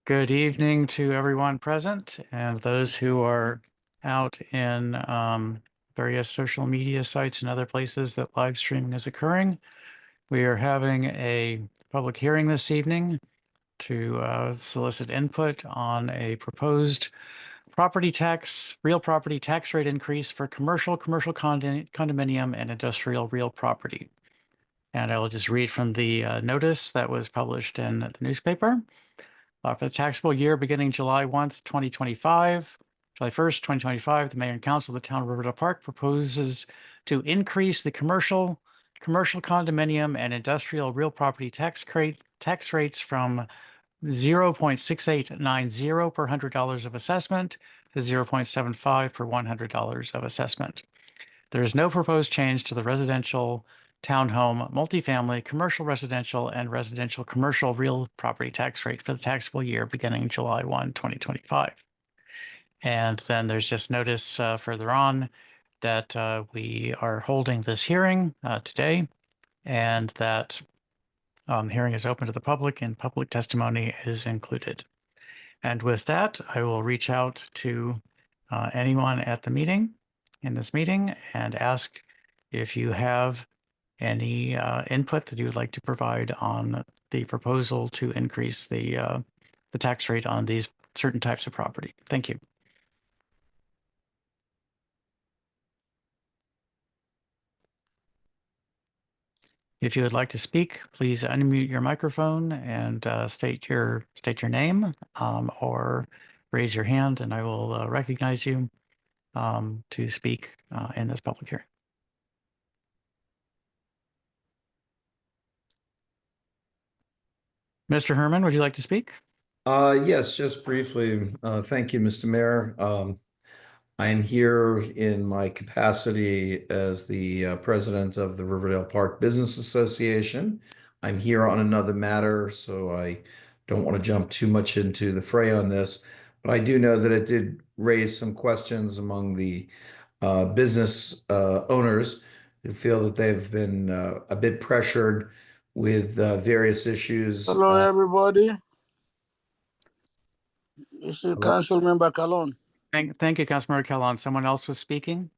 Good evening to everyone present and those who are out in various social media sites and other places that live streaming is occurring. We are having a public hearing this evening to solicit input on a proposed real property tax rate increase for commercial condominium, and industrial real property. And I will just read from the notice that was published in the newspaper. For the taxable year beginning July 1st, 2025, July 1st, 2025, the Mayor and Council of the Town of Riverdale Park proposes to increase the commercial condominium and industrial real property tax rates from 0.6890 per $100 of assessment to 0.75 per $100 of assessment. There is no proposed change to the residential, townhome, multifamily, commercial residential, and residential commercial real property tax rate for the taxable year beginning July 1, 2025. And then there's just notice further on that we are holding this hearing today, and that hearing is open to the public and public testimony is included. And with that, I will reach out to anyone at the meeting, in this meeting, and ask if you have any input that you would like to provide on the proposal to increase the tax rate on these certain types of property. Thank you. If you would like to speak, please unmute your microphone and state your name or raise your hand, and I will recognize you to speak in this public hearing. Mr. Herman, would you like to speak? Yes, just briefly. Thank you, Mr. Mayor. I'm here in my capacity as the president of the Riverdale Park Business Association. I'm here on another matter, so I don't want to jump too much into the fray on this, but I do know that it did raise some questions among the business owners who feel that they've been a bit pressured with various issues. Hello, everybody. This is Council Member Calon. Thank you, Councilmember Calon. Someone else was speaking?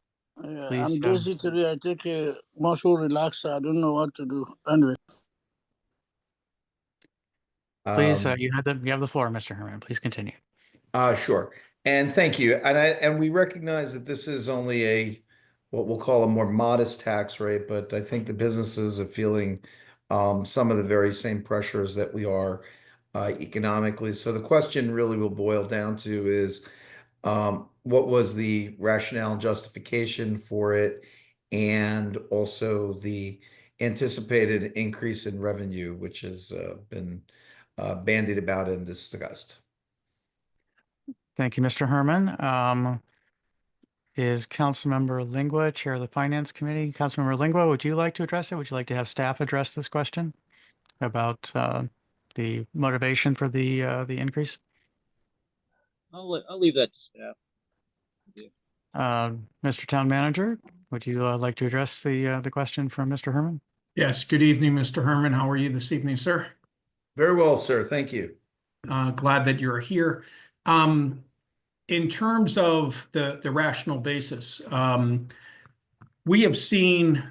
I'm busy today. I take a muscle relaxer. I don't know what to do. Anyway. Please, you have the floor, Mr. Herman. Please continue. Sure. And thank you. And we recognize that this is only what we'll call a more modest tax rate, but I think the businesses are feeling some of the very same pressures that we are economically. So the question really will boil down to is what was the rationale and justification for it, and also the anticipated increase in revenue, which has been bandied about and discussed. Thank you, Mr. Herman. Is Councilmember Lingua, Chair of the Finance Committee? Councilmember Lingua, would you like to address it? Would you like to have staff address this question about the motivation for the increase? I'll leave that to staff. Mr. Town Manager, would you like to address the question from Mr. Herman? Yes, good evening, Mr. Herman. How are you this evening, sir? Very well, sir. Thank you. Glad that you're here. In terms of the rational basis, we have seen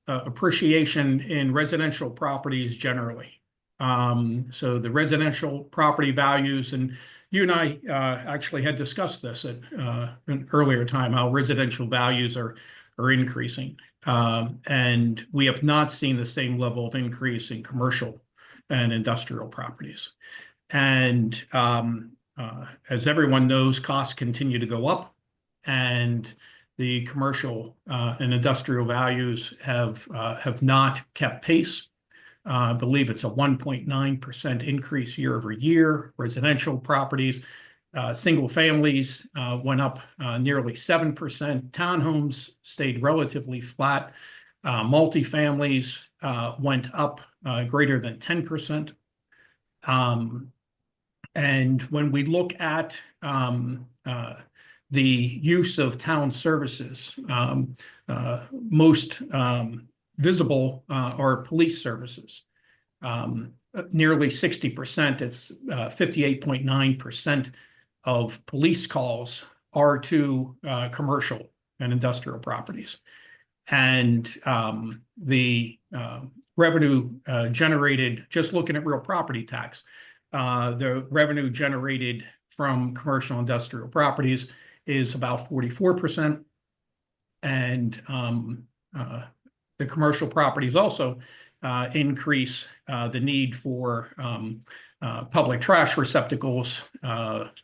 appreciation in residential properties generally. So the residential property values, and you and I actually had discussed this at an earlier time, how residential values are increasing. And we have not seen the same level of increase in commercial and industrial properties. And as everyone knows, costs continue to go up, and the commercial and industrial values have not kept pace. I believe it's a 1.9% increase year over year. Residential properties, single families went up nearly 7%. Townhomes stayed relatively flat. Multifamilies went up greater than 10%. And when we look at the use of town services, most visible are police services. nearly 60%, it's 58.9% of police calls are to commercial and industrial properties. And the revenue generated, just looking at real property tax, the revenue generated from commercial industrial properties is about 44%. And the commercial properties also increase the need for public trash receptacles.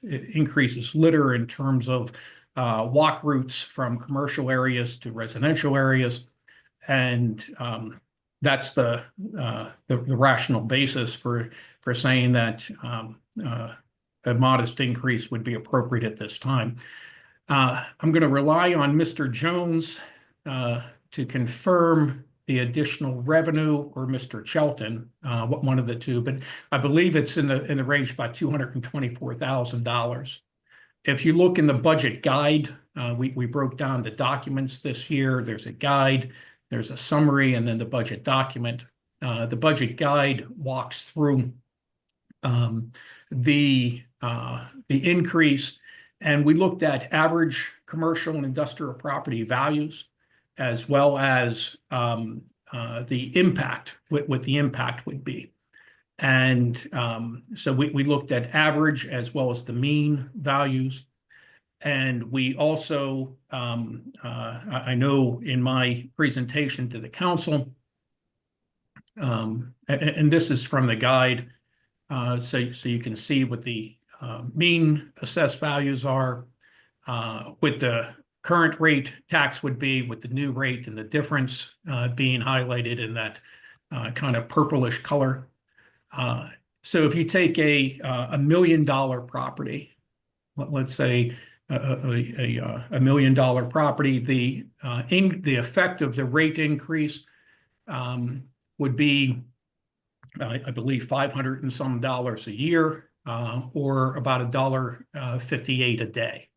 It increases litter in terms of walk routes from commercial areas to residential areas. And that's the rational basis for saying that a modest increase would be appropriate at this time. I'm going to rely on Mr. Jones to confirm the additional revenue, or Mr. Shelton, one of the two, but I believe it's in the range of about $224,000. If you look in the budget guide, we broke down the documents this year. There's a guide, there's a summary, and then the budget document. The budget guide walks through the increase, and we looked at average commercial and industrial property values, as well as the impact, what the impact would be. And so we looked at average as well as the mean values. And we also, I know in my presentation to the council, and this is from the guide, so you can see what the mean assessed values are, what the current rate tax would be, with the new rate, and the difference being highlighted in that kind of purplish color. So if you take a $1 million property, let's say a $1 million property, the effect of the rate increase would be, I believe, $500 and some a year, or about $1.58 a day.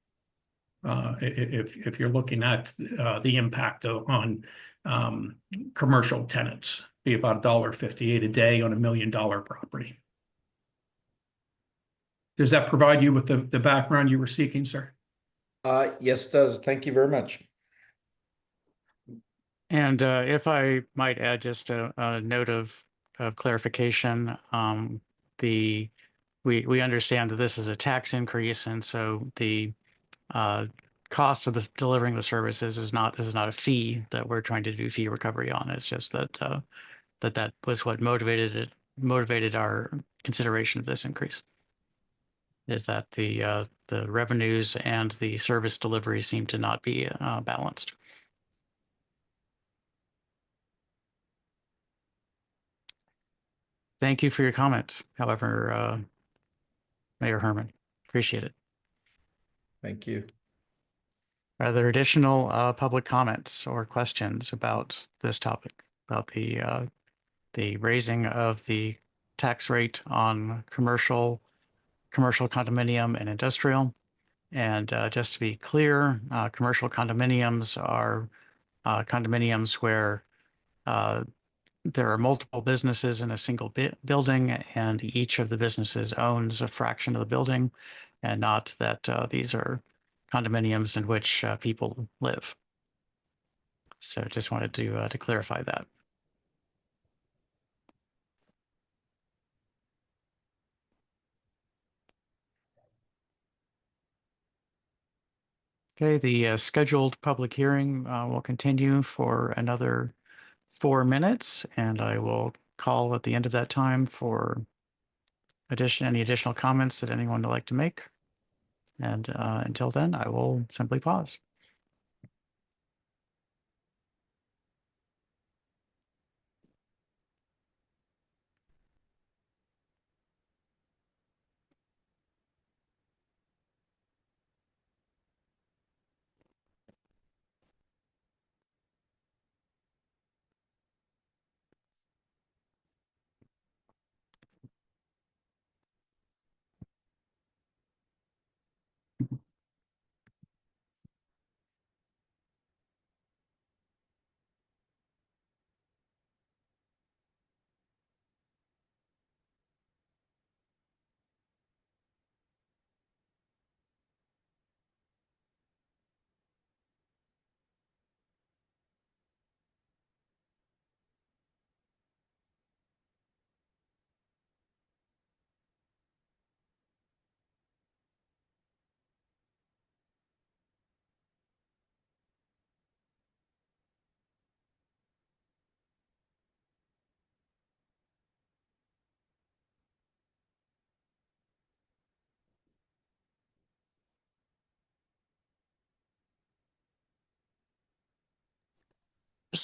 If you're looking at the impact on commercial tenants, be about $1.58 a day on $1 million property. Does that provide you with the background you were seeking, sir? Yes, it does. Thank you very much. And if I might add just a note of clarification, we understand that this is a tax increase, and so the cost of this delivering the services is not, this is not a fee that we're trying to do fee recovery on. It's just that that was what motivated our consideration of this increase, is that the revenues and the service delivery seem to not be balanced. Thank you for your comment. However, Mayor Herman, appreciate it. Thank you. Are there additional public comments or questions about this topic, about the raising of the tax rate on commercial condominium and industrial? And just to be clear, commercial condominiums are condominiums where there are multiple businesses in a single building, and each of the businesses owns a fraction of the building, and not that these are condominiums in which people live. So just wanted to clarify that. Okay, the scheduled public hearing will continue for another 4 minutes, and I will call at the end of that time for any additional comments that anyone would like to make. And until then, I will simply pause.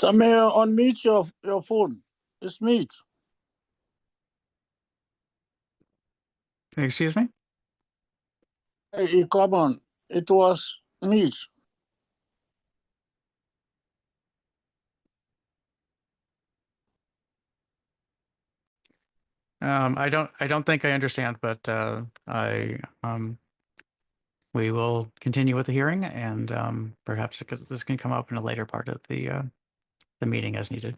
Mr. Mayor, unmute your phone. It's mute. Excuse me? Hey, come on. It was mute. I don't think I understand, but we will continue with the hearing, and perhaps this can come up in a later part of the meeting as needed.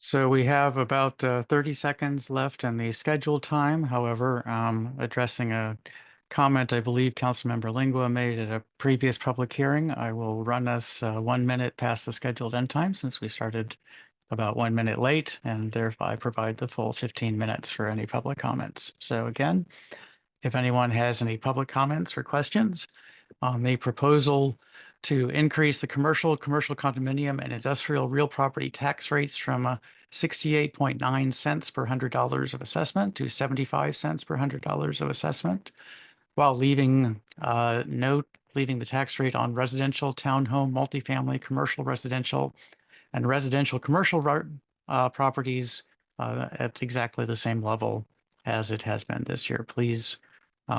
So we have about 30 seconds left in the scheduled time. However, addressing a comment I believe Councilmember Lingua made at a previous public hearing, I will run us 1 minute past the scheduled end time since we started about 1 minute late, and thereby provide the full 15 minutes for any public comments. So again, if anyone has any public comments or questions on the proposal to increase the commercial condominium and industrial real property tax rates from 68.9 cents per $100 of assessment to 75 cents per $100 of assessment, while leaving leaving the tax rate on residential, townhome, multifamily, commercial residential, and residential commercial properties at exactly the same level as it has been this year. Please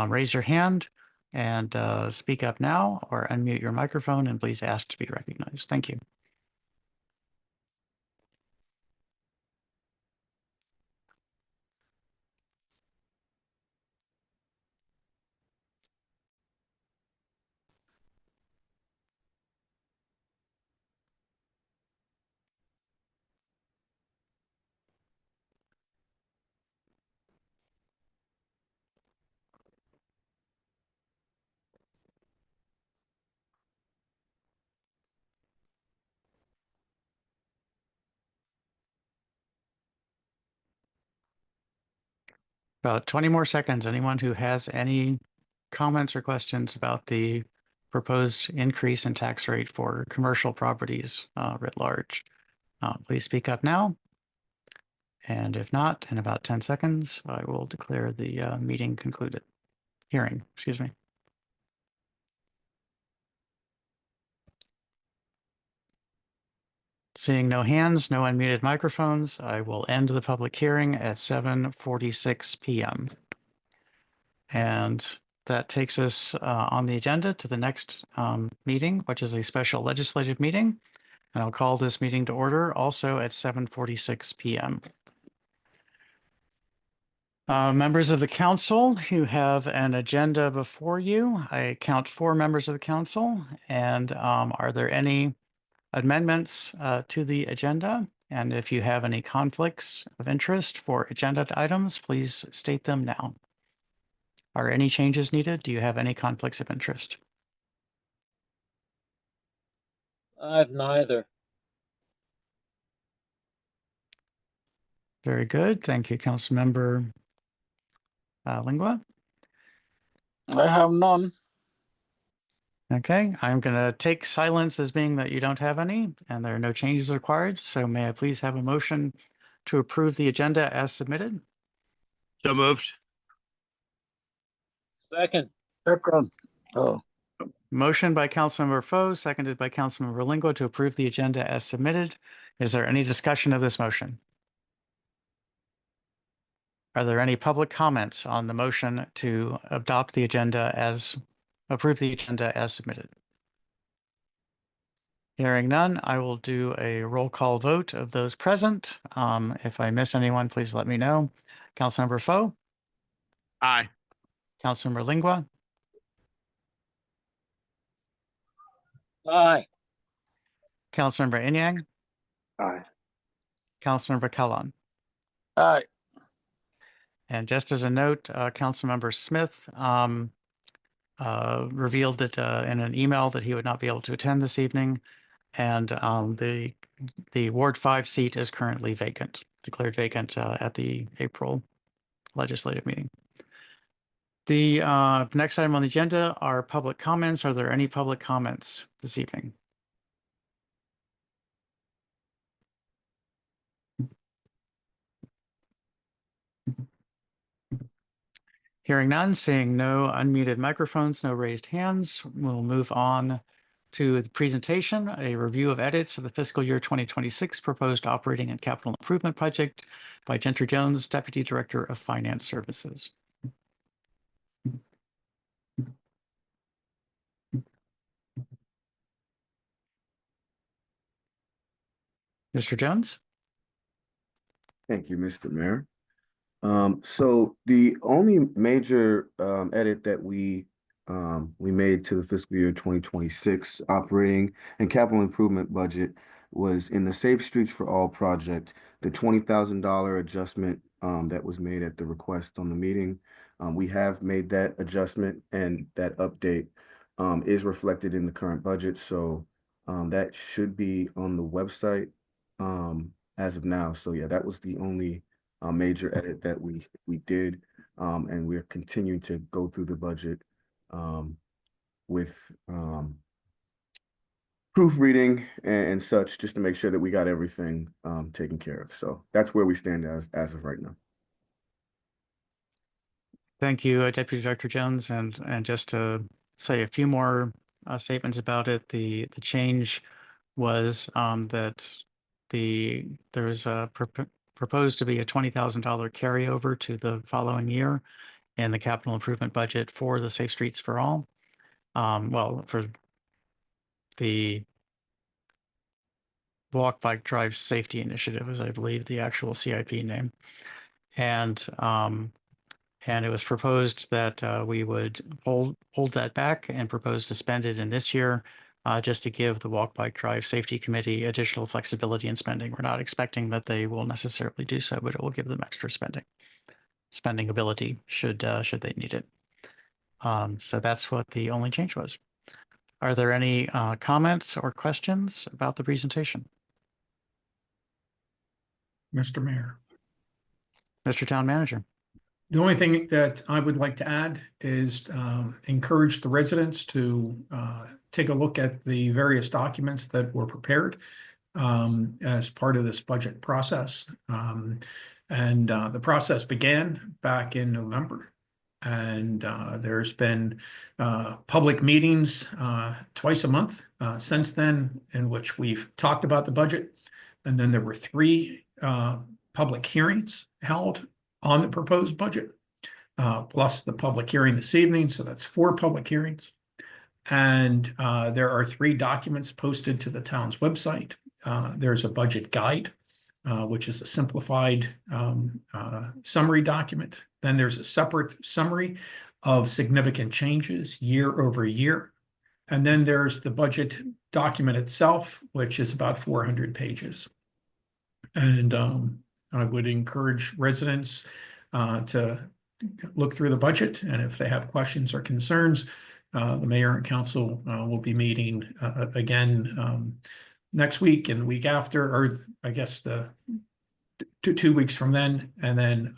raise your hand and speak up now, or unmute your microphone, and please ask to be recognized. Thank you. About 20 more seconds. Anyone who has any comments or questions about the proposed increase in tax rate for commercial properties writ large, please speak up now. And if not, in about 10 seconds, I will declare the meeting concluded. Hearing, excuse me. Seeing no hands, no unmuted microphones, I will end the public hearing at 7:46 p.m. And that takes us on the agenda to the next meeting, which is a special legislative meeting. And I'll call this meeting to order also at 7:46 p.m. Members of the council, you have an agenda before you. I count 4 members of the council. And are there any amendments to the agenda? And if you have any conflicts of interest for agenda items, please state them now. Are any changes needed? Do you have any conflicts of interest? I have neither. Very good. Thank you, Councilmember Lingua? I have none. Okay, I'm going to take silence as being that you don't have any and there are no changes required. So may I please have a motion to approve the agenda as submitted? So moved. Second. Second. Oh, Motion by Councilmember Foe, seconded by Councilmember Lingua to approve the agenda as submitted. Is there any discussion of this motion? Are there any public comments on the motion to adopt the agenda as, approve the agenda as submitted? Hearing none, I will do a roll call vote of those present. If I miss anyone, please let me know. Councilmember Foe, Aye. Councilmember Lingua, Aye. Councilmember Inyang, Aye. Councilmember Kellon. aye. And just as a note, Councilmember Smith revealed that in an email that he would not be able to attend this evening. And the Ward 5 seat is currently vacant, declared vacant at the April legislative meeting. The next item on the agenda are public comments. Are there any public comments this evening? Hearing none, seeing no unmuted microphones, no raised hands, we'll move on to the presentation, a review of edits of the fiscal year 2026 proposed operating and capital improvement project by Gentry Jones, Deputy Director of Finance Services. Mr. Jones? Thank you, Mr. Mayor. So the only major edit that we made to the fiscal year 2026 operating and capital improvement budget was in the Safe Streets for All project, the $20,000 adjustment that was made at the request on the meeting. We have made that adjustment, and that update is reflected in the current budget. So that should be on the website as of now. So yeah, that was the only major edit that we did, and we're continuing to go through the budget with proofreading and such, just to make sure that we got everything taken care of. So that's where we stand as of right now. Thank you, Deputy Director Jones. And just to say a few more statements about it, the change was that there was proposed to be a $20,000 carryover to the following year in the capital improvement budget for the Safe Streets for All. Well, for the Walk, Bike, Drive Safety Initiative is, I believe, the actual CIP name. And it was proposed that we would hold that back and propose to spend it in this year, just to give the Walk, Bike, Drive Safety Committee additional flexibility in spending. We're not expecting that they will necessarily do so, but it will give them extra spending ability should they need it. So that's what the only change was. Are there any comments or questions about the presentation? Mr. Mayor. Mr. Town Manager. The only thing that I would like to add is encourage the residents to take a look at the various documents that were prepared as part of this budget process. The process began back in November. And there's been public meetings twice a month since then, in which we've talked about the budget. And then there were 3 public hearings held on the proposed budget, plus the public hearing this evening. So that's 4 public hearings. And there are 3 documents posted to the town's website. There's a budget guide, which is a simplified summary document. Then there's a separate summary of significant changes year over year. And then there's the budget document itself, which is about 400 pages. And I would encourage residents to look through the budget. And if they have questions or concerns, the mayor and council will be meeting again next week and the week after, or I guess the two weeks from then, and then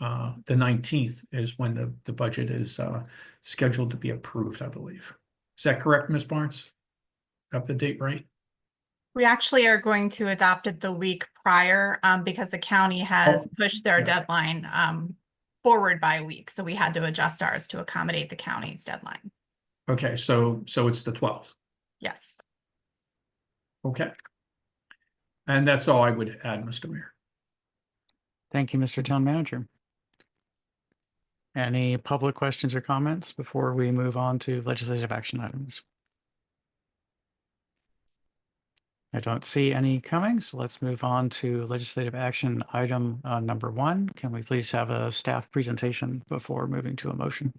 the 19th is when the budget is scheduled to be approved, I believe. Is that correct, Ms. Barnes? Got the date right? We actually are going to adopt it the week prior because the county has pushed their yeah. deadline forward by a week. So we had to adjust ours to accommodate the county's deadline. Okay, so it's the 12th. Yes. Okay. And that's all I would add, Mr. Mayor. Thank you, Mr. Town Manager. Any public questions or comments before we move on to legislative action items? I don't see any coming, so let's move on to legislative action item number 1. Can we please have a staff presentation before moving to a motion?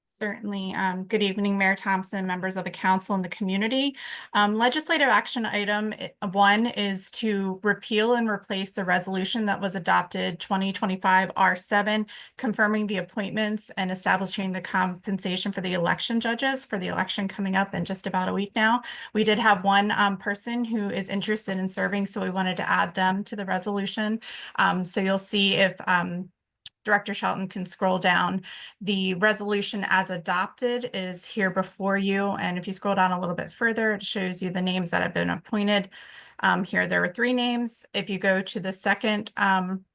Certainly. Good evening, Mayor Thompson, members of the council and the community. Legislative action item 1 is to repeal and replace the resolution that was adopted 2025 R7, confirming the appointments and establishing the compensation for the election judges for the election coming up in just about a week now. We did have one person who is interested in serving, so we wanted to add them to the resolution. So you'll see if Director Shelton can scroll down. The resolution as adopted is here before you. And if you scroll down a little bit further, it shows you the names that have been appointed. Here, there are 3 names. If you go to the second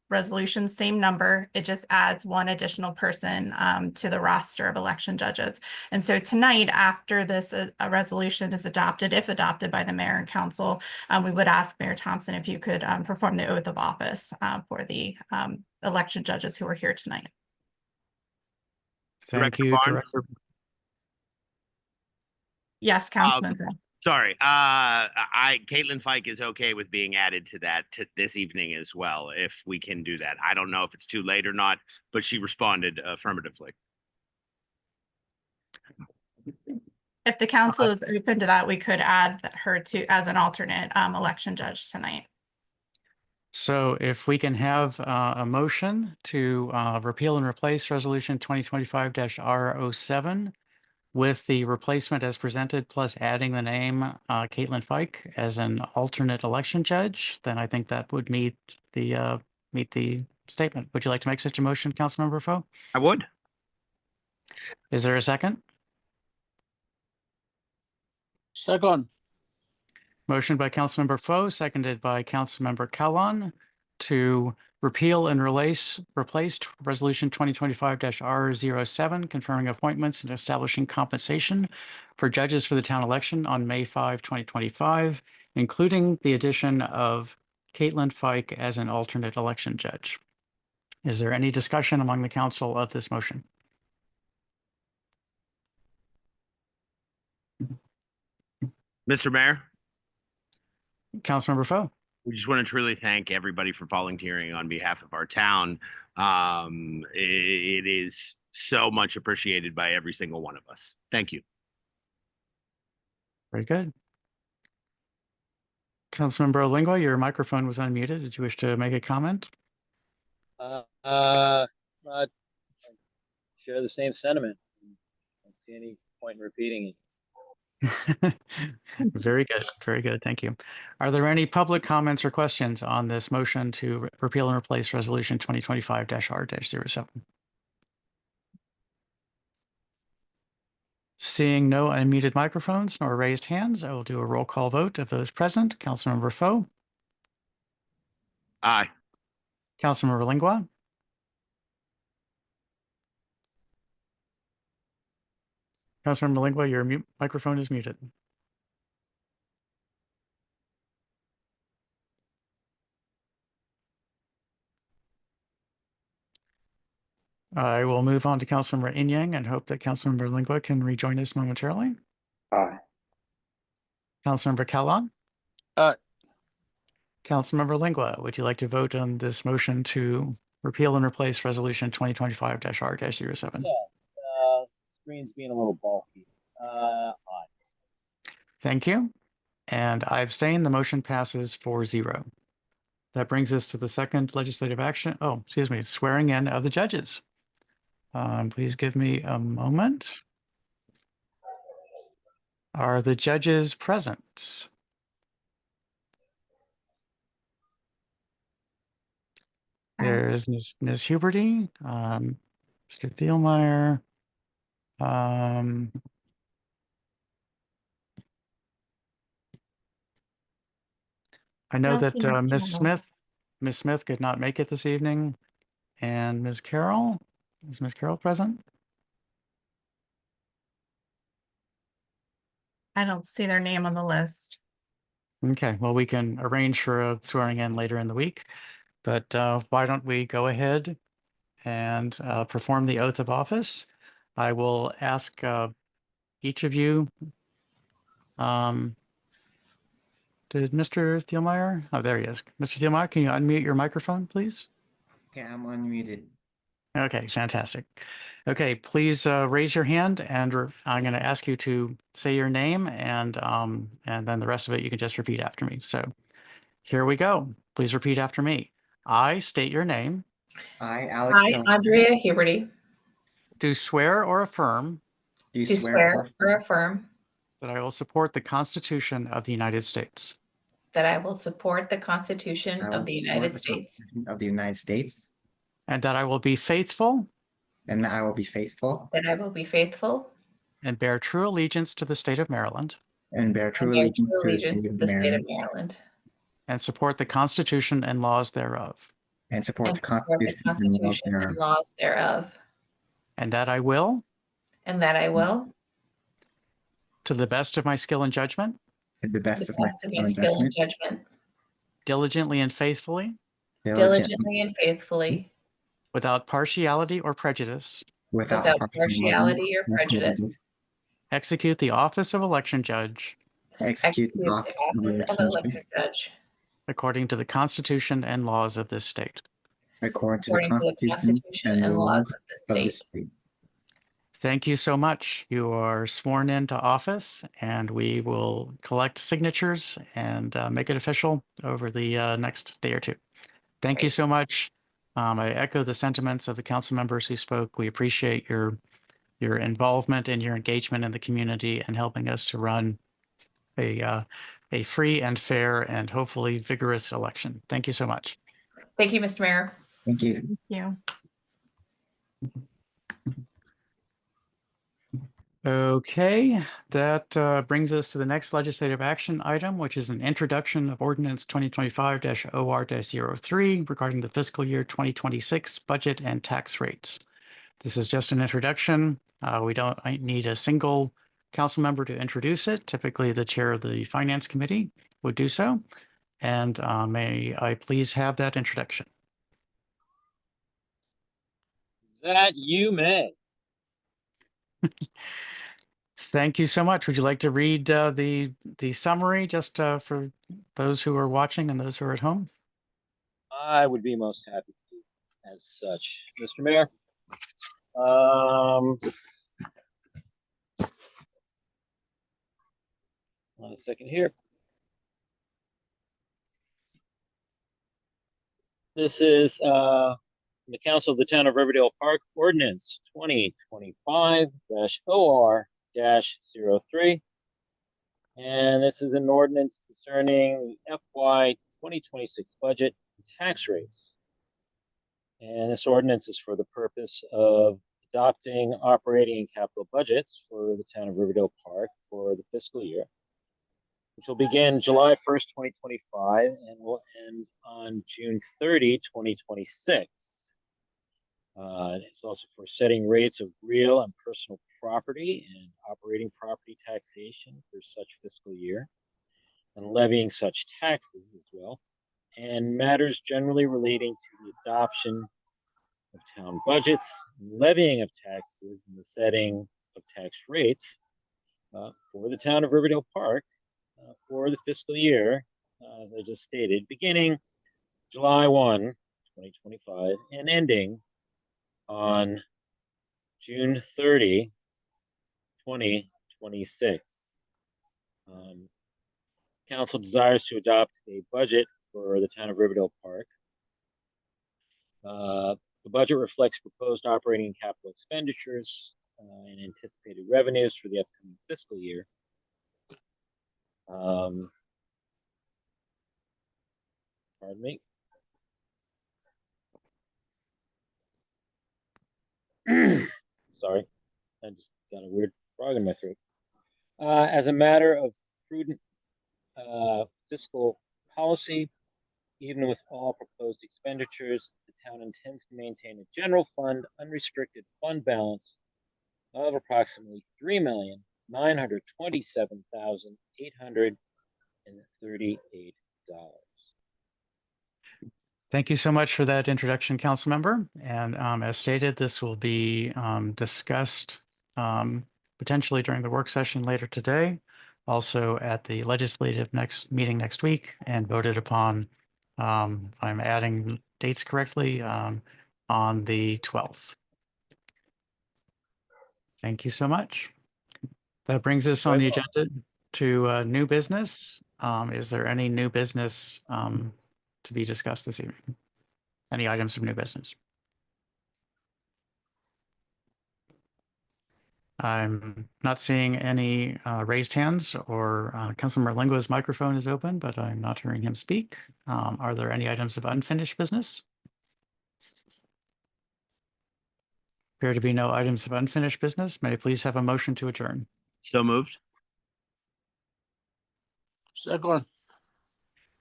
resolution, same number, it just adds 1 additional person to the roster of election judges. And so tonight, after this resolution is adopted, if adopted by the mayor and council, we would ask Mayor Thompson if you could perform the oath of office for the election judges who are here tonight. Thank Director you, Barnes? Director. Yes, Councilman. Sorry, Caitlin Fike is okay with being added to that this evening as well, if we can do that. I don't know if it's too late or not, but she responded affirmatively. If the council is open to that, we could add her to as an alternate election judge tonight. So if we can have a motion to repeal and replace Resolution 2025-R07 with the replacement as presented, plus adding the name Caitlin Fike as an alternate election judge, then I think that would meet the statement. Would you like to make such a motion, Councilmember Foe? I would. Is there a second? Second. Motion by Councilmember Foe, seconded by Councilmember Callan to repeal and replace Resolution 2025-R07, confirming appointments and establishing compensation for judges for the town election on May 5, 2025, including the addition of Caitlin Fike as an alternate election judge. Is there any discussion among the council of this motion? Mr. Mayor, Councilmember Foe. we just want to truly thank everybody for volunteering on behalf of our town. It is so much appreciated by every single one of us. Thank you. Very good. Councilmember Olingua, your microphone was unmuted. Did you wish to make a comment? I share the same sentiment. I don't see any point in repeating it. Very good. Very good. Thank you. Are there any public comments or questions on this motion to repeal and replace Resolution 2025-R-07? Seeing no unmuted microphones nor raised hands, I will do a roll call vote of those present. Councilmember Foe, Aye. Councilmember Lingua, Councilmember Lingua, your microphone is muted. I will move on to Councilmember Inyang and hope that Councilmember Lingua can rejoin us momentarily. Aye. Councilmember Callan. Aye. Councilmember Lingua, would you like to vote on this motion to repeal and replace Resolution 2025-R-07? Yeah, screen's being a little bulky. Aye. Thank you. And I abstain. The motion passes 4-0. That brings us to the second legislative action. Oh, excuse me, swearing in of the judges. Please give me a moment. Are the judges present? There's Ms. Huberty, Mr. Thielmeyer. I know don't that see Ms. Ms. Smith could not make it this evening. And Ms. Carroll, is Ms. Carroll present? I don't see their name on the list. Okay, well, we can arrange for a swearing in later in the week, but why don't we go ahead and perform the oath of office? I will ask each of you. Did Mr. Thielmeyer? Oh, there he is. Mr. Thielmeyer, can you unmute your microphone, please? Yeah, I'm unmuted. Okay, fantastic. Okay, please raise your hand, and I'm going to ask you to say your name, and then the rest of it you can just repeat after me. So here we go. Please repeat after me. I state your name. I, Alex I, Tillman, Andrea Huberty, Do swear or affirm do do swear or affirm that I will support the Constitution of the United States that I will support the Constitution I of will the support United the States Constitution of the United States, and that I will be faithful and that I will be faithful that I will be faithful and bear true allegiance to the state of Maryland and bear and true bear allegiance true to the allegiance state to of the state of Maryland Maryland and support the Constitution and laws thereof, and support and the support the Constitution and laws Constitution thereof, and laws thereof, and that I will, and that I will, to the best of my skill and judgment, to the to the best of my best of skill my and skill and judgment, judgment, diligently and faithfully, diligently and faithfully, without partiality or prejudice, without without partiality partiality or or prejudice, prejudice, execute the office of election judge execute the execute the office of office of election election judge according to the Constitution and laws of this state. according to the according to the Constitution Constitution and and laws laws of the of the state. state. Thank you so much. You are sworn into office, and we will collect signatures and make it official over the next day or two. Thank you Great. so much. I echo the sentiments of the council members who spoke. We appreciate your involvement and your engagement in the community and helping us to run a free and fair and hopefully vigorous election. Thank you so much. Thank you, Mr. Mayor. Thank you. Thank you. Okay, that brings us to the next legislative action item, which is an introduction of ordinance 2025-OR-03 regarding the fiscal year 2026 budget and tax rates. This is just an introduction. We don't need a single council member to introduce it. Typically, the chair of the finance committee would do so. And may I please have that introduction? That you may. Thank you so much. Would you like to read the summary just for those who are watching and those who are at home? I would be most happy to, as such. Mr. Mayor. One second here. This is the Council of the Town of Riverdale Park Ordinance 2025-OR-03. And this is an ordinance concerning the FY 2026 budget and tax rates. And this ordinance is for the purpose of adopting operating and capital budgets for the Town of Riverdale Park for the fiscal year, which will begin July 1st, 2025 and will end on June 30, 2026. It's also for setting rates of real and personal property and operating property taxation for such fiscal year, and levying such taxes as well, and matters generally relating to the adoption of town budgets, levying of taxes, and the setting of tax rates for the Town of Riverdale Park for the fiscal year, as I just stated, beginning July 1, 2025, and ending on June 30, 2026. Council desires to adopt a budget for the Town of Riverdale Park. The budget reflects proposed operating and capital expenditures and anticipated revenues for the upcoming fiscal year. Pardon me. Sorry, I just got a weird frog in my throat. As a matter of prudent fiscal policy, even with all proposed expenditures, the town intends to maintain a general fund unrestricted fund balance of approximately $3,927,838. Thank you so much for that introduction, council member. And as stated, this will be discussed potentially during the work session later today, also at the legislative meeting next week, and voted upon, if I'm adding dates correctly, on the 12th. Thank you so much. That brings us on the agenda to new business. Is there any new business to be discussed this evening? Any items of new business? I'm not seeing any raised hands, or Councilmember Lingua's microphone is open, but I'm not hearing him speak. Are there any items of unfinished business? Appear to be no items of unfinished business. May I please have a motion to adjourn? So moved. Second.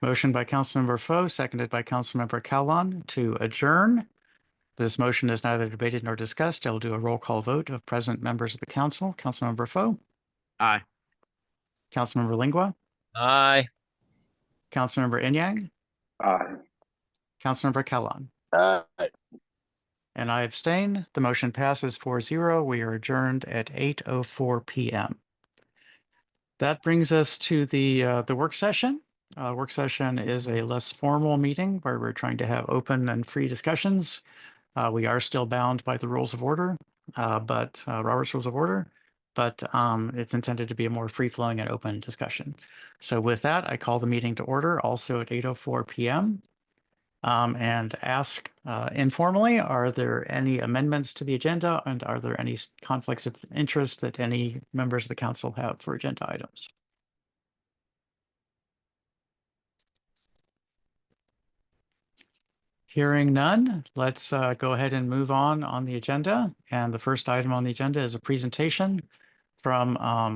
Motion by Councilmember Foe, seconded by Councilmember Cowlon to adjourn. This motion is neither debated nor discussed. I'll do a roll call vote of present members of the council. Councilmember Foe, Aye. Councilmember Lingua, Aye. Councilmember Inyang, Aye. Councilmember Cowlon. Aye. And I abstain. The motion passes 4-0. We are adjourned at 8:04 p.m. That brings us to the work session. Work session is a less formal meeting where we're trying to have open and free discussions. We are still bound by the rules of order, but Robert's Rules of Order, but it's intended to be a more free-flowing and open discussion. So with that, I call the meeting to order, also at 8:04 p.m. And ask informally, are there any amendments to the agenda, and are there any conflicts of interest that any members of the council have for agenda items? Hearing none, let's go ahead and move on the agenda. And the first item on the agenda is a presentation from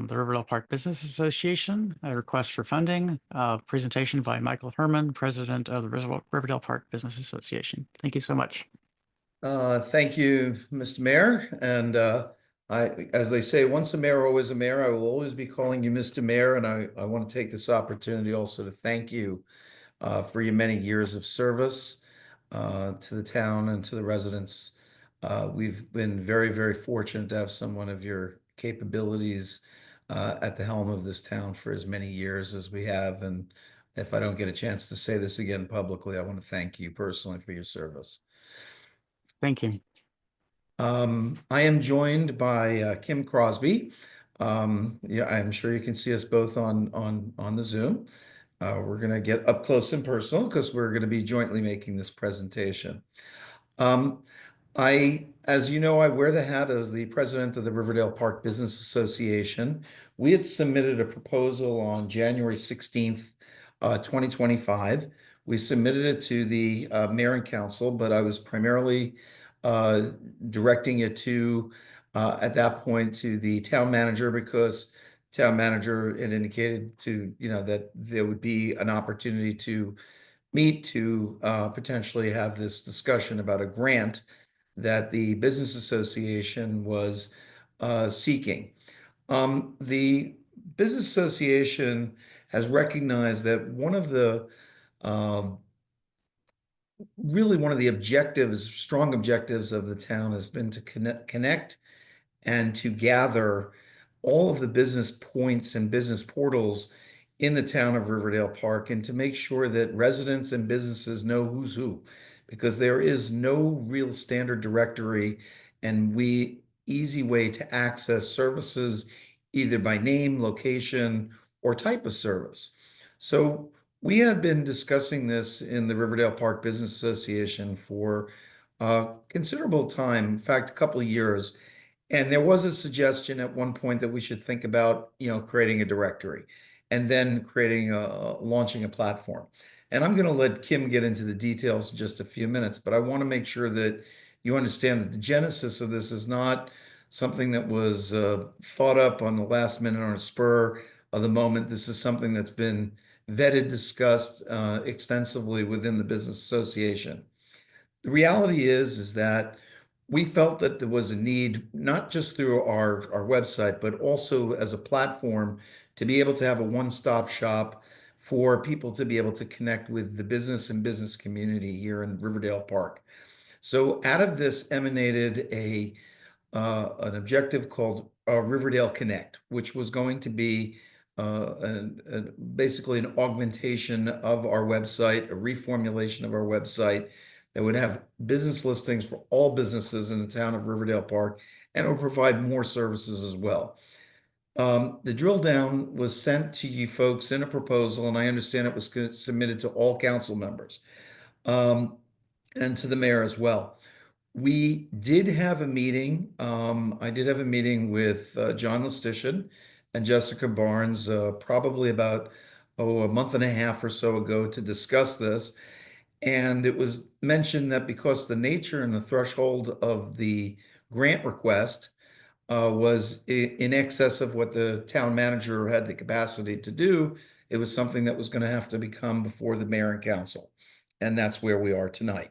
the Riverdale Park Business Association, a request for funding, presentation by Michael Herman, president of the Riverdale Park Business Association. Thank you so much. Thank you, Mr. Mayor. And as they say, once a mayor, always a mayor. I will always be calling you Mr. Mayor. And I want to take this opportunity also to thank you for your many years of service to the town and to the residents. We've been very, very fortunate to have someone of your capabilities at the helm of this town for as many years as we have. And if I don't get a chance to say this again publicly, I want to thank you personally for your service. Thank you. I am joined by Kim Crosby. Yeah, I'm sure you can see us both on the Zoom. We're going to get up close and personal because we're going to be jointly making this presentation. As you know, I wear the hat as the president of the Riverdale Park Business Association. We had submitted a proposal on January 16th, 2025. We submitted it to the mayor and council, but I was primarily directing it to, at that point, to the town manager, because town manager had indicated to, that there would be an opportunity to meet to potentially have this discussion about a grant that the business association was seeking. The business association has recognized that one of the really one of the objectives, strong objectives of the town has been to connect and to gather all of the business points and business portals in the town of Riverdale Park, and to make sure that residents and businesses know who's who, because there is no real standard directory and easy way to access services either by name, location, or type of service. So we had been discussing this in the Riverdale Park Business Association for a considerable time, in fact, a couple of years. And there was a suggestion at one point that we should think about, creating a directory and then launching a platform. And I'm going to let Kim get into the details in just a few minutes, but I want to make sure that you understand that the genesis of this is not something that was thought up on the last minute on a spur of the moment. This is something that's been vetted, discussed extensively within the business association. The reality is that we felt that there was a need, not just through our website, but also as a platform to be able to have a one-stop shop for people to be able to connect with the business and business community here in Riverdale Park. So out of this emanated an objective called Riverdale Connect, which was going to be basically an augmentation of our website, a reformulation of our website that would have business listings for all businesses in the town of Riverdale Park, and it would provide more services as well. The drill down was sent to you folks in a proposal, and I understand it was submitted to all council members and to the mayor as well. We did have a meeting. I did have a meeting with John Lestitian and Jessica Barnes probably about a month and a half or so ago to discuss this. And it was mentioned that because the nature and the threshold of the grant request was in excess of what the town manager had the capacity to do, it was something that was going to have to become before the mayor and council. And that's where we are tonight.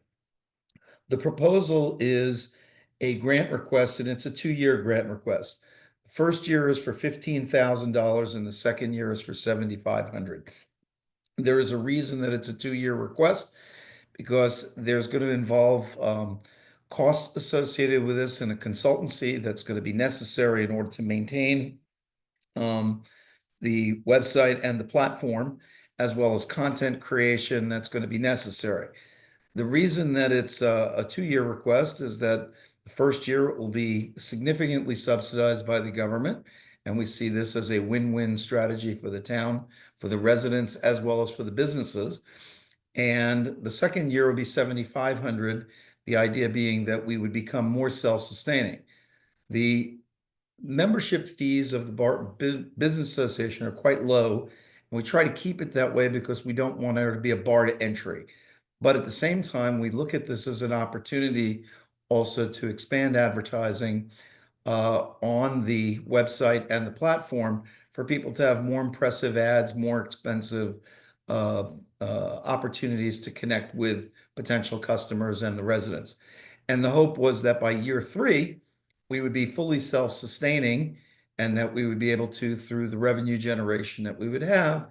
The proposal is a grant request, and it's a 2-year grant request. The first year is for $15,000 and the second year is for $7,500. There is a reason that it's a 2-year request, because there's going to involve costs associated with this and a consultancy that's going to be necessary in order to maintain the website and the platform, as well as content creation that's going to be necessary. The reason that it's a 2-year request is that the first year will be significantly subsidized by the government, and we see this as a win-win strategy for the town, for the residents, as well as for the businesses. And the second year will be $7,500, the idea being that we would become more self-sustaining. The membership fees of the Business Association are quite low, and we try to keep it that way because we don't want there to be a bar to entry. But at the same time, we look at this as an opportunity also to expand advertising on the website and the platform for people to have more impressive ads, more expensive opportunities to connect with potential customers and the residents. And the hope was that by year 3, we would be fully self-sustaining, and that we would be able to, through the revenue generation that we would have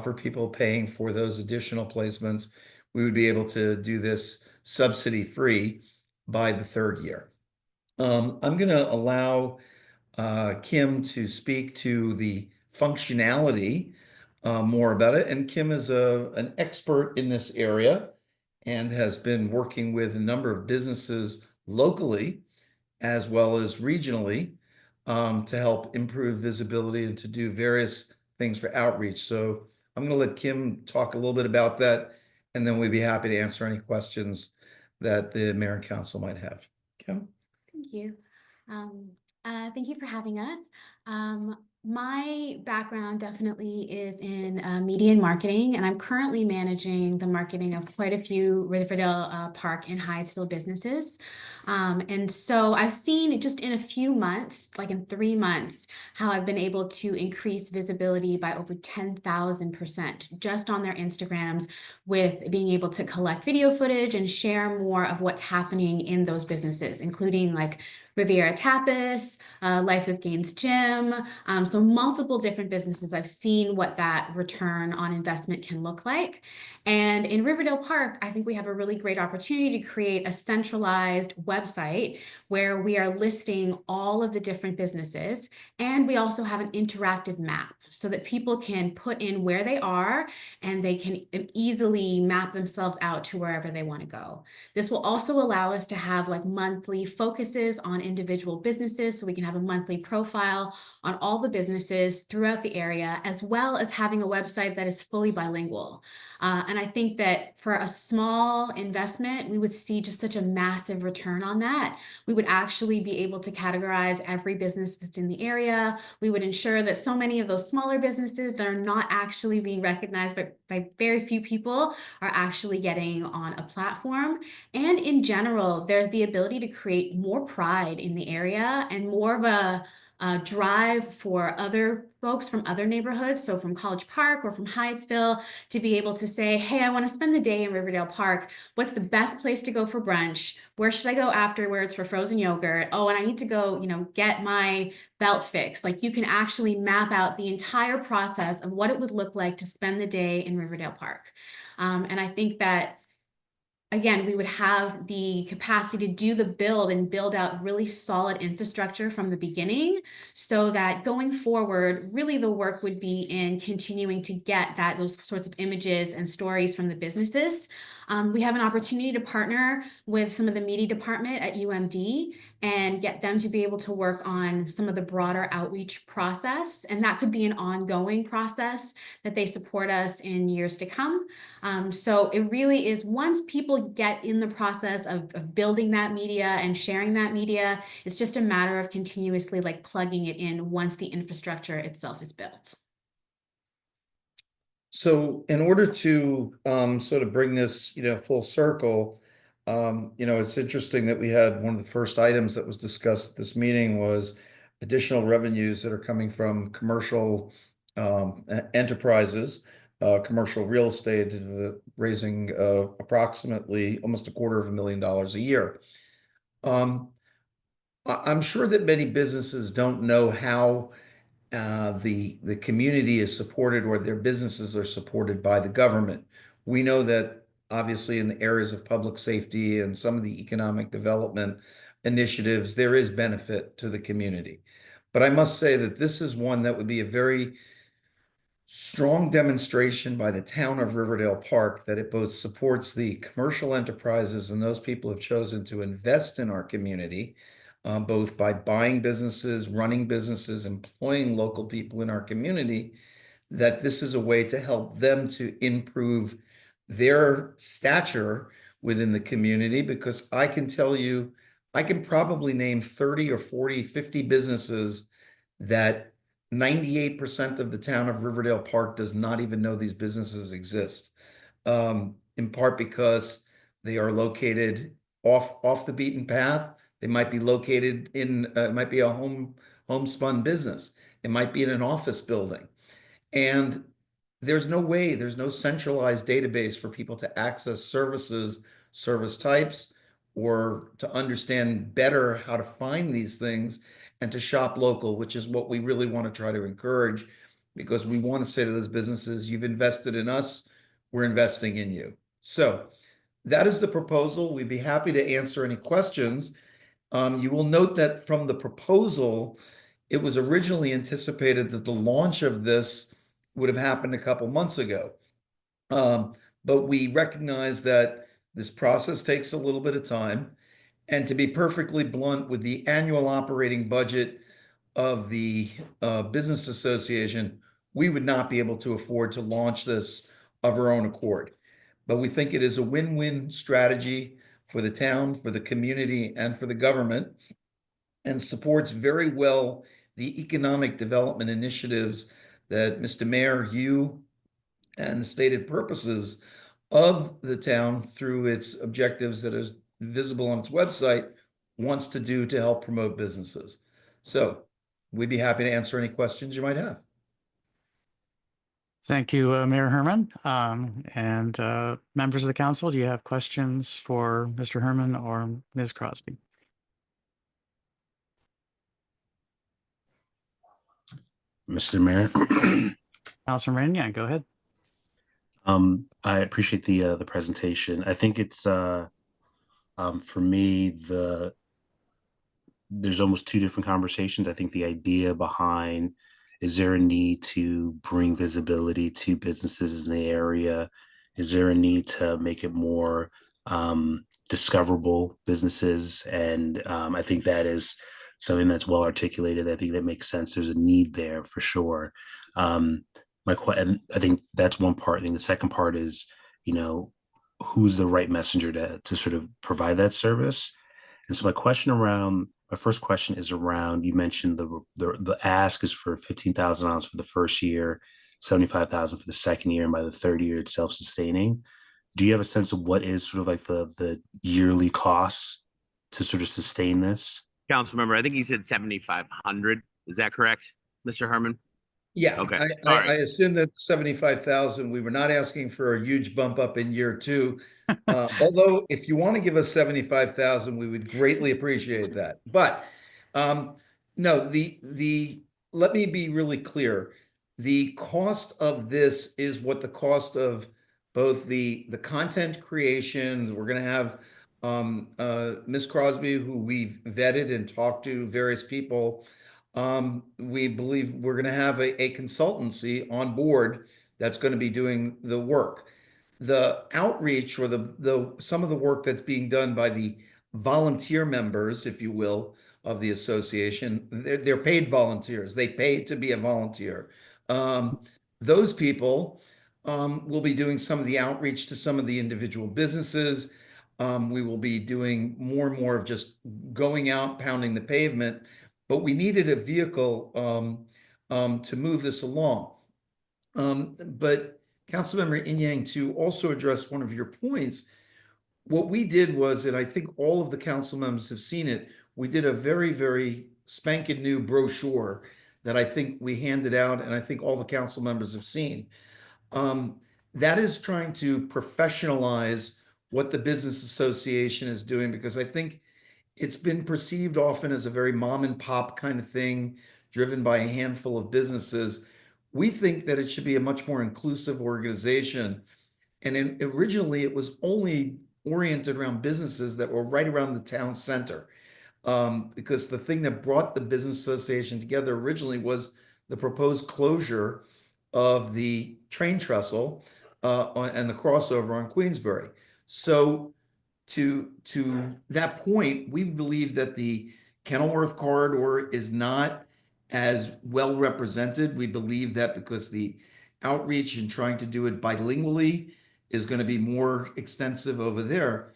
for people paying for those additional placements, we would be able to do this subsidy-free by the 3rd year. I'm going to allow Kim to speak to the functionality more about it. And Kim is an expert in this area and has been working with a number of businesses locally as well as regionally to help improve visibility and to do various things for outreach. So I'm going to let Kim talk a little bit about that, and then we'd be happy to answer any questions that the mayor and council might have. Kim? Thank you. Thank you for having us. My background definitely is in media and marketing, and I'm currently managing the marketing of quite a few Riverdale Park and Hyattsville businesses. And so I've seen just in a few months, like in 3 months, how I've been able to increase visibility by over 10,000% just on their Instagrams, with being able to collect video footage and share more of what's happening in those businesses, including like Riviera Tapas, Life of Gains Gym. So multiple different businesses. I've seen what that return on investment can look like. And in Riverdale Park, I think we have a really great opportunity to create a centralized website where we are listing all of the different businesses. And we also have an interactive map so that people can put in where they are and they can easily map themselves out to wherever they want to go. This will also allow us to have like monthly focuses on individual businesses, so we can have a monthly profile on all the businesses throughout the area, as well as having a website that is fully bilingual. And I think that for a small investment, we would see just such a massive return on that. We would actually be able to categorize every business that's in the area. We would ensure that so many of those smaller businesses that are not actually being recognized by very few people are actually getting on a platform. And in general, there's the ability to create more pride in the area and more of a drive for other folks from other neighborhoods, so from College Park or from Hyattsville, to be able to say, hey, I want to spend the day in Riverdale Park. What's the best place to go for brunch? Where should I go afterwards for frozen yogurt? Oh, and I need to go, get my belt fixed. Like, you can actually map out the entire process of what it would look like to spend the day in Riverdale Park. And I think that, again, we would have the capacity to do the build and build out really solid infrastructure from the beginning, so that going forward, really the work would be in continuing to get those sorts of images and stories from the businesses. We have an opportunity to partner with some of the media department at UMD and get them to be able to work on some of the broader outreach process. And that could be an ongoing process that they support us in years to come. So it really is, once people get in the process of building that media and sharing that media, it's just a matter of continuously like plugging it in once the infrastructure itself is built. So in order to sort of bring this, full circle, it's interesting that we had one of the first items that was discussed at this meeting was additional revenues that are coming from commercial enterprises, commercial real estate, raising approximately almost $250,000 a year. I'm sure that many businesses don't know how the community is supported or their businesses are supported by the government. We know that obviously in the areas of public safety and some of the economic development initiatives, there is benefit to the community. But I must say that this is one that would be a very strong demonstration by the town of Riverdale Park that it both supports the commercial enterprises and those people who have chosen to invest in our community, both by buying businesses, running businesses, employing local people in our community, that this is a way to help them to improve their stature within the community. Because I can tell you, I can probably name 30 or 40, 50 businesses that 98% of the town of Riverdale Park does not even know these businesses exist, in part because they are located off the beaten path. They might be located in, it might be a homespun business. It might be in an office building. And there's no centralized database for people to access services, service types, or to understand better how to find these things and to shop local, which is what we really want to try to encourage, because we want to say to those businesses, you've invested in us, we're investing in you. So that is the proposal. We'd be happy to answer any questions. You will note that from the proposal, it was originally anticipated that the launch of this would have happened a couple months ago. But we recognize that this process takes a little bit of time. And to be perfectly blunt, with the annual operating budget of the business association, we would not be able to afford to launch this of our own accord. But we think it is a win-win strategy for the town, for the community, and for the government, and supports very well the economic development initiatives that Mr. Mayor, you, and the stated purposes of the town through its objectives that is visible on its website wants to do to help promote businesses. So we'd be happy to answer any questions you might have. Thank you, Mayor Herman. And members of the council, do you have questions for Mr. Herman or Ms. Crosby? Mr. Mayor. Councilor Rain, yeah, go ahead. I appreciate the presentation. I think it's for me, there's almost two different conversations. I think the idea behind, is there a need to bring visibility to businesses in the area? Is there a need to make it more discoverable businesses? And I think that is something that's well articulated. I think that makes sense. There's a need there for sure. And I think that's one part. I think the second part is, you know, who's the right messenger to sort of provide that service. And so my first question is around, you mentioned the ask is for $15,000 for the first year, 75,000 for the second year, and by the third year it's self-sustaining. Do you have a sense of what is sort of like the yearly costs to sort of sustain this? Council member, I think he said 7,500. Is that correct, Mr. Herman? Yeah, Okay, I sorry. assume that 75,000, we were not asking for a huge bump up in year two. Although if you want to give us 75,000, we would greatly appreciate that. But no, let me be really clear. The cost of this is what the cost of both the content creation. We're going to have Ms. Crosby, who we've vetted and talked to various people. We believe we're going to have a consultancy on board that's going to be doing the work. The outreach or the some of the work that's being done by the volunteer members, if you will, of the association, they're paid volunteers. They pay to be a volunteer. Those people will be doing some of the outreach to some of the individual businesses. We will be doing more and more of just going out, pounding the pavement, but we needed a vehicle to move this along. But Councilmember Inyang, to also address one of your points, what we did was, and I think all of the council members have seen it, we did a very, very spanking new brochure that I think we handed out, and I think all the council members have seen. That is trying to professionalize what the business association is doing, because I think it's been perceived often as a very mom and pop kind of thing, driven by a handful of businesses. We think that it should be a much more inclusive organization. And originally, it was only oriented around businesses that were right around the town center. Because the thing that brought the business association together originally was the proposed closure of the train trestle and the crossover on Queensbury. So to that point, we believe that the Kenilworth corridor is not as well represented. We believe that because the outreach and trying to do it bilingually is going to be more extensive over there.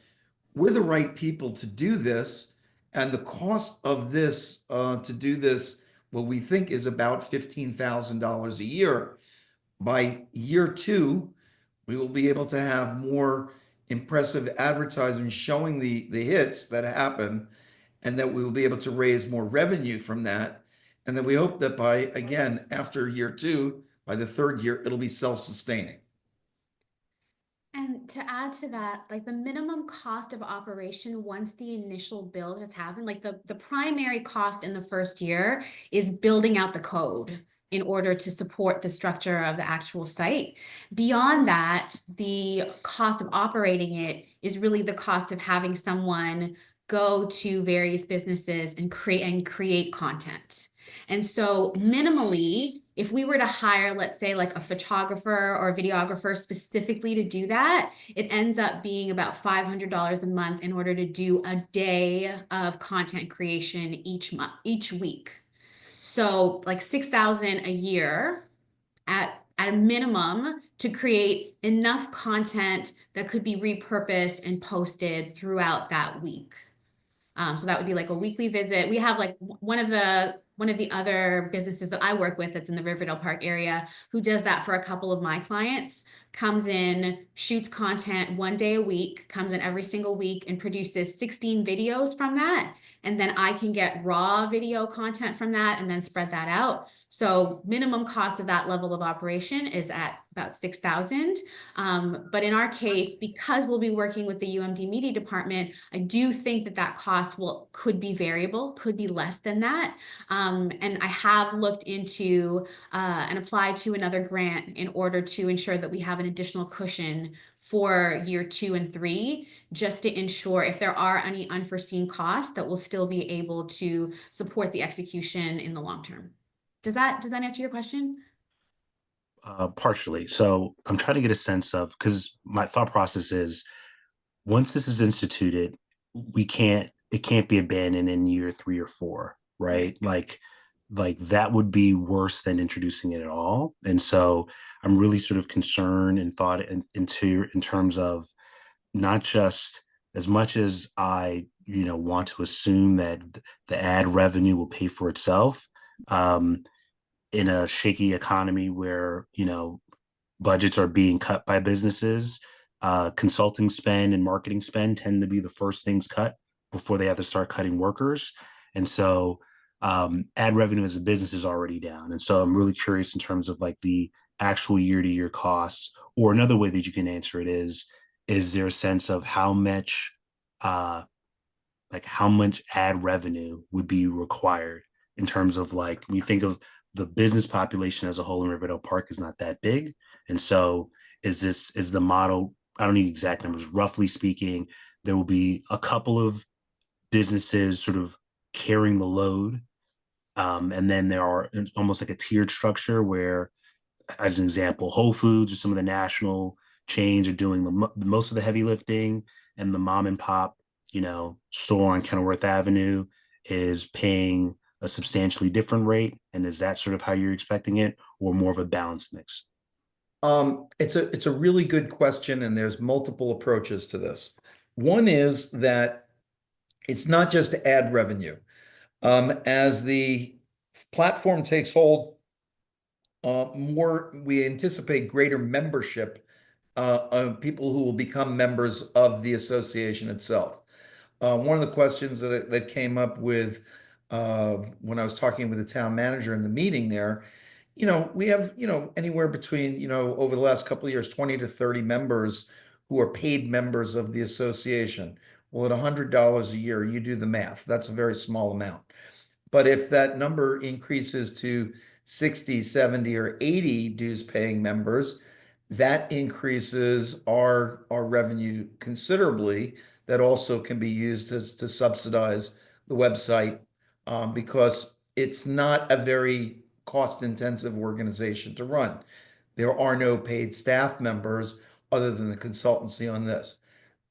We're the right people to do this, and the cost of this to do this, what we think is about $15,000 a year. By year two, we will be able to have more impressive advertising showing the hits that happen, and that we will be able to raise more revenue from that. And then we hope that by, again, after year two, by the third year, it'll be self-sustaining. And to add to that, like the minimum cost of operation once the initial build has happened, like the primary cost in the first year is building out the code in order to support the structure of the actual site. Beyond that, the cost of operating it is really the cost of having someone go to various businesses and create content. And so minimally, if we were to hire, let's say like a photographer or a videographer specifically to do that, it ends up being about $500 a month in order to do a day of content creation each week. So like $6,000 a year at a minimum to create enough content that could be repurposed and posted throughout that week. So that would be like a weekly visit. We have like one of the other businesses that I work with that's in the Riverdale Park area who does that for a couple of my clients, comes in, shoots content one day a week, comes in every single week and produces 16 videos from that. And then I can get raw video content from that and then spread that out. So minimum cost of that level of operation is at about $6,000. But in our case, because we'll be working with the UMD Media Department, I do think that cost could be variable, could be less than that. And I have looked into and applied to another grant in order to ensure that we have an additional cushion for year 2 and 3, just to ensure if there are any unforeseen costs that we'll still be able to support the execution in the long term. Does that answer your question? Partially. So I'm trying to get a sense of, because my thought process is, once this is instituted, it can't be abandoned in year 3 or 4. right? Like that would be worse than introducing it at all. And so I'm really sort of concerned and thought in terms of not just as much as I, want to assume that the ad revenue will pay for itself, in a shaky economy where, budgets are being cut by businesses, consulting spend and marketing spend tend to be the first things cut before they have to start cutting workers. And so ad revenue as a business is already down. And so I'm really curious in terms of like the actual year-to-year costs, or another way that you can answer it is there a sense of how much ad revenue would be required in terms of like, when you think of the business population as a whole in Riverdale Park is not that big. And so is the model, I don't need exact numbers, roughly speaking, there will be a couple of businesses sort of carrying the load. And then there are almost like a tiered structure where, as an example, Whole Foods or some of the national chains are doing most of the heavy lifting, and the mom and pop, store on Kenilworth Avenue is paying a substantially different rate. And is that sort of how you're expecting it, or more of a balanced mix? It's a really good question, and there's multiple approaches to this. One is that it's not just ad revenue. As the platform takes hold, we anticipate greater membership of people who will become members of the association itself. One of the questions that came up with when I was talking with the town manager in the meeting there, we have, anywhere between, over the last couple of years, 20 to 30 members who are paid members of the association. Well, at $100 a year, you do the math. That's a very small amount. But if that number increases to 60, 70, or 80 dues paying members, that increases our revenue considerably. That also can be used to subsidize the website, because it's not a very cost-intensive organization to run. There are no paid staff members other than the consultancy on this.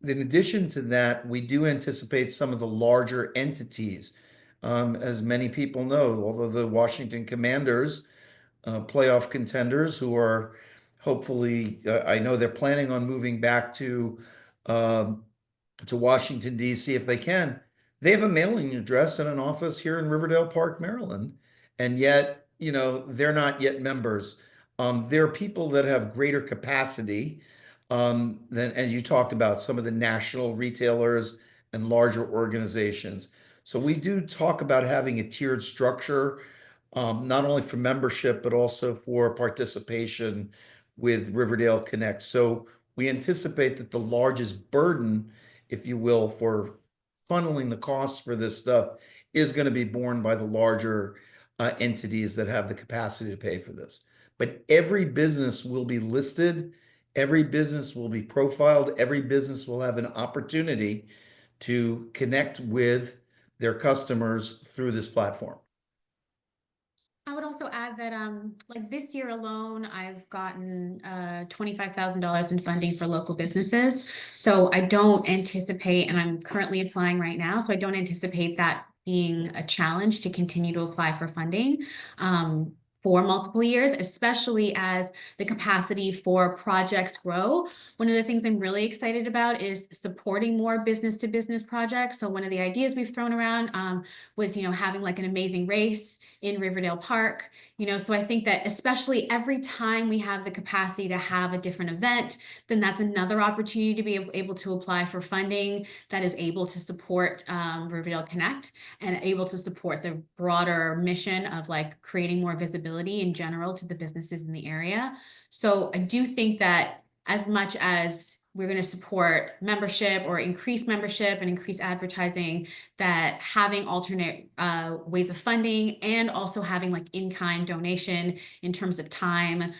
In addition to that, we do anticipate some of the larger entities. As many people know, although the Washington Commanders, playoff contenders who are hopefully, I know they're planning on moving back to Washington, D.C. if they can. They have a mailing address and an office here in Riverdale Park, Maryland, and yet, they're not yet members. There are people that have greater capacity than, as you talked about, some of the national retailers and larger organizations. So we do talk about having a tiered structure, not only for membership, but also for participation with Riverdale Connect. So we anticipate that the largest burden, if you will, for funneling the costs for this stuff is going to be borne by the larger entities that have the capacity to pay for this. But every business will be listed, every business will be profiled, every business will have an opportunity to connect with their customers through this platform. I would also add that, like this year alone, I've gotten $25,000 in funding for local businesses. So I don't anticipate, and I'm currently applying right now, so I don't anticipate that being a challenge to continue to apply for funding for multiple years, especially as the capacity for projects grow. One of the things I'm really excited about is supporting more business-to-business projects. So one of the ideas we've thrown around was, having like an amazing race in Riverdale Park. So I think that especially every time we have the capacity to have a different event, then that's another opportunity to be able to apply for funding that is able to support Riverdale Connect and able to support the broader mission of like creating more visibility in general to the businesses in the area. So I do think that as much as we're going to support membership or increase membership and increase advertising, that having alternate ways of funding and also having like in-kind donation in terms of time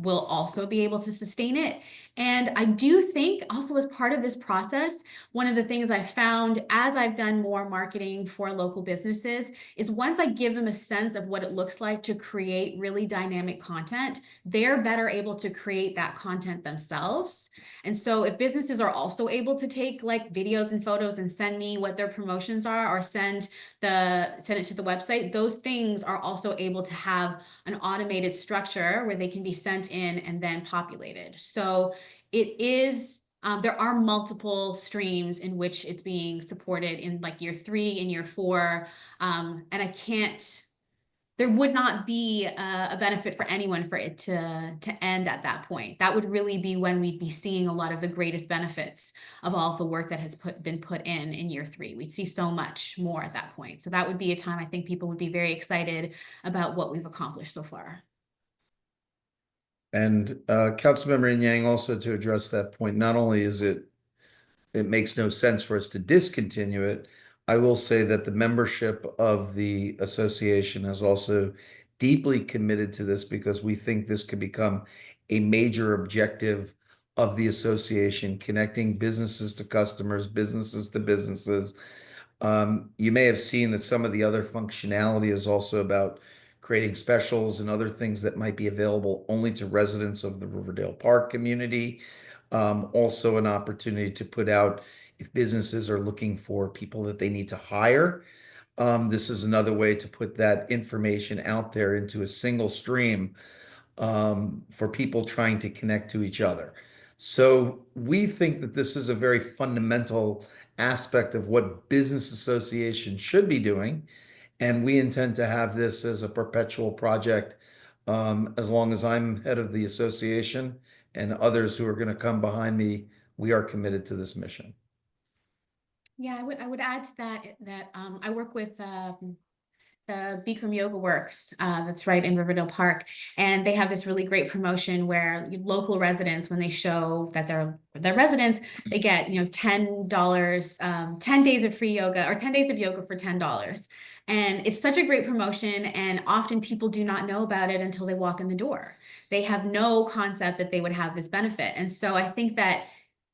will also be able to sustain it. And I do think also as part of this process, one of the things I found as I've done more marketing for local businesses is once I give them a sense of what it looks like to create really dynamic content, they're better able to create that content themselves. And so if businesses are also able to take like videos and photos and send me what their promotions are, or send it to the website, those things are also able to have an automated structure where they can be sent in and then populated. So it is, there are multiple streams in which it's being supported in like year 3 and year 4. And there would not be a benefit for anyone for it to end at that point. That would really be when we'd be seeing a lot of the greatest benefits of all of the work that has been put in year 3. We'd see so much more at that point. So that would be a time I think people would be very excited about what we've accomplished so far. And Councilmember Yang, also to address that point, not only is it makes no sense for us to discontinue it, I will say that the membership of the association is also deeply committed to this, because we think this could become a major objective of the association, connecting businesses to customers, businesses to businesses. You may have seen that some of the other functionality is also about creating specials and other things that might be available only to residents of the Riverdale Park community. Also an opportunity to put out, if businesses are looking for people that they need to hire, this is another way to put that information out there into a single stream, for people trying to connect to each other. So we think that this is a very fundamental aspect of what business associations should be doing. And we intend to have this as a perpetual project, as long as I'm head of the association, and others who are going to come behind me. We are committed to this mission. Yeah, I would add to that I work with the Bikram Yoga Works, that's right in Riverdale Park, and they have this really great promotion where local residents, when they show that they're residents, they get $10, 10 days of free yoga, or 10 days of yoga for $10. And it's such a great promotion, and often people do not know about it until they walk in the door. They have no concept that they would have this benefit. And so I think that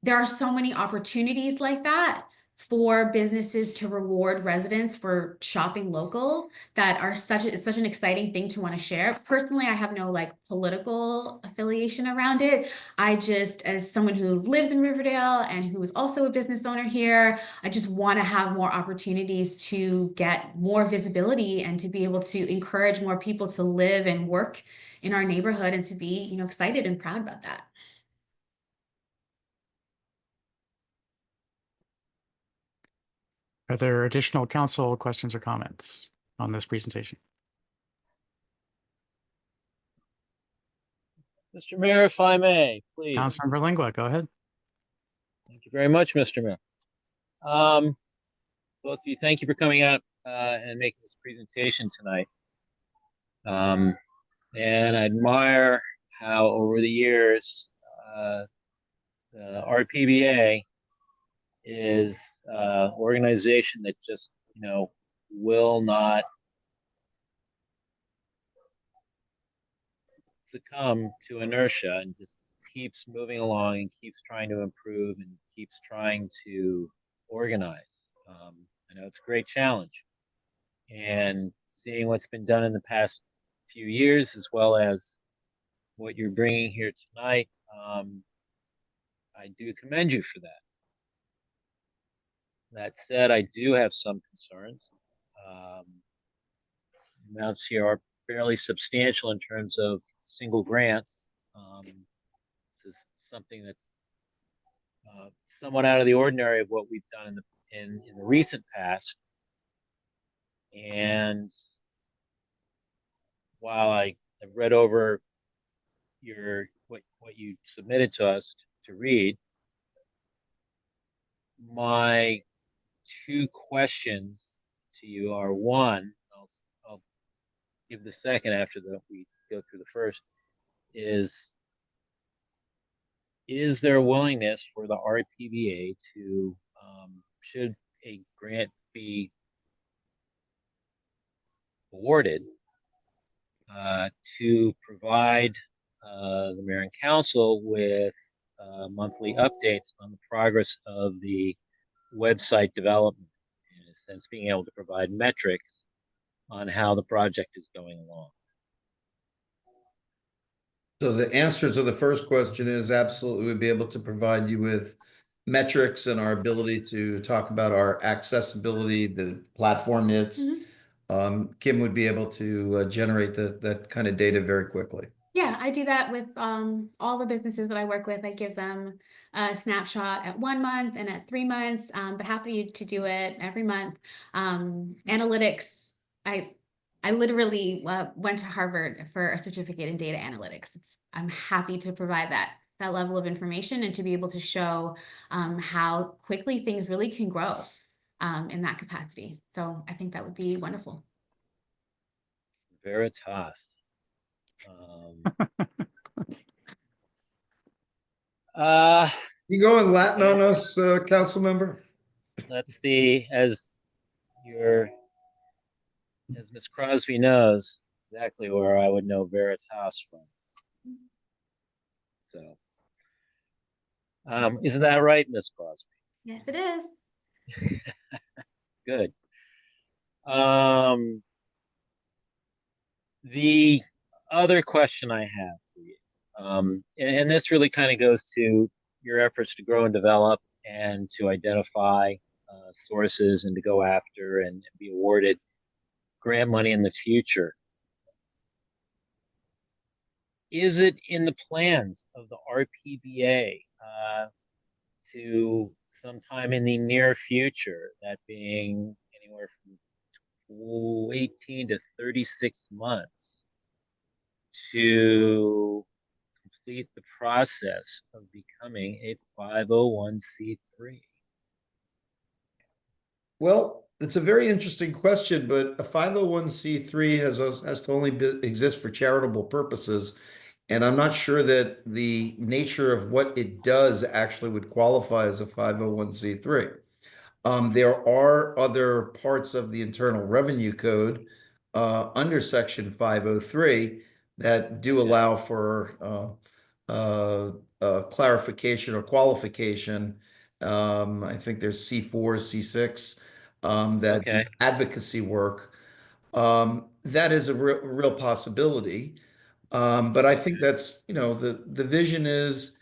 there are so many opportunities like that for businesses to reward residents for shopping local that are such an exciting thing to want to share. Personally, I have no like political affiliation around it. I just, as someone who lives in Riverdale and who is also a business owner here, I just want to have more opportunities to get more visibility and to be able to encourage more people to live and work in our neighborhood, and to be, excited and proud about that. Are there additional council questions or comments on this presentation? Mr. Mayor, if I may, please. Councilmember Lingua, go ahead. Thank you very much, Mr. Mayor. Both of you, thank you for coming out and making this presentation tonight. And I admire how over the years, the RPBA is an organization that just, will not succumb to inertia, and just keeps moving along and keeps trying to improve and keeps trying to organize. I know it's a great challenge, and seeing what's been done in the past few years, as well as what you're bringing here tonight, I do commend you for that. That said, I do have some concerns. Amounts here are fairly substantial in terms of single grants. This is something that's somewhat out of the ordinary of what we've done in the recent past. And while I have read over what you submitted to us to read, my two questions to you are: one, I'll give the second after we go through the first, is there a willingness for the RPBA to, should a grant be awarded, to provide the mayor and council with monthly updates on the progress of the website development, in a sense, being able to provide metrics on how the project is going along. So the answer to the first question is absolutely, we'd be able to provide you with metrics and our ability to talk about our accessibility, the platform hits. Kim would be able to generate that kind of data very quickly. Yeah, I do that with all the businesses that I work with. I give them a snapshot at 1 month and at 3 months, but happy to do it every month. Analytics, I literally went to Harvard for a certificate in data analytics. I'm happy to provide that level of information and to be able to show how quickly things really can grow in that capacity. So I think that would be wonderful. Veritas. You going Latin on us, council member? That's as Ms. Crosby knows exactly where I would know Veritas from. So, isn't that right, Ms. Crosby? Yes, it is. Good. The other question I have for you, and this really kind of goes to your efforts to grow and develop and to identify sources and to go after and be awarded grant money in the future. Is it in the plans of the RPBA to sometime in the near future, that being anywhere from 18 to 36 months, to complete the process of becoming a 501c3? Well, it's a very interesting question, but a 501c3 has to only exist for charitable purposes. And I'm not sure that the nature of what it does actually would qualify as a 501c3. There are other parts of the Internal Revenue Code under Section 503 that do allow for clarification or qualification. I think there's C4, C6 that do advocacy work. That is a real possibility. But I think that's, the vision is,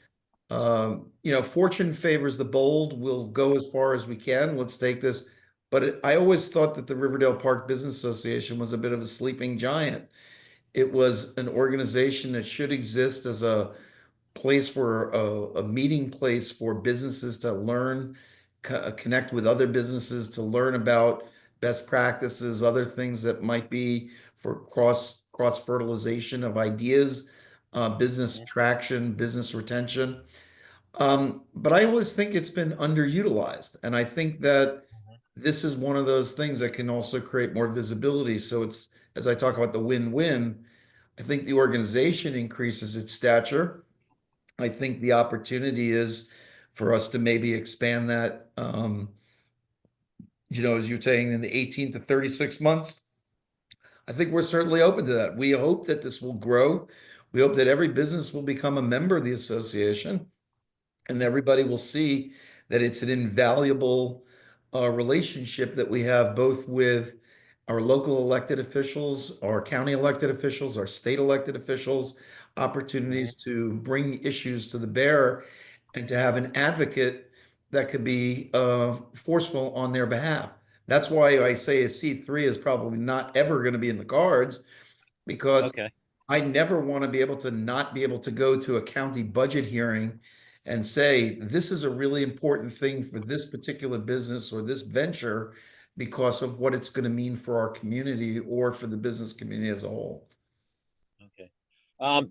fortune favors the bold. We'll go as far as we can. Let's take this. But I always thought that the Riverdale Park Business Association was a bit of a sleeping giant. It was an organization that should exist as a place for a meeting place for businesses to learn, connect with other businesses, to learn about best practices, other things that might be for cross fertilization of ideas, business traction, business retention. But I always think it's been underutilized. And I think that this is one of those things that can also create more visibility. So it's, as I talk about the win-win, I think the organization increases its stature. I think the opportunity is for us to maybe expand that, as you're saying, in the 18 to 36 months. I think we're certainly open to that. We hope that this will grow. We hope that every business will become a member of the association, and everybody will see that it's an invaluable relationship that we have both with our local elected officials, our county elected officials, our state elected officials, opportunities to bring issues to the bear and to have an advocate that could be forceful on their behalf. That's why I say a C3 is probably not ever going to be in the cards, because I never want to be able to not be able to go to a county budget hearing and say, this is a really important thing for this particular business or this venture because of what it's going to mean for our community or for the business community as a whole. Okay.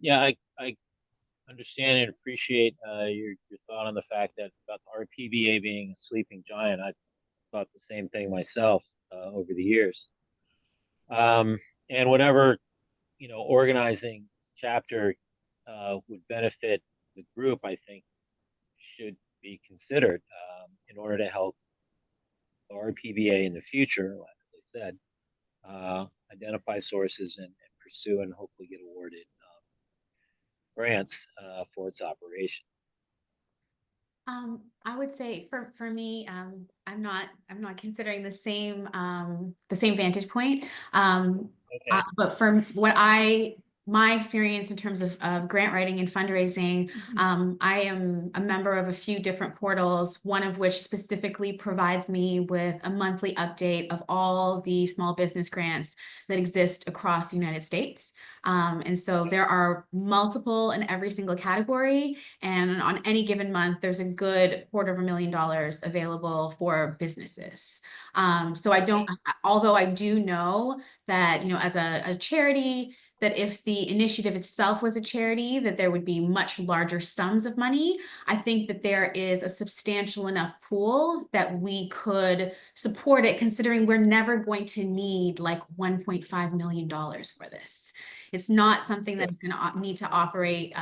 Yeah, I understand and appreciate your thought on the fact that about the RPBA being a sleeping giant. I thought the same thing myself over the years. And whatever, organizing chapter would benefit the group, I think should be considered in order to help the RPBA in the future, as I said, identify sources and pursue and hopefully get awarded grants for its operation. I would say for me, I'm not considering the same vantage point. But from what I my experience in terms of grant writing and fundraising, I am a member of a few different portals, one of which specifically provides me with a monthly update of all the small business grants that exist across the United States. And so there are multiple in every single category. And on any given month, there's a good $250,000 available for businesses. So I don't, although I do know that, you know, as a charity, that if the initiative itself was a charity, that there would be much larger sums of money. I think that there is a substantial enough pool that we could support it, considering we're never going to need like $1.5 million for this. It's not something that is going to need to operate.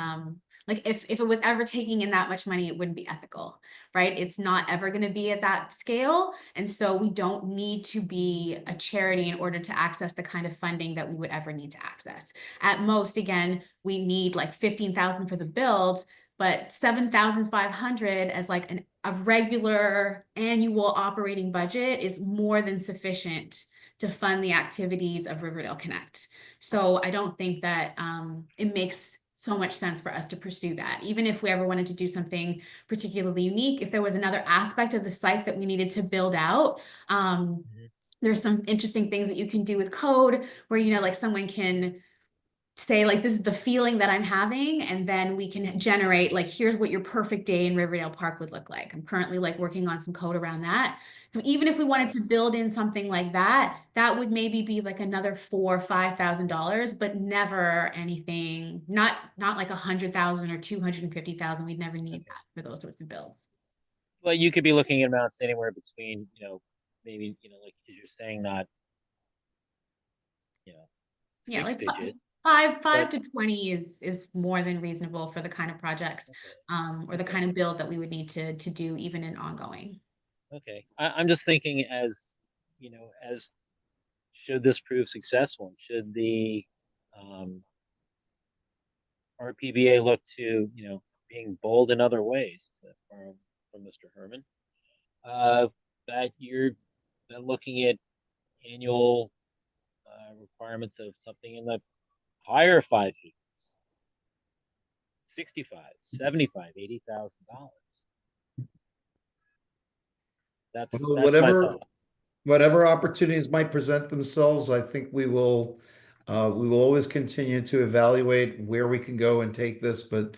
Like if it was ever taking in that much money, it wouldn't be ethical, right? It's not ever going to be at that scale. And so we don't need to be a charity in order to access the kind of funding that we would ever need to access. At most, again, we need like 15,000 for the build, but 7,500 as like a regular annual operating budget is more than sufficient to fund the activities of Riverdale Connect. So I don't think that it makes so much sense for us to pursue that. Even if we ever wanted to do something particularly unique, if there was another aspect of the site that we needed to build out, there's some interesting things that you can do with code where, you know, like someone can say like, this is the feeling that I'm having, and then we can generate like, here's what your perfect day in Riverdale Park would look like. I'm currently like working on some code around that. So even if we wanted to build in something like that, that would maybe be like another $4,000 or $5,000, but never anything, not like 100,000 or 250,000. We'd never need that for those sorts of builds. Well, you could be looking at amounts anywhere between, you know, maybe, you know, like, as you're saying, not, you know, Yeah, six like digit. five to 20 is more than reasonable for the kind of projects or the kind of build that we would need to do even in ongoing. Okay, I'm just thinking as, you know, as should this prove successful, should the RPBA look to, you know, being bold in other ways from Mr. Herman, that you're looking at annual requirements of something in the higher five figures, 65, 75, $80,000. That's Well, my thought. whatever opportunities might present themselves, I think we will always continue to evaluate where we can go and take this. But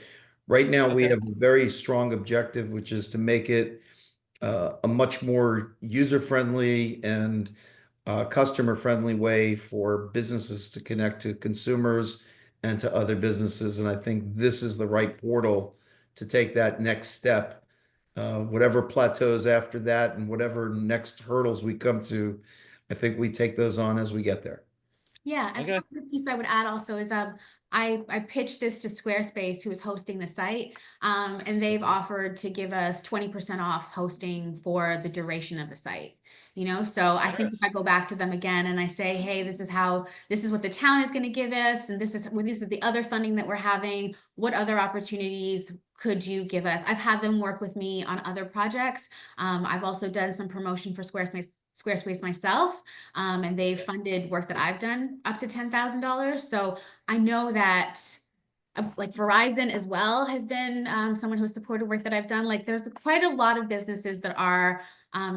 right now we Okay. have a very strong objective, which is to make it a much more user-friendly and customer-friendly way for businesses to connect to consumers and to other businesses. And I think this is the right portal to take that next step. Whatever plateaus after that and whatever next hurdles we come to, I think we take those on as we get there. Yeah, and Okay. the piece I would add also is I pitched this to Squarespace, who is hosting the site, and they've offered to give us 20% off hosting for the duration of the site. You know, so I think if I go back to them again and I say, hey, this is what the town is going to give us, and this is the other funding that we're having. What other opportunities could you give us? I've had them work with me on other projects. I've also done some promotion for Squarespace myself, and they've funded work that I've done up to $10,000. So I know that like Verizon as well has been someone who supported work that I've done. Like there's quite a lot of businesses that are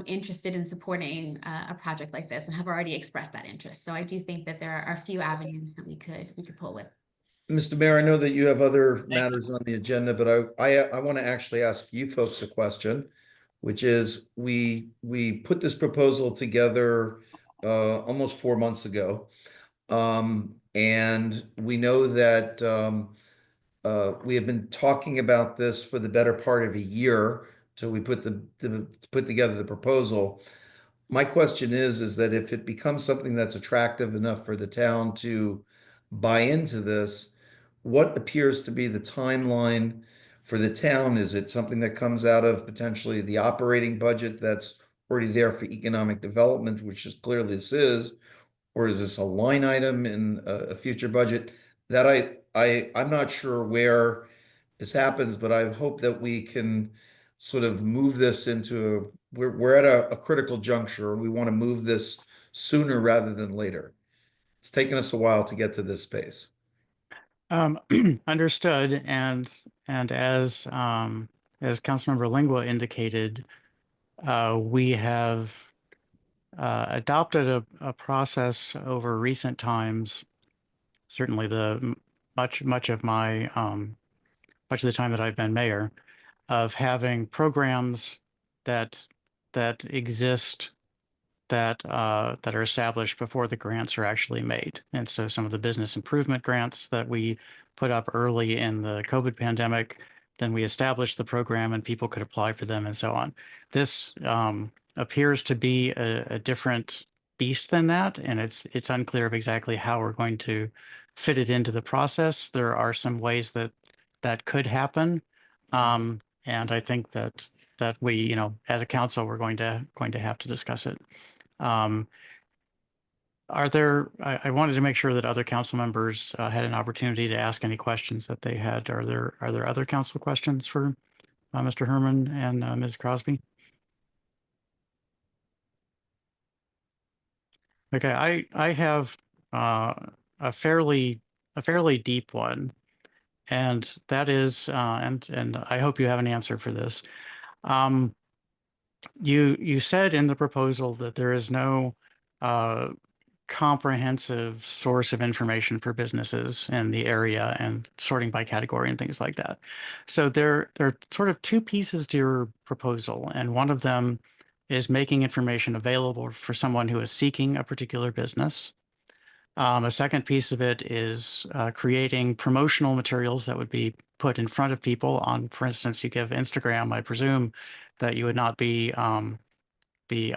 interested in supporting a project like this and have already expressed that interest. So I do think that there are a few avenues that we could pull with. Mr. Mayor, I know that you have other matters on the agenda, but I want to actually ask you folks a question, which is we put this proposal together almost 4 months ago. And we know that we have been talking about this for the better part of a year till we put put together the proposal. My question is that if it becomes something that's attractive enough for the town to buy into this, what appears to be the timeline for the town? Is it something that comes out of potentially the operating budget that's already there for economic development, which is clearly this is, or is this a line item in a future budget? That I'm not sure where this happens, but I hope that we can sort of move this into we're at a critical juncture. We want to move this sooner rather than later. It's taken us a while to get to this space. Understood. And as Councilmember Lingua indicated, we have adopted a process over recent times. Certainly, much of my much of the time that I've been mayor, of having programs that exist that are established before the grants are actually made. And so some of the business improvement grants that we put up early in the COVID pandemic, then we established the program and people could apply for them and so on. This appears to be a different beast than that, and it's unclear of exactly how we're going to fit it into the process. There are some ways that could happen, and I think that we, as a council, we're going to have to discuss it. I wanted to make sure that other council members had an opportunity to ask any questions that they had. Are there other council questions for Mr. Herman and Ms. Crosby? Okay, I have a fairly deep one, and that is and I hope you have an answer for this. You said in the proposal that there is no comprehensive source of information for businesses in the area and sorting by category and things like that. So there are sort of two pieces to your proposal, and one of them is making information available for someone who is seeking a particular business. A second piece of it is creating promotional materials that would be put in front of people on, for instance, you give Instagram, I presume that you would not be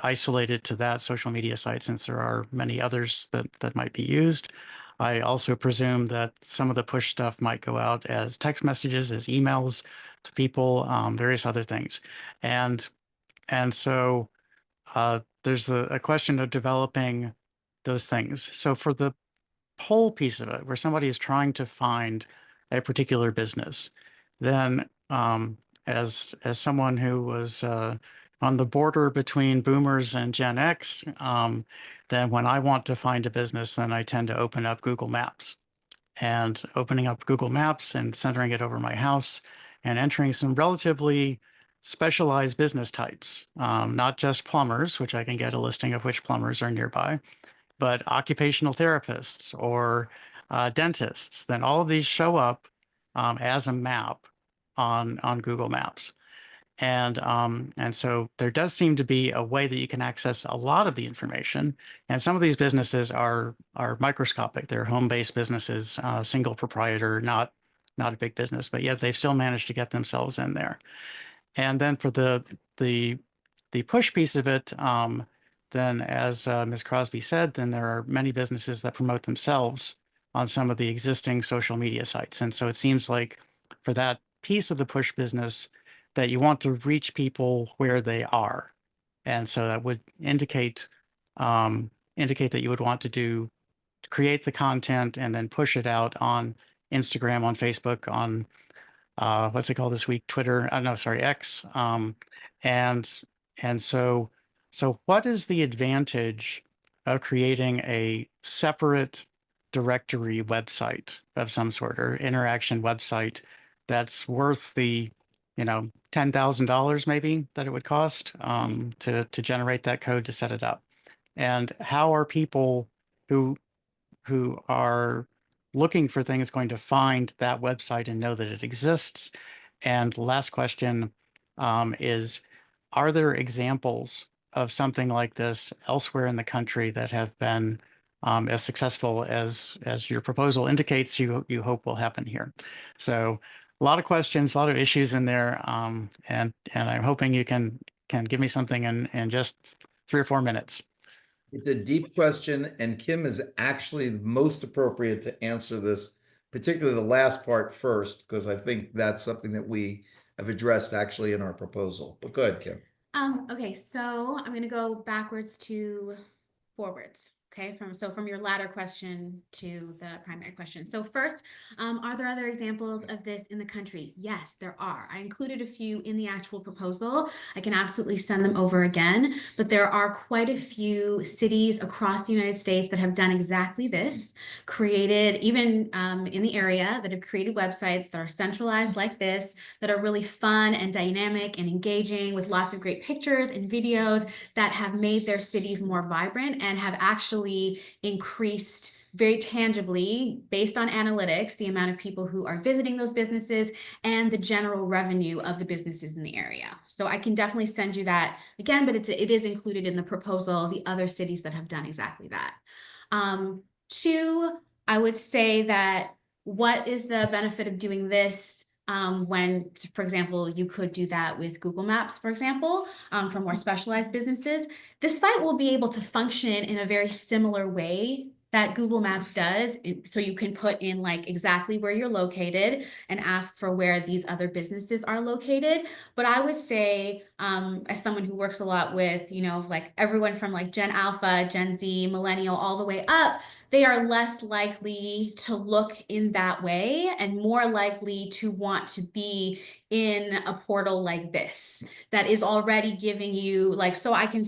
isolated to that social media site, since there are many others that might be used. I also presume that some of the push stuff might go out as text messages, as emails to people, various other things. And so there's a question of developing those things. So for the whole piece of it, where somebody is trying to find a particular business, then as someone who was on the border between boomers and Gen X, then when I want to find a business, then I tend to open up Google Maps. And opening up Google Maps and centering it over my house and entering some relatively specialized business types, not just plumbers, which I can get a listing of which plumbers are nearby, but occupational therapists or dentists, then all of these show up as a map on Google Maps. And so there does seem to be a way that you can access a lot of the information. And some of these businesses are microscopic. They're home-based businesses, single proprietor, not a big business, but yet they've still managed to get themselves in there. And then for the push piece of it, then as Ms. Crosby said, then there are many businesses that promote themselves on some of the existing social media sites. And so it seems like for that piece of the push business, that you want to reach people where they are. And so that would indicate that you would want to create the content and then push it out on Instagram, on Facebook, on what's it called this week? Twitter. No, sorry, X. And so what is the advantage of creating a separate directory website of some sort, or interaction website that's worth the $10,000 maybe that it would cost to generate that code to set it up? And how are people who are looking for things going to find that website and know that it exists? And last question is, are there examples of something like this elsewhere in the country that have been as successful as your proposal indicates you hope will happen here? So a lot of questions, a lot of issues in there, and I'm hoping you can give me something in just 3 or 4 minutes. It's a deep question, and Kim is actually most appropriate to answer this, particularly the last part first, because I think that's something that we have addressed actually in our proposal. But go ahead, Kim. Okay, so I'm going to go backwards to forwards. Okay, from your latter question to the primary question. So first, are there other examples of this in the country? Yes, there are. I included a few in the actual proposal. I can absolutely send them over again, but there are quite a few cities across the United States that have done exactly this, created even in the area that have created websites that are centralized like this, that are really fun and dynamic and engaging with lots of great pictures and videos that have made their cities more vibrant and have actually increased very tangibly, based on analytics, the amount of people who are visiting those businesses and the general revenue of the businesses in the area. So I can definitely send you that again, but it is included in the proposal, the other cities that have done exactly that. Two, I would say that what is the benefit of doing this when, for example, you could do that with Google Maps, for example, for more specialized businesses. This site will be able to function in a very similar way that Google Maps does. So you can put in like exactly where you're located and ask for where these other businesses are located. But I would say, as someone who works a lot with, like everyone from like Gen Alpha, Gen Z, Millennial, all the way up, they are less likely to look in that way and more likely to want to be in a portal like this that is already giving you like, so I can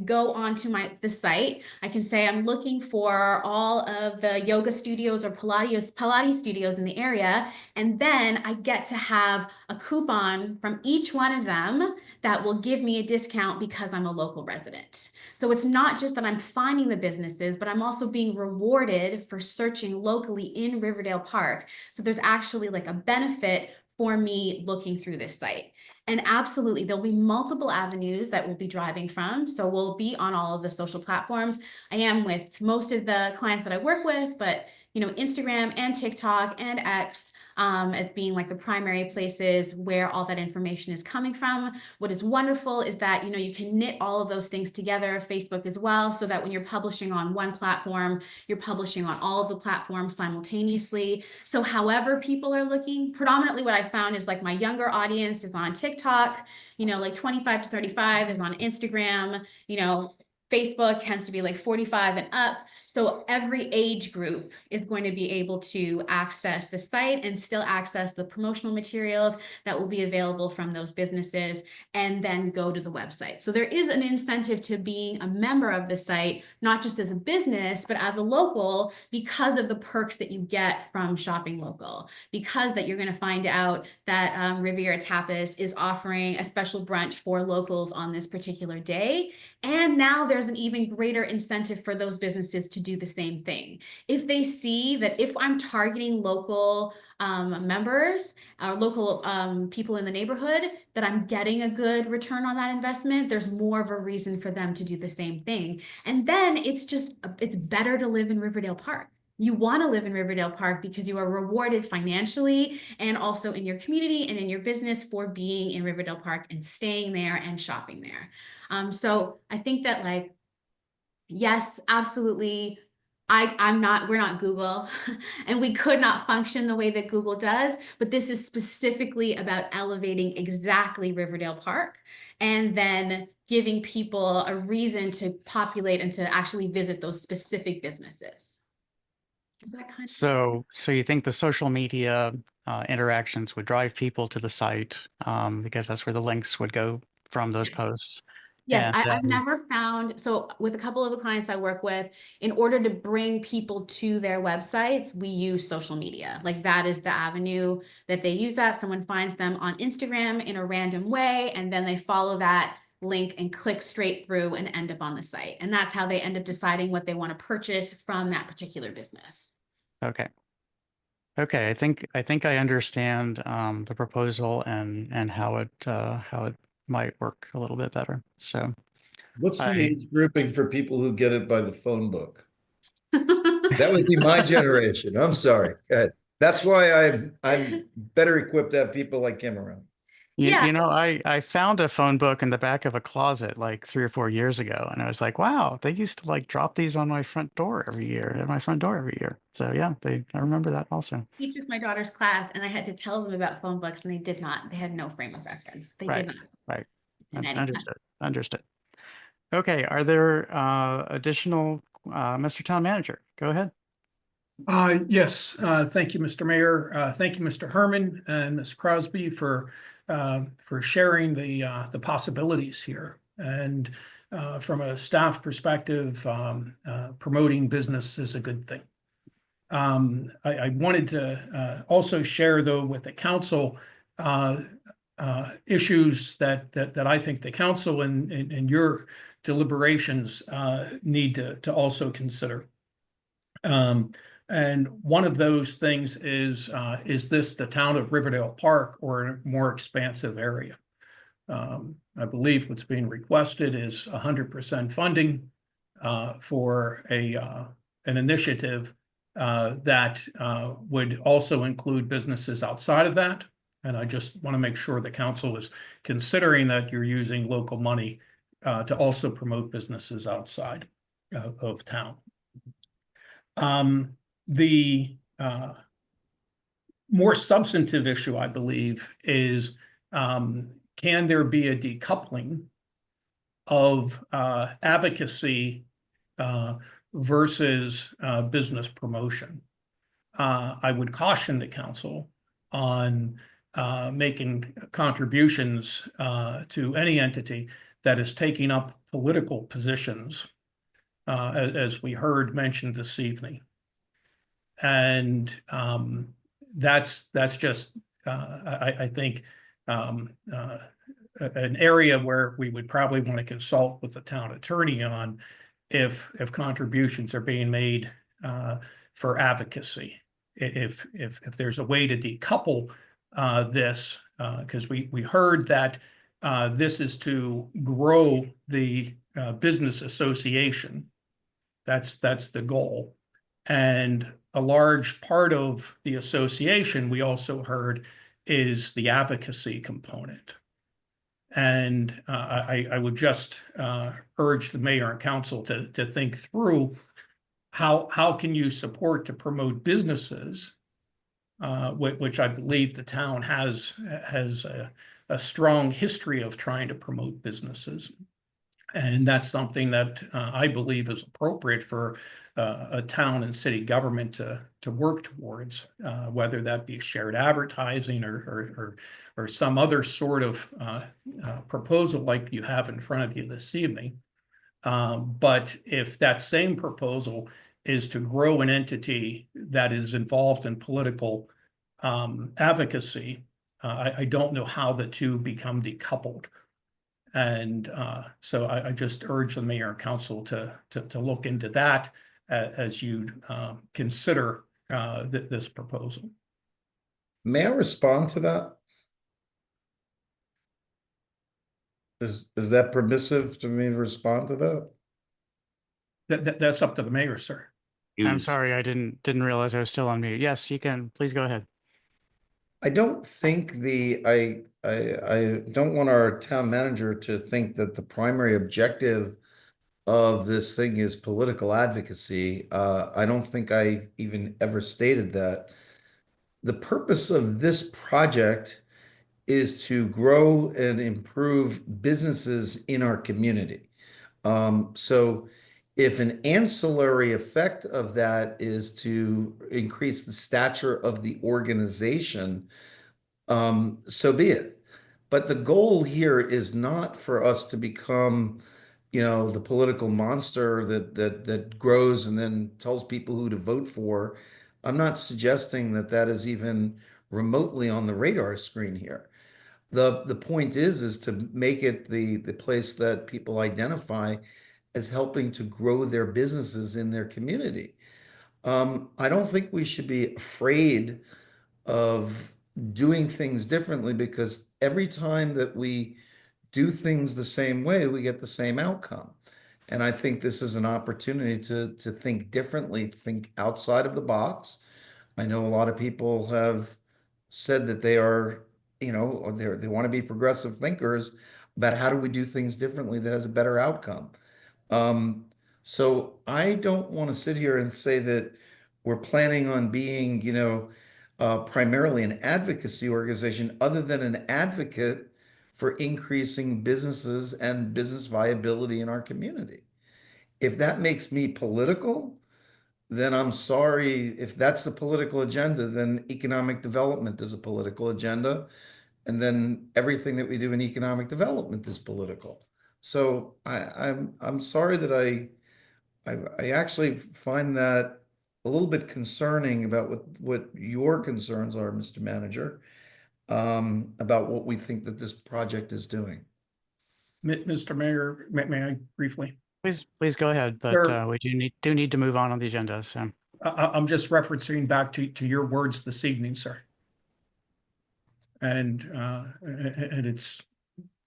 go onto the site. I can say I'm looking for all of the yoga studios or Pilates studios in the area. And then I get to have a coupon from each one of them that will give me a discount because I'm a local resident. So it's not just that I'm finding the businesses, but I'm also being rewarded for searching locally in Riverdale Park. So there's actually like a benefit for me looking through this site. And absolutely, there'll be multiple avenues that we'll be driving from. So we'll be on all of the social platforms. I am with most of the clients that I work with, but Instagram and TikTok and X as being like the primary places where all that information is coming from. What is wonderful is that, you can knit all of those things together, Facebook as well, so that when you're publishing on one platform, you're publishing on all of the platforms simultaneously. So however people are looking, predominantly what I found is like my younger audience is on TikTok, like 25 to 35 is on Instagram, Facebook tends to be like 45 and up. So every age group is going to be able to access the site and still access the promotional materials that will be available from those businesses and then go to the website. So there is an incentive to being a member of the site, not just as a business, but as a local, because of the perks that you get from shopping local, because that you're going to find out that Riviera Tapas is offering a special brunch for locals on this particular day. And now there's an even greater incentive for those businesses to do the same thing. If they see that if I'm targeting local members, local people in the neighborhood, that I'm getting a good return on that investment, there's more of a reason for them to do the same thing. And then it's better to live in Riverdale Park. You want to live in Riverdale Park because you are rewarded financially and also in your community and in your business for being in Riverdale Park and staying there and shopping there. So I think that like, yes, absolutely. We're not Google and we could not function the way that Google does, but this is specifically about elevating exactly Riverdale Park and then giving people a reason to populate and to actually visit those specific businesses. Is that kind of So you think the social media interactions would drive people to the site because that's where the links would go from those posts? Yes, And I've never found, so with a couple of the clients I work with, in order to bring people to their websites, we use social media. Like that is the avenue that they use that. Someone finds them on Instagram in a random way, and then they follow that link and click straight through and end up on the site. And that's how they end up deciding what they want to purchase from that particular business. Okay. I think I understand the proposal and how it might work a little bit better. So What's the age grouping for people who get it by the phone book? That would be my generation. I'm sorry. That's why I'm better equipped to have people like Kim around. I found a phone book in the back of a closet like 3 or 4 years ago, and I was like, wow, they used to like drop these on my front door every year, at my front door every year. So yeah, I remember that also. Teach with my daughter's class, and I had to tell them about phone books, and they did not. They had no frame of reference. They did not. Right. Understood. Okay. Are there additional Mr. Town Manager, go ahead. Yes, thank you, Mr. Mayor. Thank you, Mr. Herman and Ms. Crosby for sharing the possibilities here. And from a staff perspective, promoting business is a good thing. I wanted to also share, though, with the council issues that I think the council and your deliberations need to also consider. And one of those things is this the town of Riverdale Park or a more expansive area? I believe what's being requested is 100% funding for an initiative that would also include businesses outside of that. And I just want to make sure the council is considering that you're using local money to also promote businesses outside of town. The more substantive issue, I believe, is can there be a decoupling of advocacy versus business promotion? I would caution the council on making contributions to any entity that is taking up political positions, as we heard mentioned this evening. And that's just, I think, an area where we would probably want to consult with the town attorney on if contributions are being made for advocacy. If there's a way to decouple this, because we heard that this is to grow the business association. That's the goal. And a large part of the association, we also heard, is the advocacy component. And I would just urge the mayor and council to think through how can you support to promote businesses, which I believe the town has a strong history of trying to promote businesses. And that's something that I believe is appropriate for a town and city government to work towards, whether that be shared advertising or some other sort of proposal like you have in front of you this evening. But if that same proposal is to grow an entity that is involved in political advocacy, I don't know how the two become decoupled. And so I just urge the mayor and council to look into that as you consider this proposal. May I respond to that? Is that permissive to me to respond to that? That's up to the mayor, sir. I'm sorry, I didn't realize I was still on mute. Yes, you can. Please go ahead. I don't think I don't want our town manager to think that the primary objective of this thing is political advocacy. I don't think I even ever stated that. The purpose of this project is to grow and improve businesses in our community. So if an ancillary effect of that is to increase the stature of the organization, so be it. But the goal here is not for us to become, the political monster that grows and then tells people who to vote for. I'm not suggesting that is even remotely on the radar screen here. The point is to make it the place that people identify as helping to grow their businesses in their community. I don't think we should be afraid of doing things differently, because every time that we do things the same way, we get the same outcome. And I think this is an opportunity to think differently, think outside of the box. I know a lot of people have said that they are, or they want to be progressive thinkers about how do we do things differently that has a better outcome. So I don't want to sit here and say that we're planning on being, primarily an advocacy organization, other than an advocate for increasing businesses and business viability in our community. if that makes me political, then I'm sorry. If that's the political agenda, then economic development is a political agenda. And then everything that we do in economic development is political. So I'm sorry that I actually find that a little bit concerning about what your concerns are, Mr. Manager, about what we think that this project is doing. Mr. Mayor, may I briefly? Please go ahead, but Sure. we do need to move on the agenda, so. I'm just referencing back to your words this evening, sir. And it's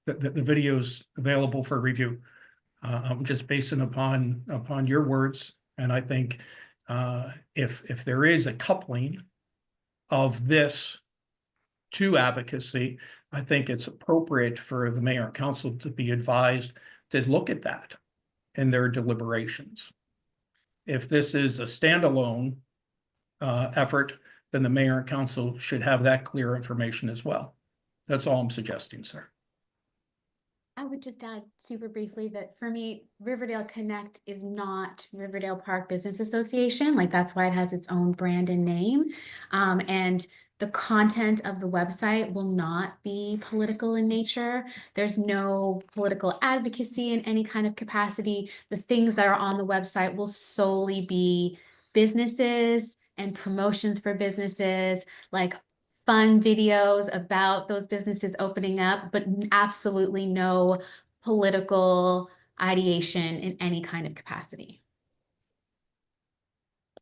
the video's available for review. I'm just basing upon your words, and I think if there is a coupling of this to advocacy, I think it's appropriate for the mayor and council to be advised to look at that in their deliberations. If this is a standalone effort, then the mayor and council should have that clear information as well. That's all I'm suggesting, sir. I would just add super briefly that for me, Riverdale Connect is not Riverdale Park Business Association. Like, that's why it has its own brand and name. And the content of the website will not be political in nature. There's no political advocacy in any kind of capacity. The things that are on the website will solely be businesses and promotions for businesses, like fun videos about those businesses opening up, but absolutely no political ideation in any kind of capacity.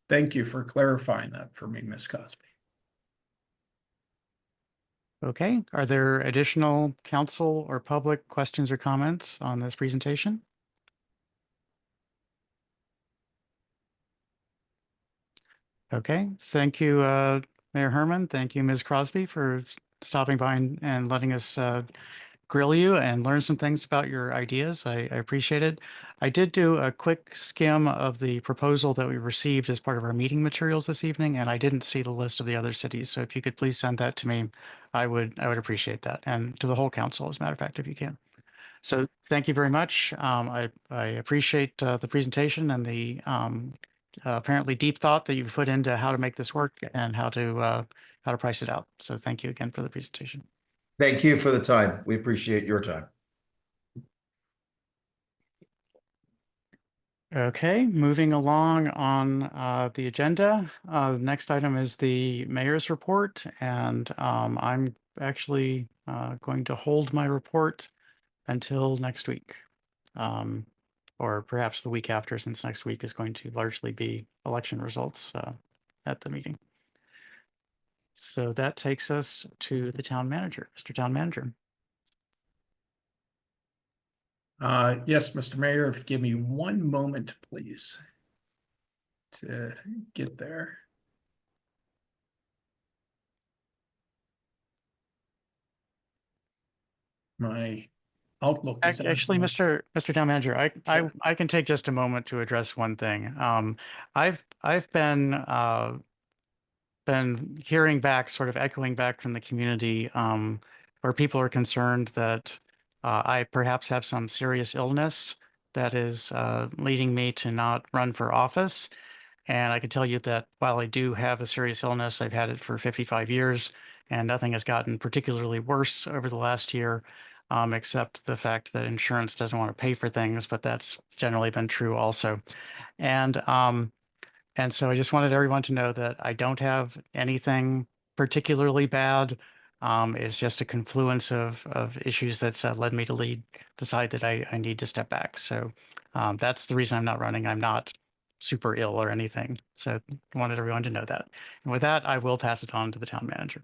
Thank you for clarifying that for me, Ms. Cosby. Okay, are there additional council or public questions or comments on this presentation? Okay, thank you, Mayor Herman. Thank you, Ms. Crosby, for stopping by and letting us grill you and learn some things about your ideas. I appreciate it. I did do a quick skim of the proposal that we received as part of our meeting materials this evening, and I didn't see the list of the other cities. So if you could please send that to me, I would appreciate that, and to the whole council, as a matter of fact, if you can. So thank you very much. I appreciate the presentation and the apparently deep thought that you've put into how to make this work and how to price it out. So thank you again for the presentation. Thank you for the time. We appreciate your time. Okay, moving along on the agenda. The next item is the mayor's report, and I'm actually going to hold my report until next week, or perhaps the week after, since next week is going to largely be election results at the meeting. So that takes us to the town manager. Mr. Town Manager. Yes, Mr. Mayor, if you give me one moment, please, to get there. My Outlook is Actually, Mr. Town Manager, I can take just a moment to address one thing. I've been hearing back, sort of echoing back from the community, where people are concerned that I perhaps have some serious illness that is leading me to not run for office. And I can tell you that while I do have a serious illness, I've had it for 55 years, and nothing has gotten particularly worse over the last year, except the fact that insurance doesn't want to pay for things, but that's generally been true also. And so I just wanted everyone to know that I don't have anything particularly bad. It's just a confluence of issues that's led me to decide that I need to step back. So that's the reason I'm not running. I'm not super ill or anything. So I wanted everyone to know that. And with that, I will pass it on to the town manager.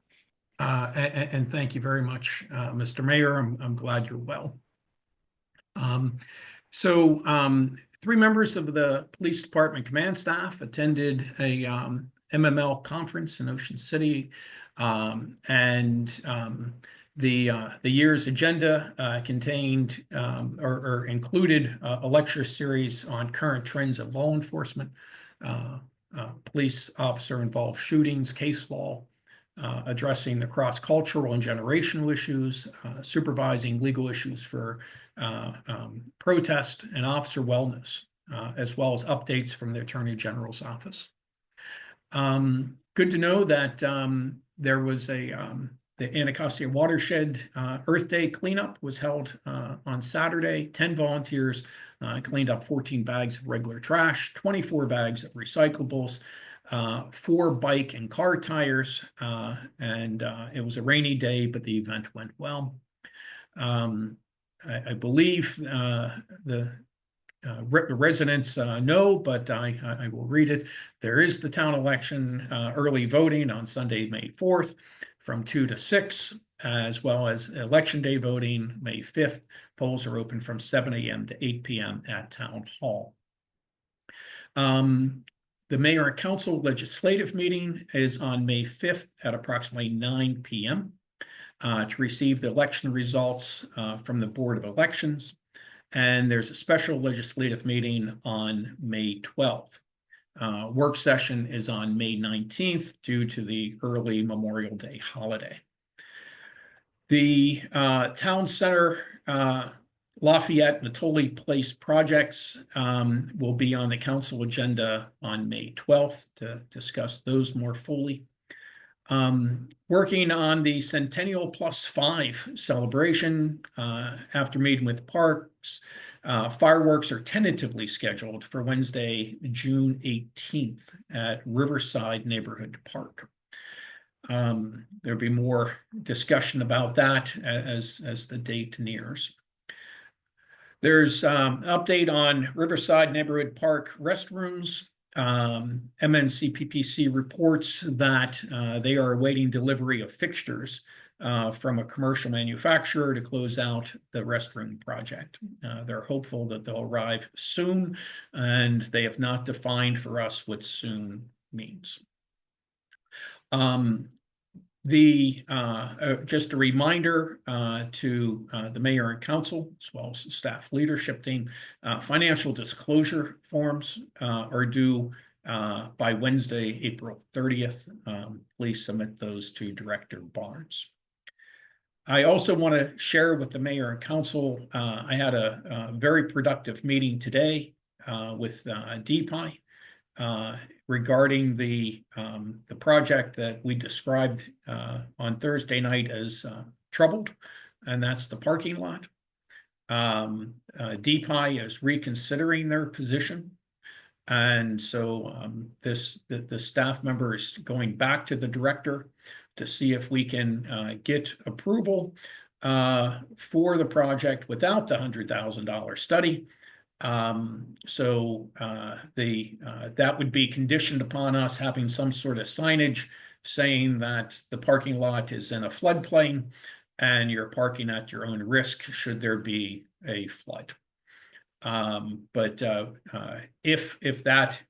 And thank you very much, Mr. Mayor. I'm glad you're well. Three members of the police department command staff attended a MML conference in Ocean City, the year's agenda contained or included a lecture series on current trends of law enforcement, police officer involved shootings, case law, addressing the cross-cultural and generational issues, supervising legal issues for protest and officer wellness. as well as updates from the Attorney General's office. Good to know that there was the Anacostia Watershed Earth Day cleanup was held on Saturday. 10 volunteers cleaned up 14 bags of regular trash, 24 bags of recyclables, 4 bike and car tires, and it was a rainy day, but the event went well. I believe the residents know, but I will read it. There is the town election early voting on Sunday, May 4th from 2 to 6, as well as election day voting, May 5th. Polls are open from 7 a.m. to 8 p.m. at Town Hall. The Mayor and Council legislative meeting is on May 5th at approximately 9 p.m. To receive the election results from the Board of Elections. And there's a special legislative meeting on May 12th. Work session is on May 19th due to the early Memorial Day holiday. The Town Center Lafayette Natoli Place projects will be on the council agenda on May 12th to discuss those more fully. Working on the Centennial Plus 5 celebration after meeting with Parks. Fireworks are tentatively scheduled for Wednesday, June 18th at Riverside Neighborhood Park. There'll be more discussion about that as the date nears. There's update on Riverside Neighborhood Park restrooms. MNCPPC reports that they are awaiting delivery of fixtures from a commercial manufacturer to close out the restroom project. They're hopeful that they'll arrive soon, and they have not defined for us what soon means. Just a reminder to the mayor and council, as well as the staff leadership team, financial disclosure forms are due by Wednesday, April 30th. Please submit those to Director Barnes. I also want to share with the mayor and council, I had a very productive meeting today with DPI. Regarding the project that we described on Thursday night as troubled, and that's the parking lot. DPI is reconsidering their position, and so the staff member is going back to the director to see if we can get approval for the project without the $100,000 study. That would be conditioned upon us having some sort of signage saying that the parking lot is in a floodplain and you're parking at your own risk should there be a flood. If that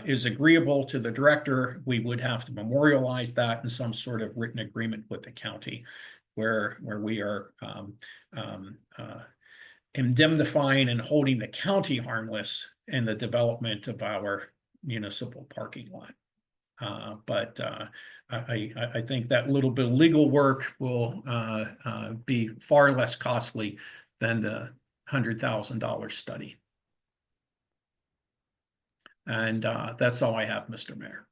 is agreeable to the director, we would have to memorialize that in some sort of written agreement with the county where we are indemnifying and holding the county harmless in the development of our municipal parking lot. I think that little bit of legal work will be far less costly than the $100,000 study. And that's all I have, Mr. Mayor.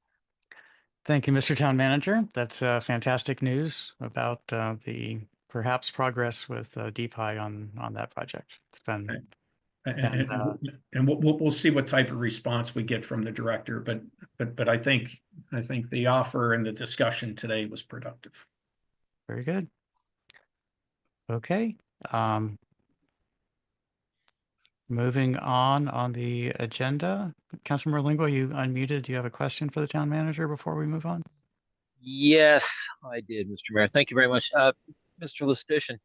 Thank you, Mr. Town Manager. That's fantastic news about the perhaps progress with DPI on that project. It's been and we'll see what type of response we get from the director, but I think the offer and the discussion today was productive. Very good. Okay. Moving on the agenda, Councilmember Lingo, you unmuted. Do you have a question for the town manager before we move on? Yes, I did, Mr. Mayor. Thank you very much. Mr. Listitian,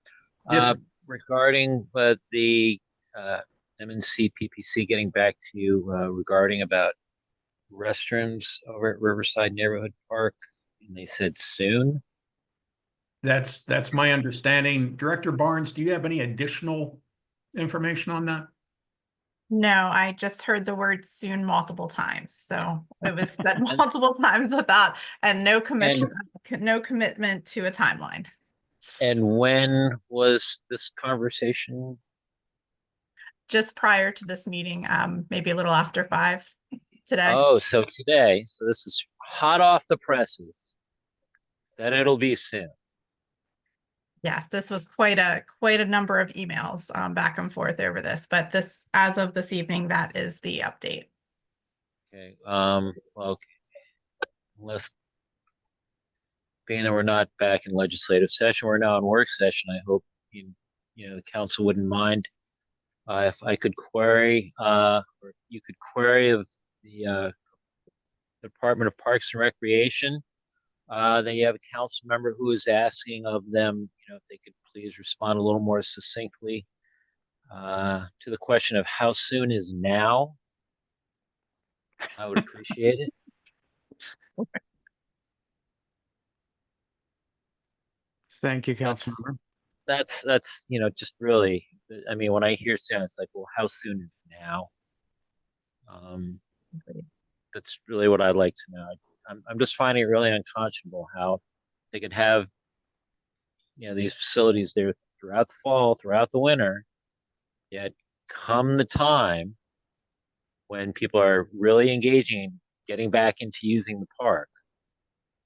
yes, regarding the MNC PPC getting back to you regarding about restrooms over at Riverside Neighborhood Park, and they said soon. That's my understanding. Director Barnes, do you have any additional information on that? No, I just heard the word soon multiple times. So it was said multiple times with that, and no commitment to a timeline. And when was this conversation? just prior to this meeting, maybe a little after 5 today. Oh, so today, so this is hot off the presses. Then it'll be soon. Yes, this was quite a number of emails back and forth over this, but this, as of this evening, that is the update. Okay. Well, unless being that we're not back in legislative session, we're now in work session. I hope the council wouldn't mind if I could query, or you could query of the Department of Parks and Recreation. Then you have a council member who is asking of them, if they could please respond a little more succinctly to the question of how soon is now. I would appreciate it. Thank you, Councilmember. That's just really, I mean, when I hear sound, it's like, well, how soon is now? That's really what I'd like to know. I'm just finding it really unconscionable how they could have these facilities there throughout the fall, throughout the winter, yet come the time when people are really engaging, getting back into using the park,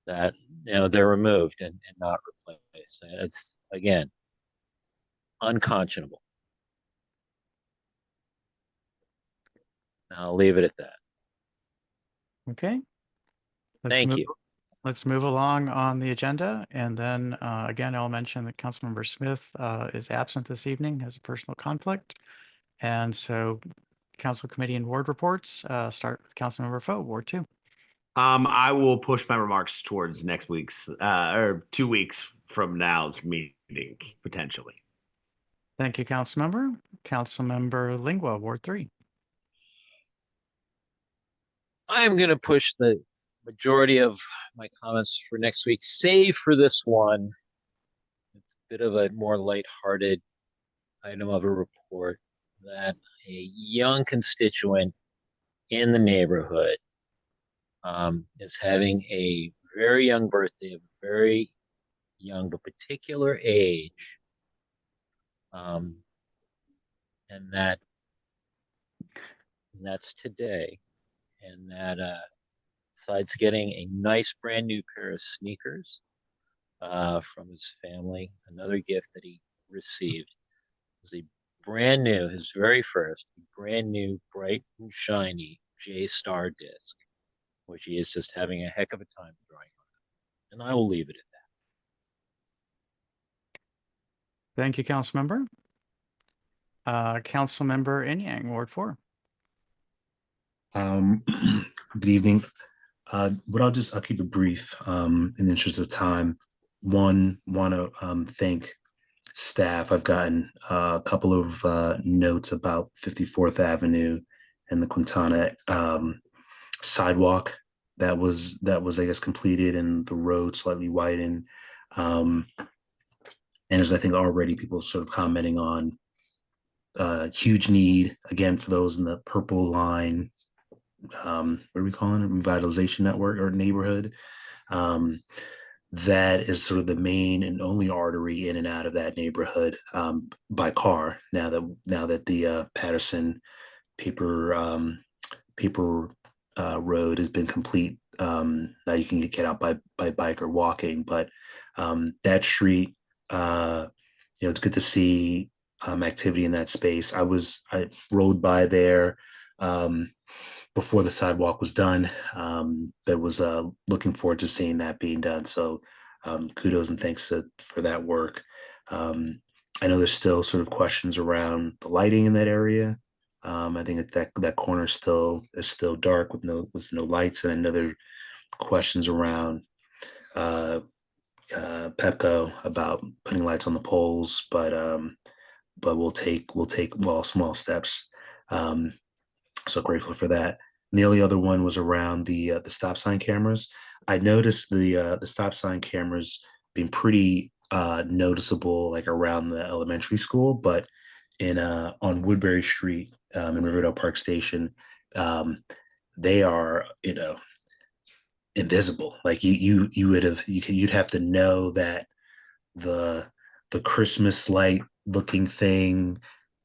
that they're removed and not replaced. It's, again, unconscionable. And I'll leave it at that. Okay. Thank you. Let's move along on the agenda. And then again, I'll mention that Councilmember Smith is absent this evening, has a personal conflict. And so Council Committee and Ward reports start with Councilmember Foe, Ward 2. I will push my remarks towards next week's or 2 weeks from now's meeting, potentially. Thank you, Councilmember. Councilmember Lingua, Ward 3. I'm going to push the majority of my comments for next week, save for this one. It's a bit of a more lighthearted item of a report that a young constituent in the neighborhood is having a very young birthday, of a very young but particular age, and that's today, and that besides getting a nice brand new pair of sneakers from his family, another gift that he received was a brand new, his very first brand new, bright and shiny J-Star disc, which he is just having a heck of a time throwing on. And I will leave it at that. Thank you, Councilmember. Councilmember Inyang, Ward 4. Good evening. But I'll keep it brief in the interest of time. One, want to thank staff. I've gotten a couple of notes about 54th Avenue and the Quintana sidewalk that was I guess completed and the road slightly widened. And as I think already people sort of commenting on huge need again for those in the purple line. What are we calling it? Revitalization network or neighborhood. That is sort of the main and only artery in and out of that neighborhood by car. Now that the Patterson paper road has been complete, now you can get out by bike or walking. But that street, it's good to see activity in that space. I rode by there before the sidewalk was done, but was looking forward to seeing that being done. So kudos and thanks for that work. I know there's still sort of questions around the lighting in that area. I think that corner is still dark with no lights, and I know there are questions around Pepco about putting lights on the poles, but we'll take small steps. So grateful for that. And the only other one was around the stop sign cameras. I noticed the stop sign cameras being pretty noticeable, like around the elementary school, but on Woodbury Street in Riverdale Park Station, they are invisible. Like you'd have to know that the Christmas light looking thing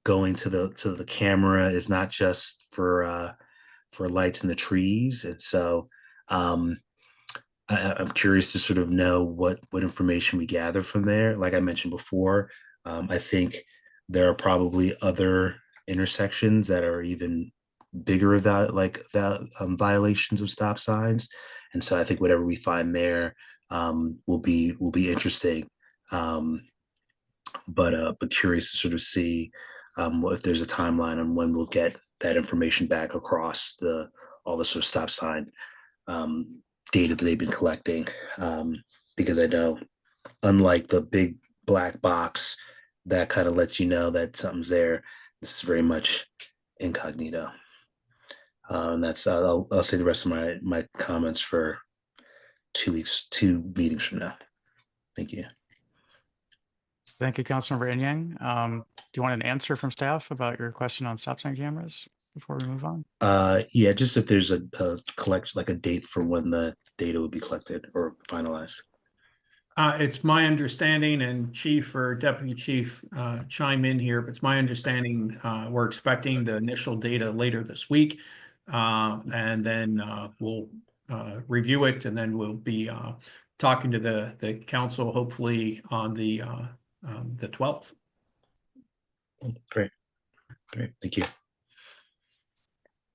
going to the camera is not just for lights in the trees. And so I'm curious to sort of know what information we gather from there. Like I mentioned before, I think there are probably other intersections that are even bigger violations of stop signs, and so I think whatever we find there will be interesting. But curious to sort of see if there's a timeline on when we'll get that information back across all the sort of stop sign data that they've been collecting, because I know, unlike the big black box that kind of lets you know that something's there, this is very much incognito. And that's I'll say the rest of my comments for 2 meetings from now. Thank you. Thank you, Councilmember Inyang. Do you want an answer from staff about your question on stop sign cameras before we move on? Yeah, just if there's a collection, like a date for when the data will be collected or finalized. It's my understanding, and Chief or Deputy Chief chime in here, but it's my understanding we're expecting the initial data later this week. And then we'll review it, and then we'll be talking to the council hopefully on the 12th. Great. Thank you.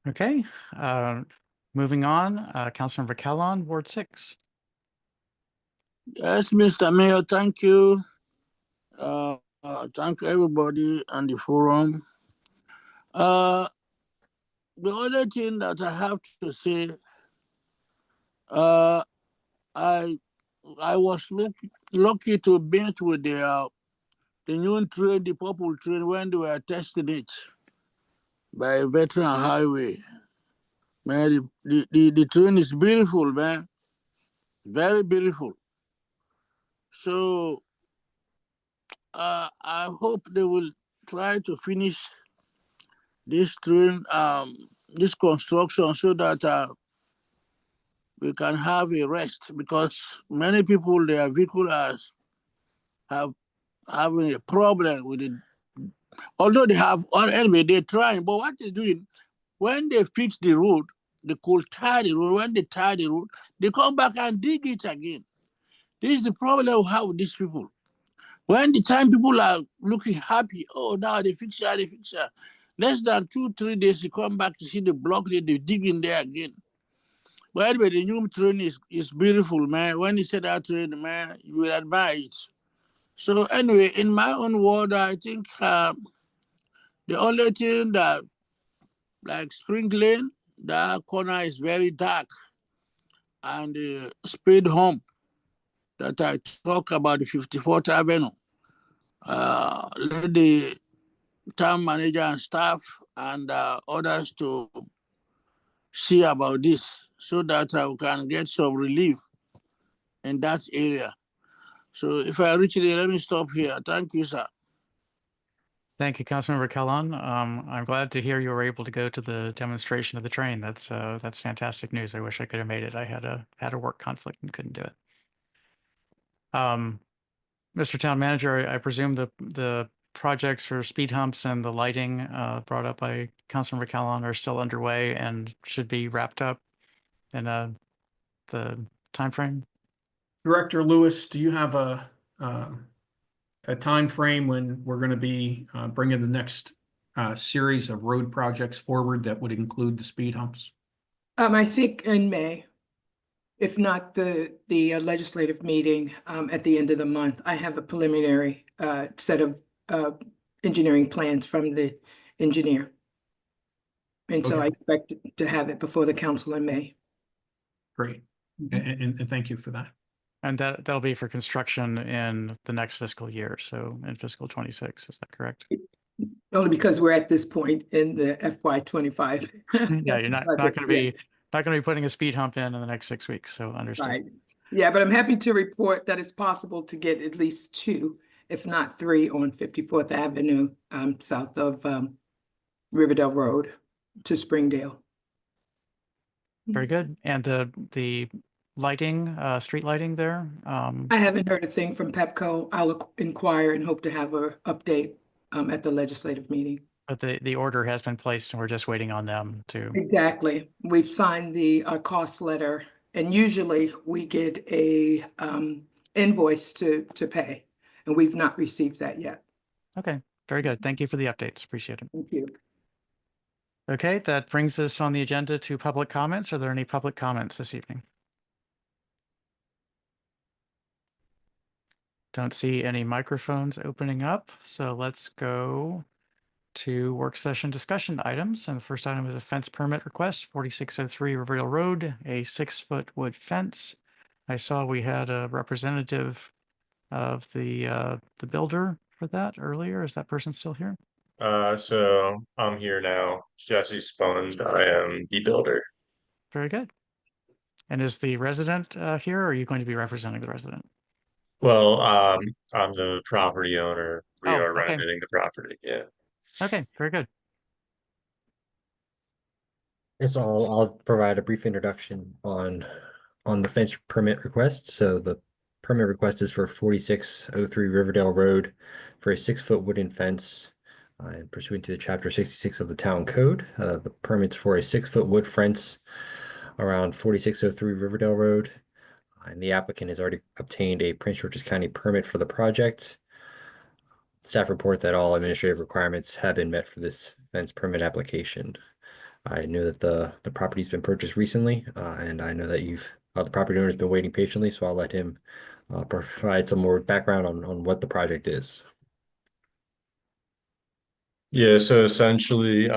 Okay. Moving on, Councilmember Kellon, Ward 6. Yes, Mr. Mayor, thank you. Thank everybody on the forum. The other thing that I have to say, I was lucky to meet with the new train, the purple train, when they were testing it by Veteran Highway. Man, the train is beautiful, man. Very beautiful. So I hope they will try to finish this train, this construction, so that we can have a rest, because many people, their vehicle have having a problem with it. Although they have, anyway, they're trying, but what they're doing, when they fix the road, they could tie the road. When they tie the road, they come back and dig it again. This is the problem we have with these people. When the time people are looking happy, oh, now they fix it. Less than 2-3 days, you come back to see the block, they dig in there again. But anyway, the new train is beautiful, man. When you say that train, man, you will admire it. So anyway, in my own word, I think the only thing that, like Spring Lane, that corner is very dark, and the speed hump that I talk about, the 54th Avenue, let the town manager and staff and others to see about this, so that we can get some relief in that area. So if I reach there, let me stop here. Thank you, sir. Thank you, Councilmember Kellon. I'm glad to hear you were able to go to the demonstration of the train. That's fantastic news. I wish I could have made it. I had a work conflict and couldn't do it. Mr. Town Manager, I presume the projects for speed humps and the lighting brought up by Councilmember Kellon are still underway and should be wrapped up in the timeframe. Director Lewis, do you have a time frame when we're going to be bringing the next series of road projects forward that would include the speed humps? I think in May, if not the legislative meeting at the end of the month. I have a preliminary set of engineering plans from the engineer. And so I expect to have it before the council in May. Great. And thank you for that. And that'll be for construction in the next fiscal year, so in fiscal 26, is that correct? Only because we're at this point in the FY25. Yeah, you're not going to be putting a speed hump in the next 6 weeks, so understood. Right. Yeah, but I'm happy to report that it's possible to get at least 2, if not 3, on 54th Avenue south of Riverdale Road to Springdale. Very good. And the lighting, street lighting there? I haven't heard a thing from Pepco. I'll inquire and hope to have an update at the legislative meeting. But the order has been placed and we're just waiting on them to, Exactly. We've signed the cost letter, and usually we get a invoice to pay, and we've not received that yet. okay, very good. Thank you for the updates. Appreciate it. Thank you. Okay, that brings us on the agenda to public comments. Are there any public comments this evening? Don't see any microphones opening up, so let's go to work session discussion items. And the first item is a fence permit request, 4603 Riverdale Road, a 6-foot wood fence. I saw we had a representative of the builder for that earlier. Is that person still here? So I'm here now. Jesse Spund. I am the builder. Very good. And is the resident here, or are you going to be representing the resident? Well, I'm the property owner. We Oh, are okay. renovating the property. Yeah. Okay, very good. Yes, I'll provide a brief introduction on the fence permit request. So the permit request is for 4603 Riverdale Road for a 6-foot wooden fence pursuant to Chapter 66 of the Town Code. The permit's for a 6-foot wood fence around 4603 Riverdale Road. And the applicant has already obtained a Prince George's County permit for the project. Staff report that all administrative requirements have been met for this fence permit application. I know that the property's been purchased recently, and I know that the property owner's been waiting patiently, so I'll let him provide some more background on what the project is. Yeah, so essentially,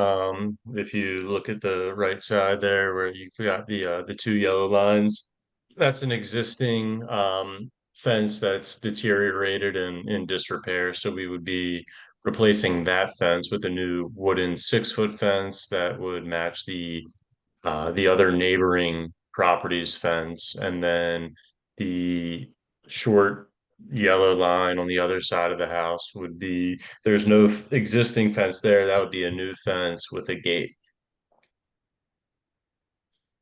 if you look at the right side there where you've got the two yellow lines, that's an existing fence that's deteriorated and in disrepair. So we would be replacing that fence with a new wooden 6-foot fence that would match the other neighboring property's fence, and then the short yellow line on the other side of the house would be, there's no existing fence there. That would be a new fence with a gate.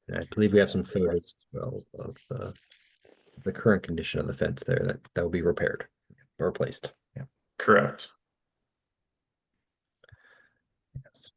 And I believe we have some photos as well of the current condition of the fence there that will be repaired or replaced. Yeah. Correct. Yes.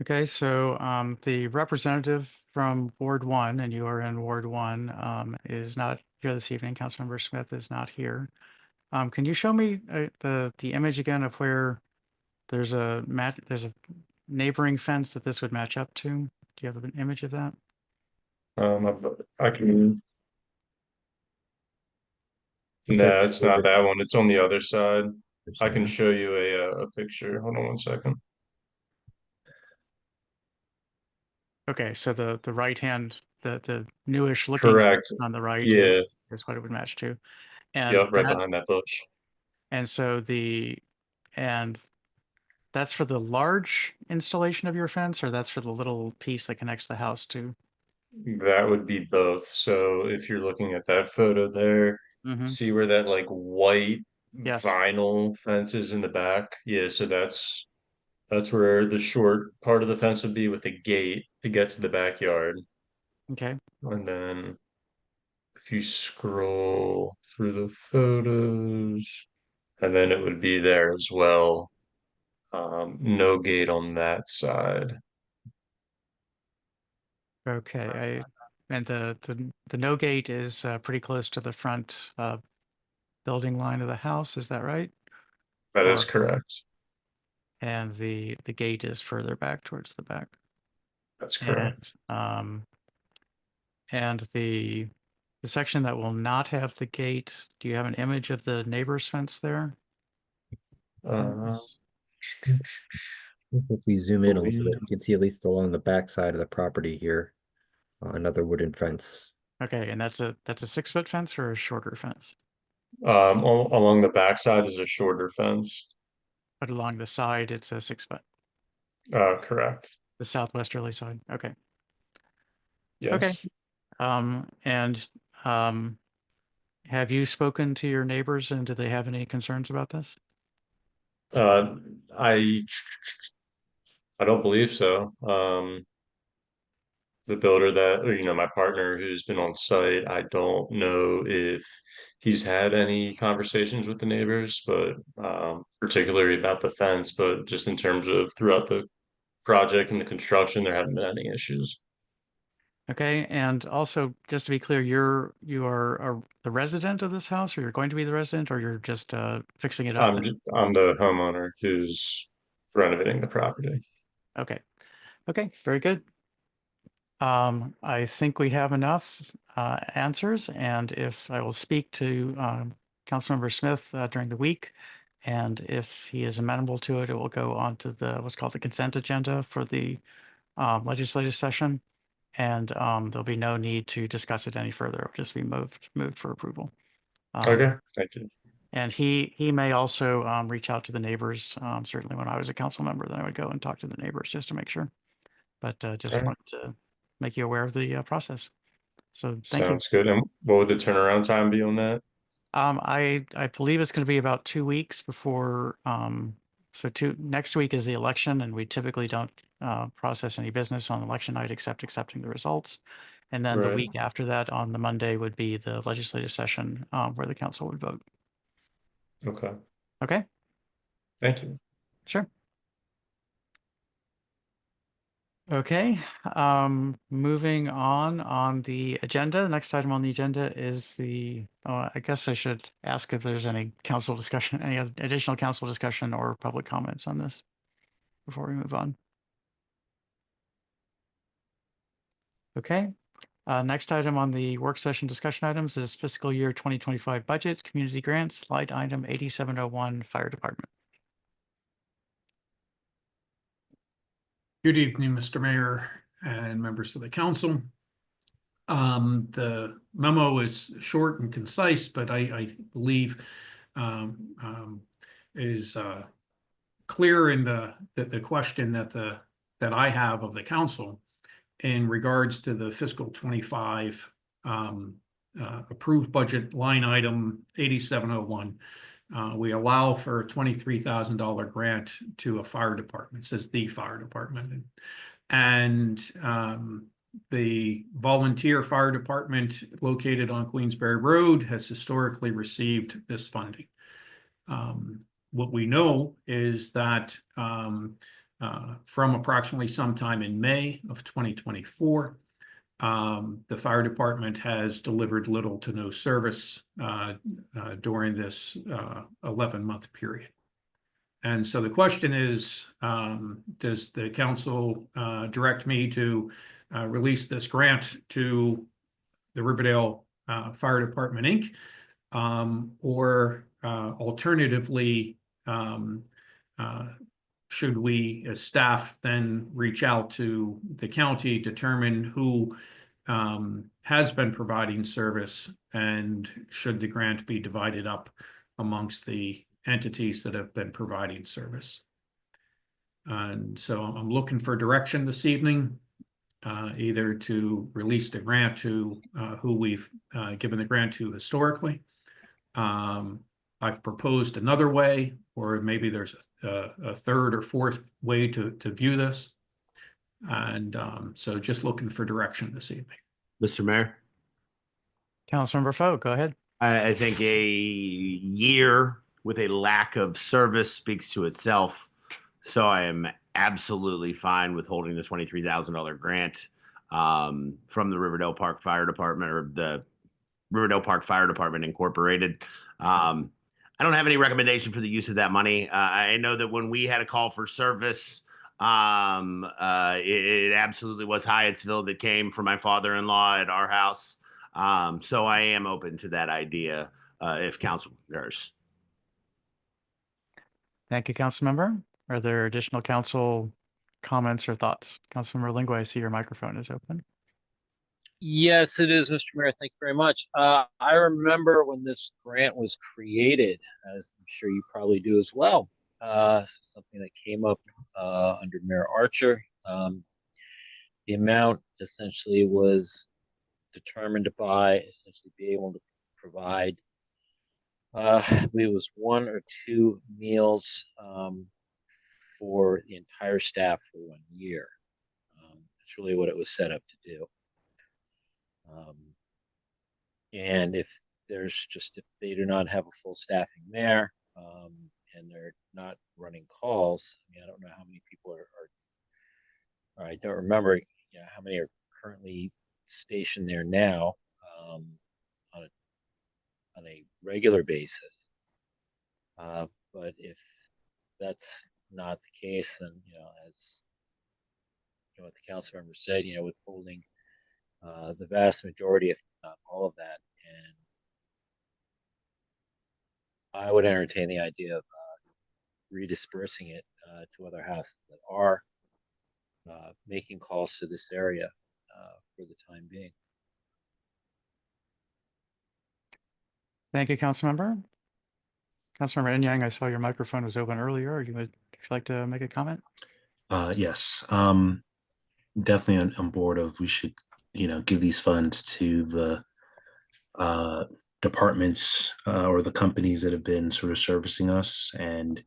Okay, so the representative from Ward 1, and you are in Ward 1, is not here this evening. Councilmember Smith is not here. Can you show me the image again of where there's a neighboring fence that this would match up to? Do you have an image of that? I can. No, it's not that one. It's on the other side. I can show you a picture. Hold on one second. Okay, so the right hand, the newish looking Correct. on the right Yeah. is what it would match to. And Yep, right behind that bush. And so and that's for the large installation of your fence, or that's for the little piece that connects the house to? That would be both. So if you're looking at that photo there, see where that like white Yes. vinyl fence is in the back? Yeah, so that's where the short part of the fence would be with a gate to get to the backyard. Okay. And then if you scroll through the photos, and then it would be there as well. No gate on that side. Okay, and the no gate is pretty close to the front building line of the house, is that right? That is correct. And the gate is further back towards the back. That's correct. And the section that will not have the gate, do you have an image of the neighbor's fence there? If we zoom in a little bit, you can see at least along the back side of the property here, another wooden fence. Okay, and that's a 6-foot fence or a shorter fence? Along the backside is a shorter fence. But along the side, it's a 6-foot. Correct. The southwesterly side. Okay. Yes. Okay. And Have you spoken to your neighbors and do they have any concerns about this? Uh, I don't believe so. The builder that, or, my partner who's been on site, I don't know if he's had any conversations with the neighbors, but particularly about the fence, but just in terms of throughout the project and the construction, there haven't been any issues. Okay, and also just to be clear, you are the resident of this house, or you're going to be the resident, or you're just fixing it up? I'm the homeowner who's renovating the property. Okay, okay, very good. I think we have enough answers, and if I will speak to Councilmember Smith during the week, and if he is amenable to it, it will go on to the what's called the consent agenda for the legislative session, and there'll be no need to discuss it any further. It'll just be moved for approval. Okay, thank you. And he may also reach out to the neighbors. Certainly, when I was a council member, then I would go and talk to the neighbors just to make sure. But just Okay. wanted to make you aware of the process. So thank you. Sounds good. And what would the turnaround time be on that? I believe it's going to be about 2 weeks before. So next week is the election, and we typically don't process any business on election night except accepting the results. And then the Right. week after that, on the Monday, would be the legislative session where the council would vote. Okay. Okay. Thank you. Sure. Okay, moving on the agenda. The next item on the agenda is I guess I should ask if there's any council discussion, any additional council discussion or public comments on this before we move on. Okay, next item on the work session discussion items is fiscal year 2025 budget, community grants, slide item 8701, fire department. Good evening, Mr. Mayor and members of the council. The memo is short and concise, but I believe is clear in the question that I have of the council in regards to the fiscal 25 approved budget line item 8701. We allow for a $23,000 grant to a fire department. It says the fire department. And the volunteer fire department located on Queensberry Road has historically received this funding. What we know is that from approximately sometime in May of 2024, the fire department has delivered little to no service during this 11-month period. And so the question is, does the council direct me to release this grant to the Riverdale Fire Department, Inc., or alternatively, should we as staff then reach out to the county, determine who has been providing service, and should the grant be divided up amongst the entities that have been providing service? And so I'm looking for direction this evening, either to release the grant to who we've given the grant to historically. I've proposed another way, or maybe there's a third or fourth way to view this. And so just looking for direction this evening. Mr. Mayor? Councilmember Foe, go ahead. I think a year with a lack of service speaks to itself. So I am absolutely fine with holding the $23,000 grant from the Riverdale Park Fire Department, or the Riverdale Park Fire Department Incorporated. I don't have any recommendation for the use of that money. I know that when we had a call for service, it absolutely was Hyattsville that came for my father-in-law at our house. So I am open to that idea if council concurs. Thank you, Councilmember. Are there additional council comments or thoughts? Councilmember Lingua, I see your microphone is open. Yes, it is, Mr. Mayor. Thank you very much. I remember when this grant was created, as I'm sure you probably do as well. Something that came up under Mayor Archer. The amount essentially was determined by essentially be able to provide, I believe it was 1 or 2 meals for the entire staff for 1 year. That's really what it was set up to do. And if if they do not have a full staffing there, and they're not running calls, I mean, I don't know how many people or I don't remember, how many are currently stationed there now, on a regular basis. But if that's not the case, then, as what the council member said, withholding the vast majority, if not all of that, and I would entertain the idea of redispersing it to other houses that are making calls to this area for the time being. Thank you, Councilmember. Councilmember Yang, I saw your microphone was open earlier. Would you like to make a comment? Yes, definitely on board of we should, give these funds to the departments or the companies that have been sort of servicing us, and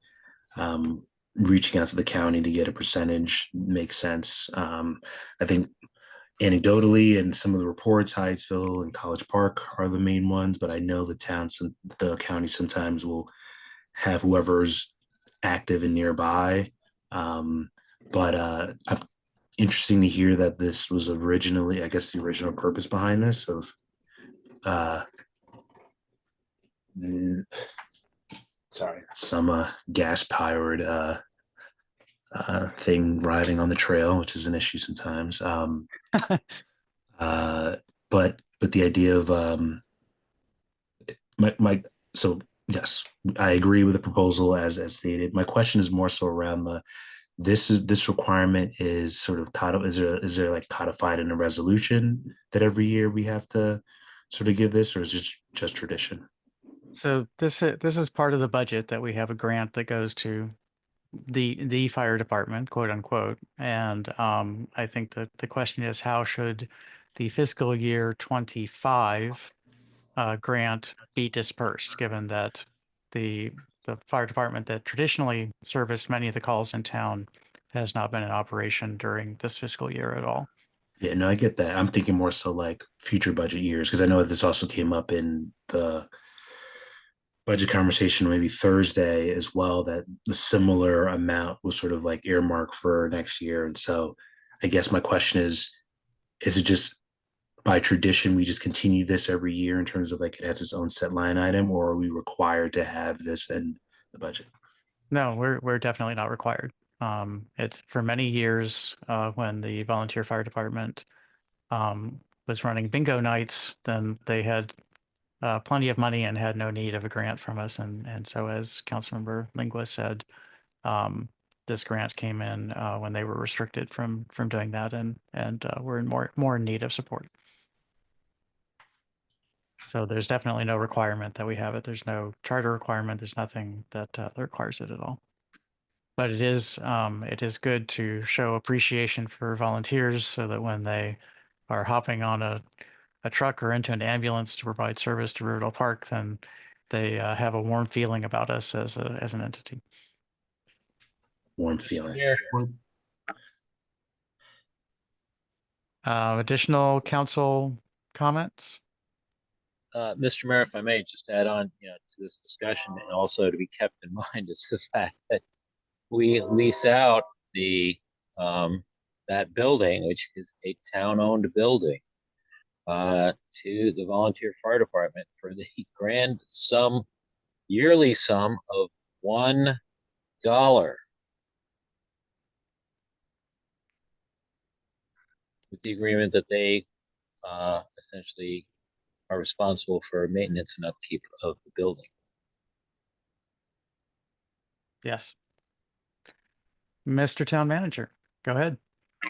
reaching out to the county to get a percentage makes sense. I think anecdotally, and some of the reports, Hyattsville and College Park are the main ones, but I know the county sometimes will have whoever's active and nearby. But interesting to hear that this was originally, I guess, the original purpose behind this of some gas powered thing riding on the trail, which is an issue sometimes. But the idea of so yes, I agree with the proposal as stated. My question is more so around this requirement is sort of is there like codified in a resolution that every year we have to sort of give this, or is it just tradition? So this is part of the budget that we have a grant that goes to the fire department, quote unquote. And I think that the question is, how should the fiscal year 25 grant be dispersed, given that the fire department that traditionally serviced many of the calls in town has not been in operation during this fiscal year at all. Yeah, no, I get that. I'm thinking more so like future budget years, because I know this also came up in the budget conversation maybe Thursday as well, that the similar amount was sort of like earmarked for next year. And so I guess my question is it just by tradition we just continue this every year in terms of like it has its own set line item, or are we required to have this in the budget? No, we're definitely not required. It's for many years when the volunteer fire department was running bingo nights, then they had plenty of money and had no need of a grant from us. And so, as Councilmember Lingua said, this grant came in when they were restricted from doing that, and we're in more in need of support. So there's definitely no requirement that we have it. There's no charter requirement. There's nothing that requires it at all. But it is good to show appreciation for volunteers, so that when they are hopping on a truck or into an ambulance to provide service to Riverdale Park, then they have a warm feeling about us as an entity. Warm feeling. Yeah. Additional council comments? Mr. Mayor, if I may just add on, to this discussion, and also to be kept in mind is the fact that we lease out that building, which is a town-owned building, to the volunteer fire department for the grand yearly sum of $1, with the agreement that they essentially are responsible for maintenance and upkeep of the building. Yes. Mr. Town Manager, go ahead.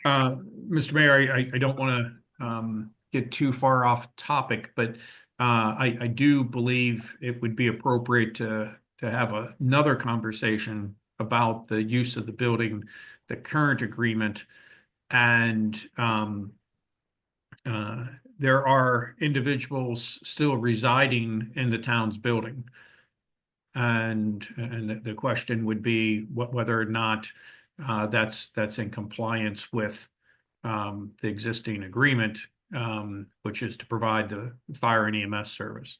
Mr. Mayor, I don't want to get too far off topic, but I do believe it would be appropriate to have another conversation about the use of the building, the current agreement, and there are individuals still residing in the town's building. And the question would be whether or not that's in compliance with the existing agreement, which is to provide the fire and EMS service.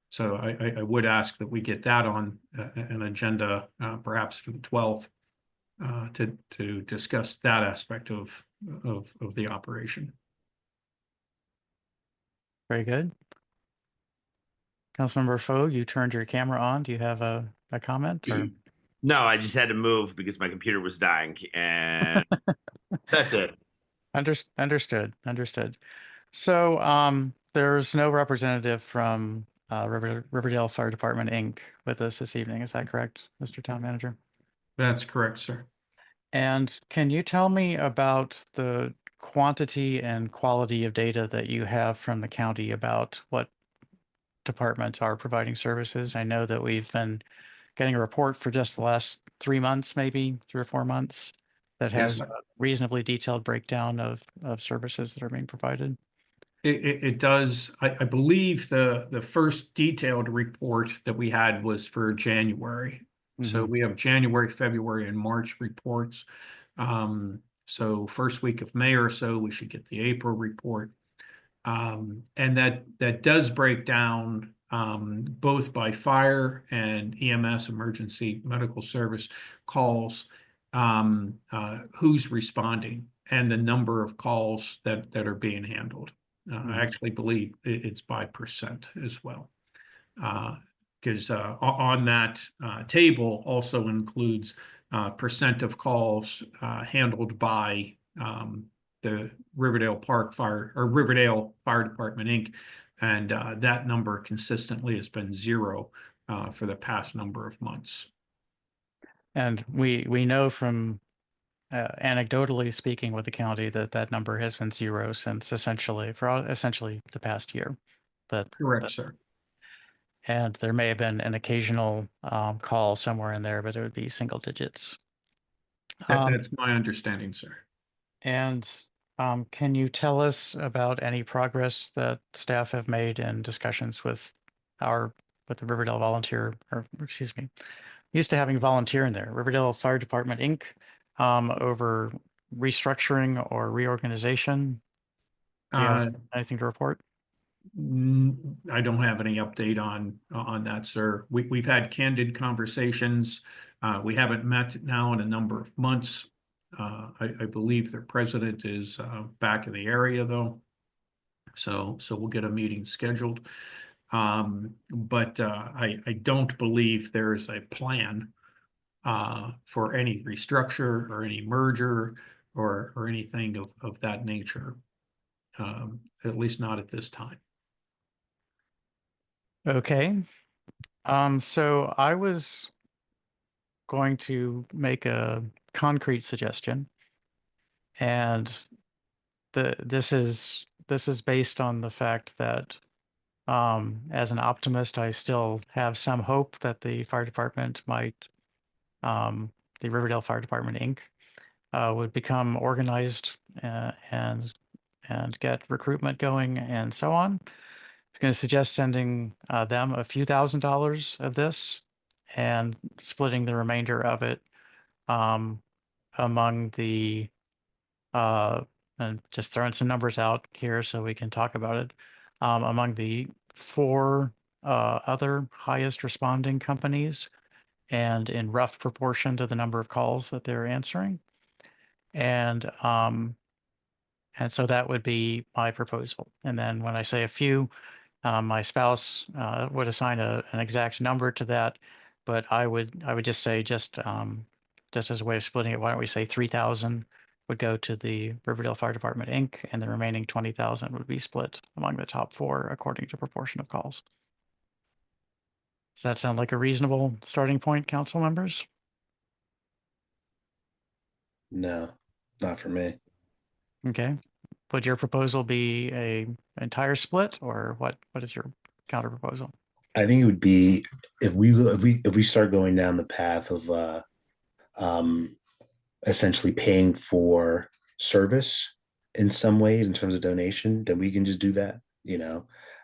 So I would ask that we get that on an agenda, perhaps for the 12th, to discuss that aspect of the operation. Very good. Councilmember Foe, you turned your camera on. Do you have a comment or? No, I just had to move because my computer was dying, and that's it. Understood. So there's no representative from Riverdale Fire Department Inc. with us this evening. Is that correct, Mr. Town Manager? That's correct, sir. And can you tell me about the quantity and quality of data that you have from the county about what departments are providing services? I know that we've been getting a report for just the last 3 months, maybe 3 or 4 months, that Yes, has a reasonably detailed breakdown of services that are being provided. It does. I believe the first detailed report that we had was for January. So we have January, February, and March reports. So first week of May or so, we should get the April report. And that does break down both by fire and EMS, emergency medical service calls, who's responding, and the number of calls that are being handled. I actually believe it's by percent as well. Because on that table also includes percent of calls handled by the Riverdale Park Fire or Riverdale Fire Department Inc. And that number consistently has been 0 for the past number of months. And we know from anecdotally speaking with the county that number has been 0 since essentially the past year. Correct, sir. And there may have been an occasional call somewhere in there, but it would be single digits. That's my understanding, sir. And can you tell us about any progress that staff have made in discussions with the Riverdale Volunteer, or excuse me, used to having volunteer in there, Riverdale Fire Department Inc., over restructuring or reorganization? Do you have anything to report? I don't have any update on that, sir. We've had candid conversations. We haven't met now in a number of months. I believe their president is back in the area, though. So we'll get a meeting scheduled. But I don't believe there's a plan for any restructure or any merger or anything of that nature, at least not at this time. Okay. So I was going to make a concrete suggestion, and this is based on the fact that as an optimist, I still have some hope that the fire department might, the Riverdale Fire Department Inc. Would become organized and get recruitment going and so on. I was going to suggest sending them a few $1,000s of this and splitting the remainder of it among the and just throwing some numbers out here so we can talk about it, among the 4 other highest responding companies and in rough proportion to the number of calls that they're answering. And so that would be my proposal. And then when I say a few, my spouse would assign an exact number to that, but I would just say just as a way of splitting it, why don't we say 3,000 would go to the Riverdale Fire Department Inc., and the remaining 20,000 would be split among the top 4 according to proportion of calls. Does that sound like a reasonable starting point, council members? No, not for me. Okay. Would your proposal be a entire split, or what is your counter proposal? I think it would be if we start going down the path of essentially paying for service in some ways in terms of donation, then we can just do that.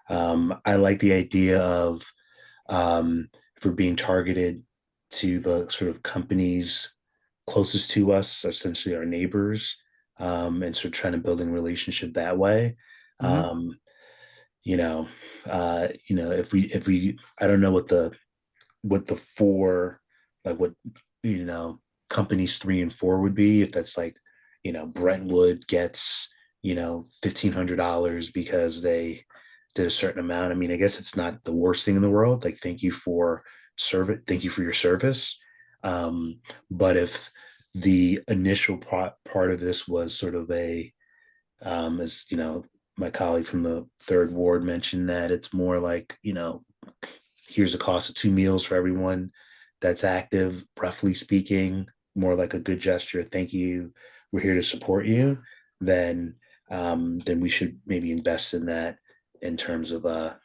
I like the idea of if we're being targeted to the sort of companies closest to us, essentially our neighbors, and sort of trying to build a relationship that way. Mhm. You know, if we, I don't know what the four, like what, companies 3 and 4 would be, if that's like, Brentwood gets, $1,500 because they did a certain amount. I mean, I guess it's not the worst thing in the world. Like, thank you for your service. But if the initial part of this was sort of as my colleague from the third ward mentioned, that it's more like, here's the cost of 2 meals for everyone that's active, roughly speaking, more like a good gesture. Thank you. We're here to support you. Then we should maybe invest in that in terms of the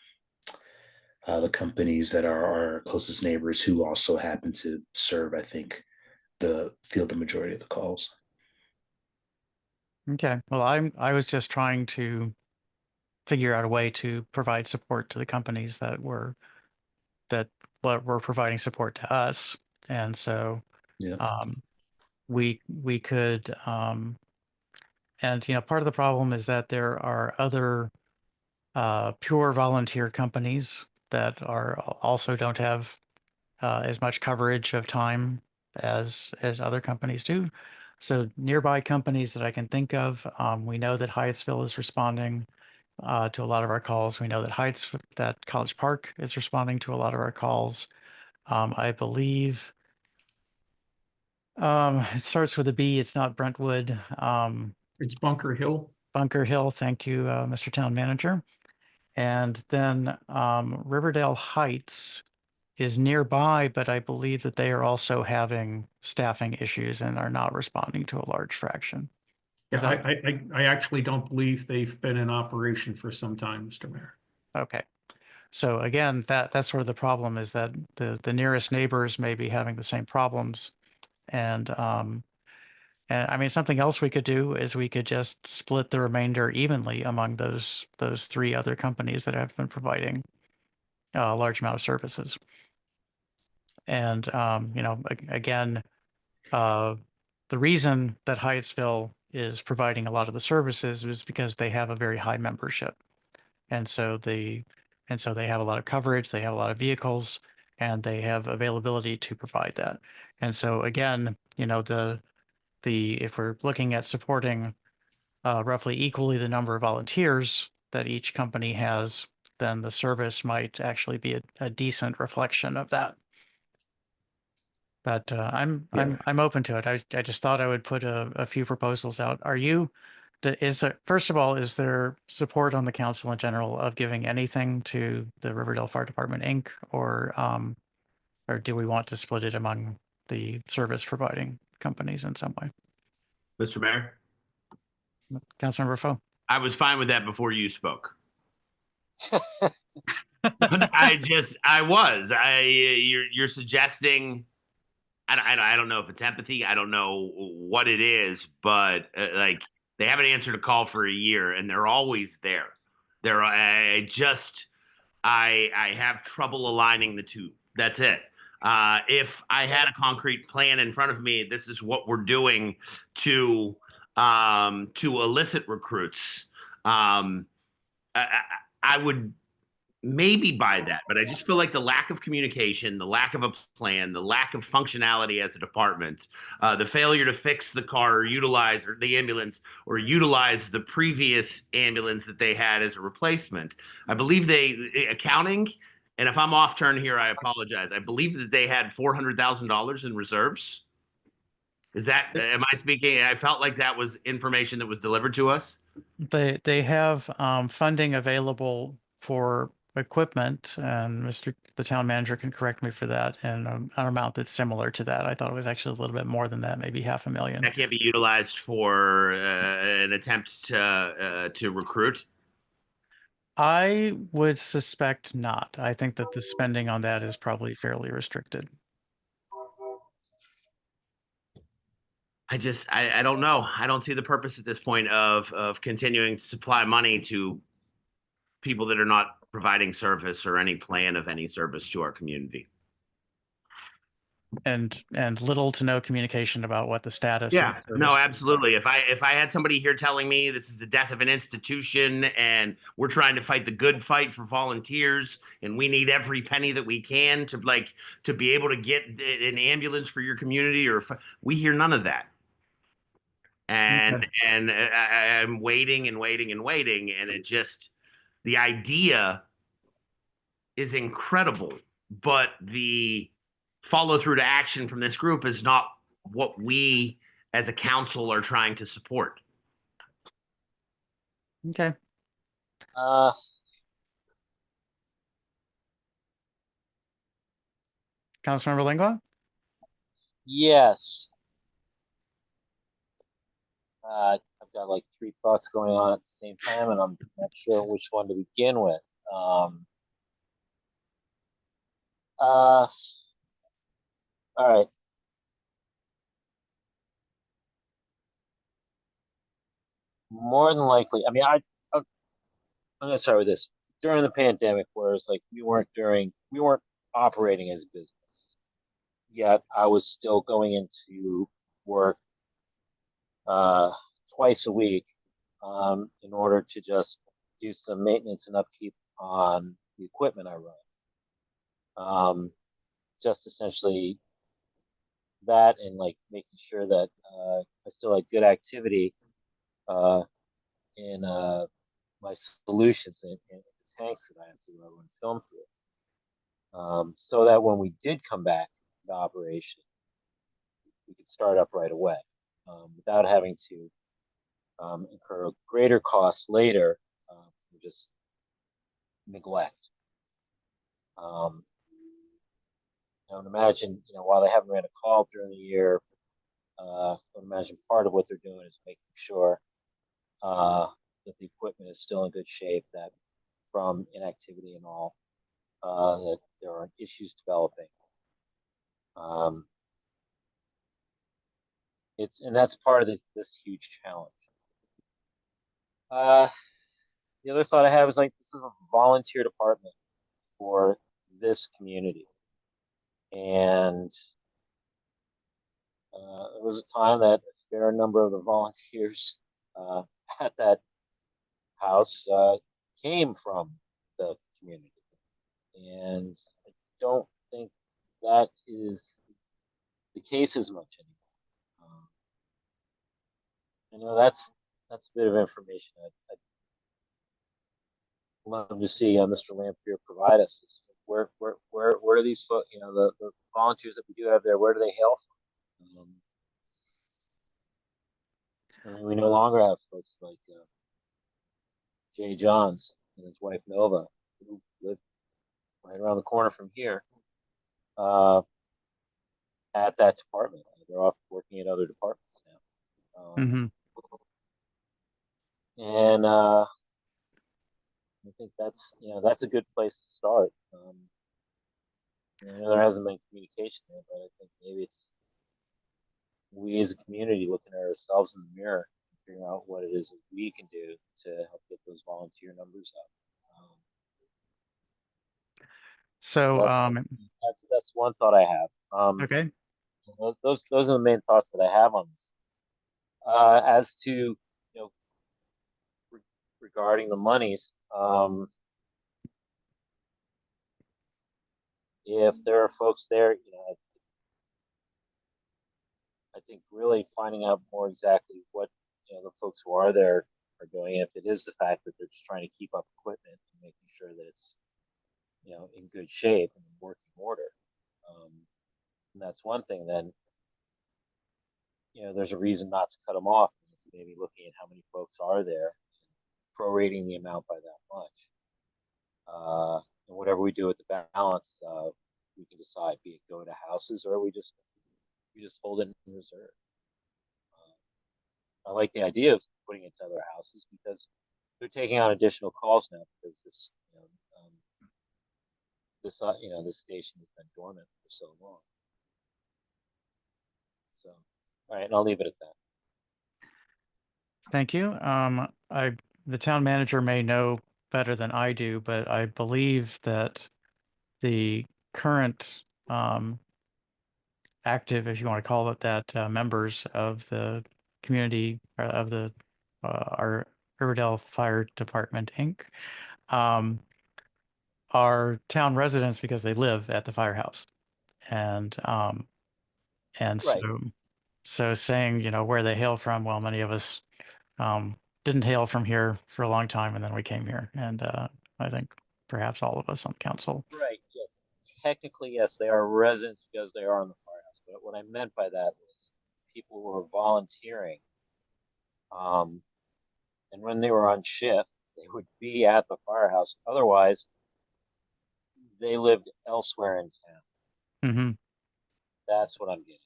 companies that are our closest neighbors who also happen to serve, I think, field the majority of the calls. Okay. Well, I was just trying to figure out a way to provide support to the companies that were providing support to us. And so Yeah. we could and part of the problem is that there are other pure volunteer companies that are also don't have as much coverage of time as other companies do. So nearby companies that I can think of, we know that Hyattsville is responding to a lot of our calls. We know that College Park is responding to a lot of our calls. I believe it starts with a B. It's not Brentwood. It's Bunker Hill. Bunker Hill. Thank you, Mr. Town Manager. And then Riverdale Heights is nearby, but I believe that they are also having staffing issues and are not responding to a large fraction. Yeah, I actually don't believe they've been in operation for some time, Mr. Mayor. Okay. So again, that's sort of the problem, is that the nearest neighbors may be having the same problems. And I mean, something else we could do is we could just split the remainder evenly among those 3 other companies that have been providing a large amount of services. And again, the reason that Hyattsville is providing a lot of the services is because they have a very high membership. And so they have a lot of coverage, they have a lot of vehicles, and they have availability to provide that. And so again, if we're looking at supporting roughly equally the number of volunteers that each company has, then the service might actually be a decent reflection of that. But I'm open to it. I just thought I would put a few proposals out. First of all, is there support on the council in general of giving anything to the Riverdale Fire Department Inc., or do we want to split it among the service providing companies in some way? Mr. Mayor, Councilmember Foe. I was fine with that before you spoke. You're suggesting, I don't know if it's empathy. I don't know what it is, but like, they haven't answered a call for a year and they're always there. I have trouble aligning the two. That's it. If I had a concrete plan in front of me, this is what we're doing to elicit recruits. I would maybe buy that, but I just feel like the lack of communication, the lack of a plan, the lack of functionality as a department, the failure to fix the car or utilize the ambulance or utilize the previous ambulance that they had as a replacement. I believe accounting, and if I'm off turn here, I apologize. I believe that they had $400,000 in reserves. Am I speaking? I felt like that was information that was delivered to us. They have funding available for equipment, and the town manager can correct me for that, and an amount that's similar to that. I thought it was actually a little bit more than that, maybe $500,000. That can't be utilized for an attempt to recruit. I would suspect not. I think that the spending on that is probably fairly restricted. I don't know. I don't see the purpose at this point of continuing to supply money to people that are not providing service or any plan of any service to our community. And little to no communication about what the status of Yeah, the no, service. absolutely. If I had somebody here telling me this is the death of an institution and we're trying to fight the good fight for volunteers and we need every penny that we can to be able to get an ambulance for your community, we hear none of that. And Okay. I'm waiting and waiting and waiting, and the idea is incredible, but the follow through to action from this group is not what we as a council are trying to support. Okay. Councilmember Lingua? Yes. I've got like three thoughts going on at the same time, and I'm not sure which one to begin with. All right. More than likely, I mean, I'm gonna start with this. During the pandemic, whereas like we weren't operating as a business, yet I was still going into work twice a week in order to just do some maintenance and upkeep on the equipment I run. Just essentially that, and like making sure that I still had good activity uh, in my solutions and the tanks that I have to run film through, so that when we did come back to operation, we could start up right away without having to incur greater costs later for just neglect. I would imagine, while they haven't ran a call during the year, I would imagine part of what they're doing is making sure that the equipment is still in good shape, that from inactivity and all, that there aren't issues developing. And that's part of this huge challenge. The other thought I have is like, this is a volunteer department for this community. And there was a time that a fair number of the volunteers at that house came from the community. And I don't think that is the case as much anymore. I know that's a bit of information I'd love to see Mr. Lamphere provide us. Where are these folks, the volunteers that we do have there, where do they hail from? I mean, we no longer have folks like Jay Johns and his wife Nova, who live right around the corner from here, at that department. They're off working at other departments now. And I think that's a good place to start. I know there hasn't been communication there, but I think maybe it's we as a community looking at ourselves in the mirror and figuring out what it is that we can do to help get those volunteer numbers up. So that's one thought I have. Okay. Those are the main thoughts that I have on this. As to regarding the monies, if there are folks there, I think really finding out more exactly what the folks who are there are doing. If it is the fact that they're just trying to keep up equipment and making sure that it's in good shape and in working order, and that's one thing. Then there's a reason not to cut them off. And it's maybe looking at how many folks are there, prorating the amount by that much, and whatever we do with the balance, we can decide, be it go to houses or we just hold it in reserve. I like the idea of putting it to other houses because they're taking on additional calls now because this station has been dormant for so long. So All right, and I'll leave it at that. Thank you. The town manager may know better than I do, but I believe that the current active, if you want to call it that, members of the community of the our Riverdale Fire Department Inc. Are town residents because they live at the firehouse, and Right. so saying, you know, where they hail from, well, many of us didn't hail from here for a long time, and then we came here, and I think perhaps all of us on council. Right. Yes. Technically, yes, they are residents because they are in the firehouse. But what I meant by that was people who were volunteering. And when they were on shift, they would be at the firehouse. Otherwise, they lived elsewhere in town. Mm-hmm. That's what I'm getting.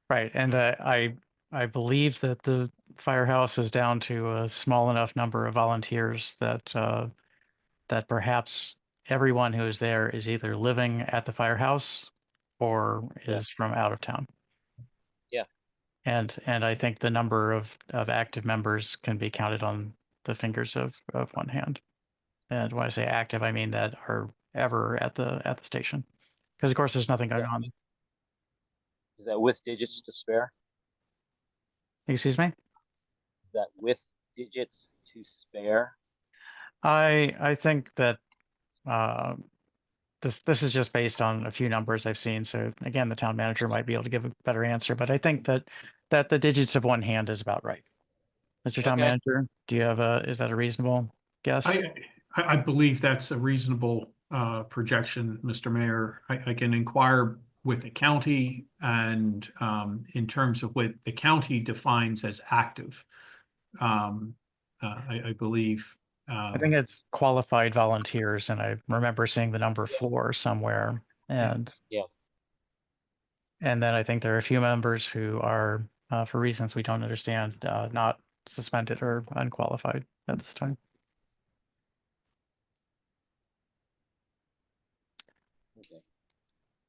Right, and I believe that the firehouse is down to a small enough number of volunteers that that perhaps everyone who is there is either living at the firehouse or is from out of town. Yeah. And I think the number of active members can be counted on the fingers of one hand. And when I say active, I mean that are ever at the station, because of course there's nothing going on. Is that with digits to spare? Excuse me? Is that with digits to spare? I think that this is just based on a few numbers I've seen. So again, the town manager might be able to give a better answer, but I think that the digits of one hand is about right. Mr. Town Manager, do you have is that a reasonable guess? I believe that's a reasonable projection, Mr. Mayor. I can inquire with the county and in terms of what the county defines as active. I believe. I think it's qualified volunteers, and I remember seeing the number 4 somewhere. And and then I think there are a few members who are, for reasons we don't understand, not suspended or unqualified at this time. Okay.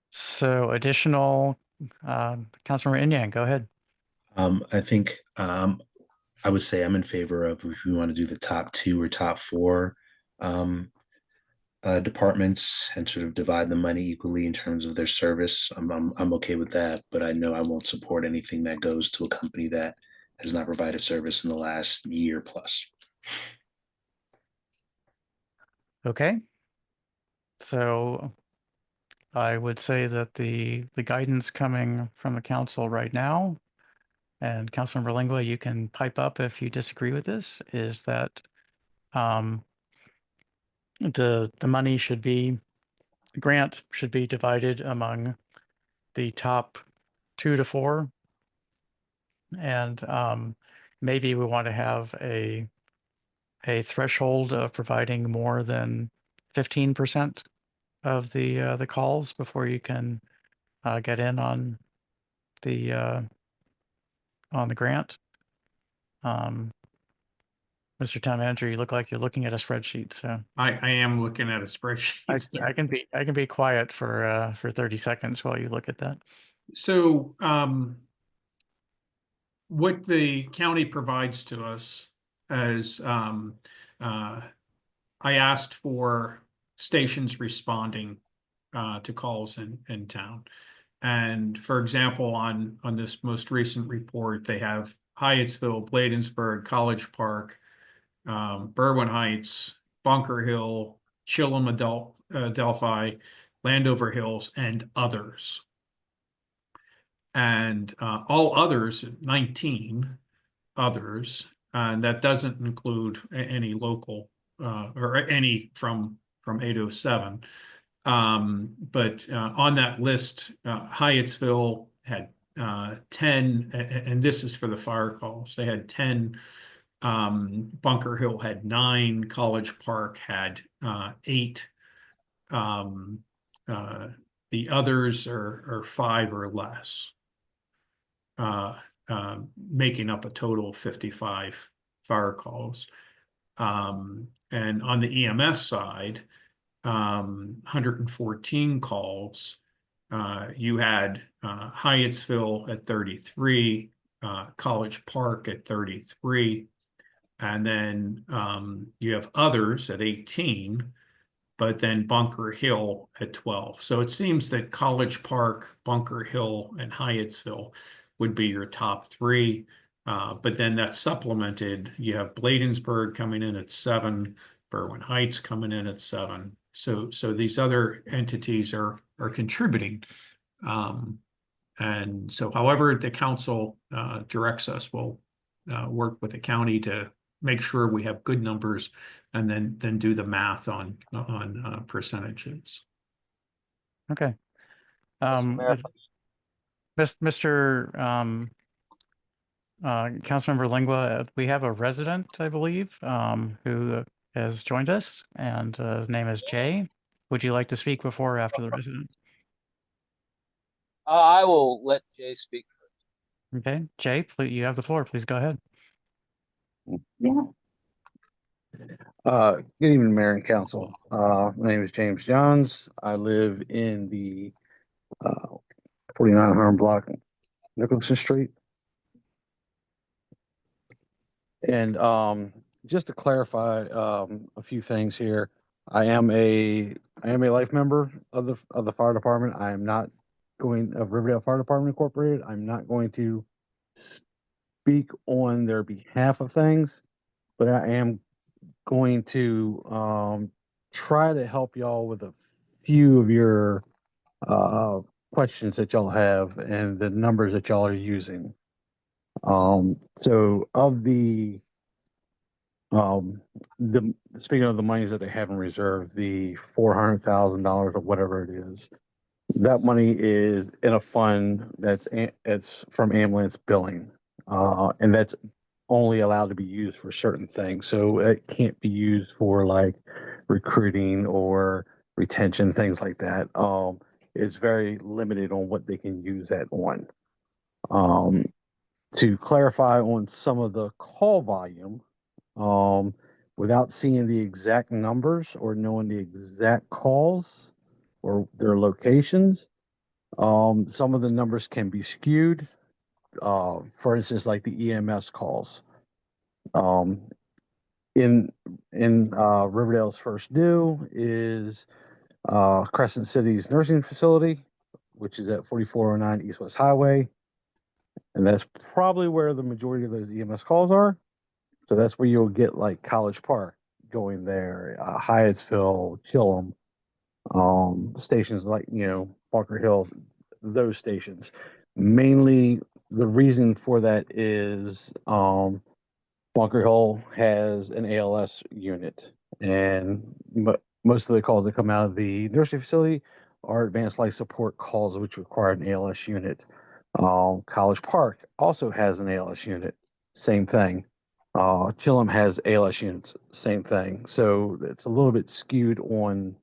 So additional, Councilmember Inyang, go ahead. I think I would say I'm in favor of if we want to do the top 2 or top 4 departments and sort of divide the money equally in terms of their service. I'm okay with that, but I know I won't support anything that goes to a company that has not provided service in the last year plus. Okay. So I would say that the guidance coming from the council right now, and Councilmember Lingua, you can pipe up if you disagree with this, is that the money should be, grant should be divided among the top 2 to 4, and maybe we want to have a threshold of providing more than 15% of the calls before you can get in on the grant. Mr. Town Manager, you look like you're looking at a spreadsheet, so I am looking at a spreadsheet. I can be quiet for 30 seconds while you look at that. So what the county provides to us as I asked for stations responding to calls in town. And for example, on this most recent report, they have Hyattsville, Bladensburg, College Park, Berwyn Heights, Bunker Hill, Chilham, Delphi, Landover Hills, and others. And all others, 19 others, and that doesn't include any local or any from 807. But on that list, Hyattsville had 10, and this is for the fire calls. They had 10. Bunker Hill had 9. College Park had 8. The others are 5 or less, making up a total of 55 fire calls. And on the EMS side, 114 calls, you had Hyattsville at 33, College Park at 33, and then you have others at 18, but then Bunker Hill at 12. So it seems that College Park, Bunker Hill, and Hyattsville would be your top three. But then that's supplemented. You have Bladensburg coming in at 7, Berwyn Heights coming in at 7. So these other entities are contributing. And so however the council directs us, we'll work with the county to make sure we have good numbers and then do the math on percentages. Okay. Mayor, Mr. Councilmember Lingua, we have a resident, I believe, who has joined us, and his name is Jay. Would you like to speak before or after the resident? I will let Jay speak. Okay, Jay, please, you have the floor. Please go ahead. Yeah. Good evening, Mayor and Council. My name is James Johns. I live in the 4900 block, Nicholson Street. And just to clarify a few things here, I am a life member of the fire department. I am not going of Riverdale Fire Department Incorporated. I'm not going to speak on their behalf of things, but I am going to try to help y'all with a few of your questions that y'all have and the numbers that y'all are using. So of the speaking of the monies that they have in reserve, the $400,000 or whatever it is, that money is in a fund it's from ambulance billing, and that's only allowed to be used for certain things. So it can't be used for like recruiting or retention, things like that. It's very limited on what they can use that on. To clarify on some of the call volume, without seeing the exact numbers or knowing the exact calls or their locations, some of the numbers can be skewed. For instance, like the EMS calls. In Riverdale's first due is Crescent City's nursing facility, which is at 4409 East West Highway. And that's probably where the majority of those EMS calls are. So that's where you'll get like College Park going there, Hyattsville, Chillum, stations like, Bunker Hill, those stations. Mainly the reason for that is Bunker Hill has an ALS unit, and most of the calls that come out of the nursing facility are advanced life support calls, which require an ALS unit. College Park also has an ALS unit, same thing. Chillum has ALS units, same thing. So it's a little bit skewed on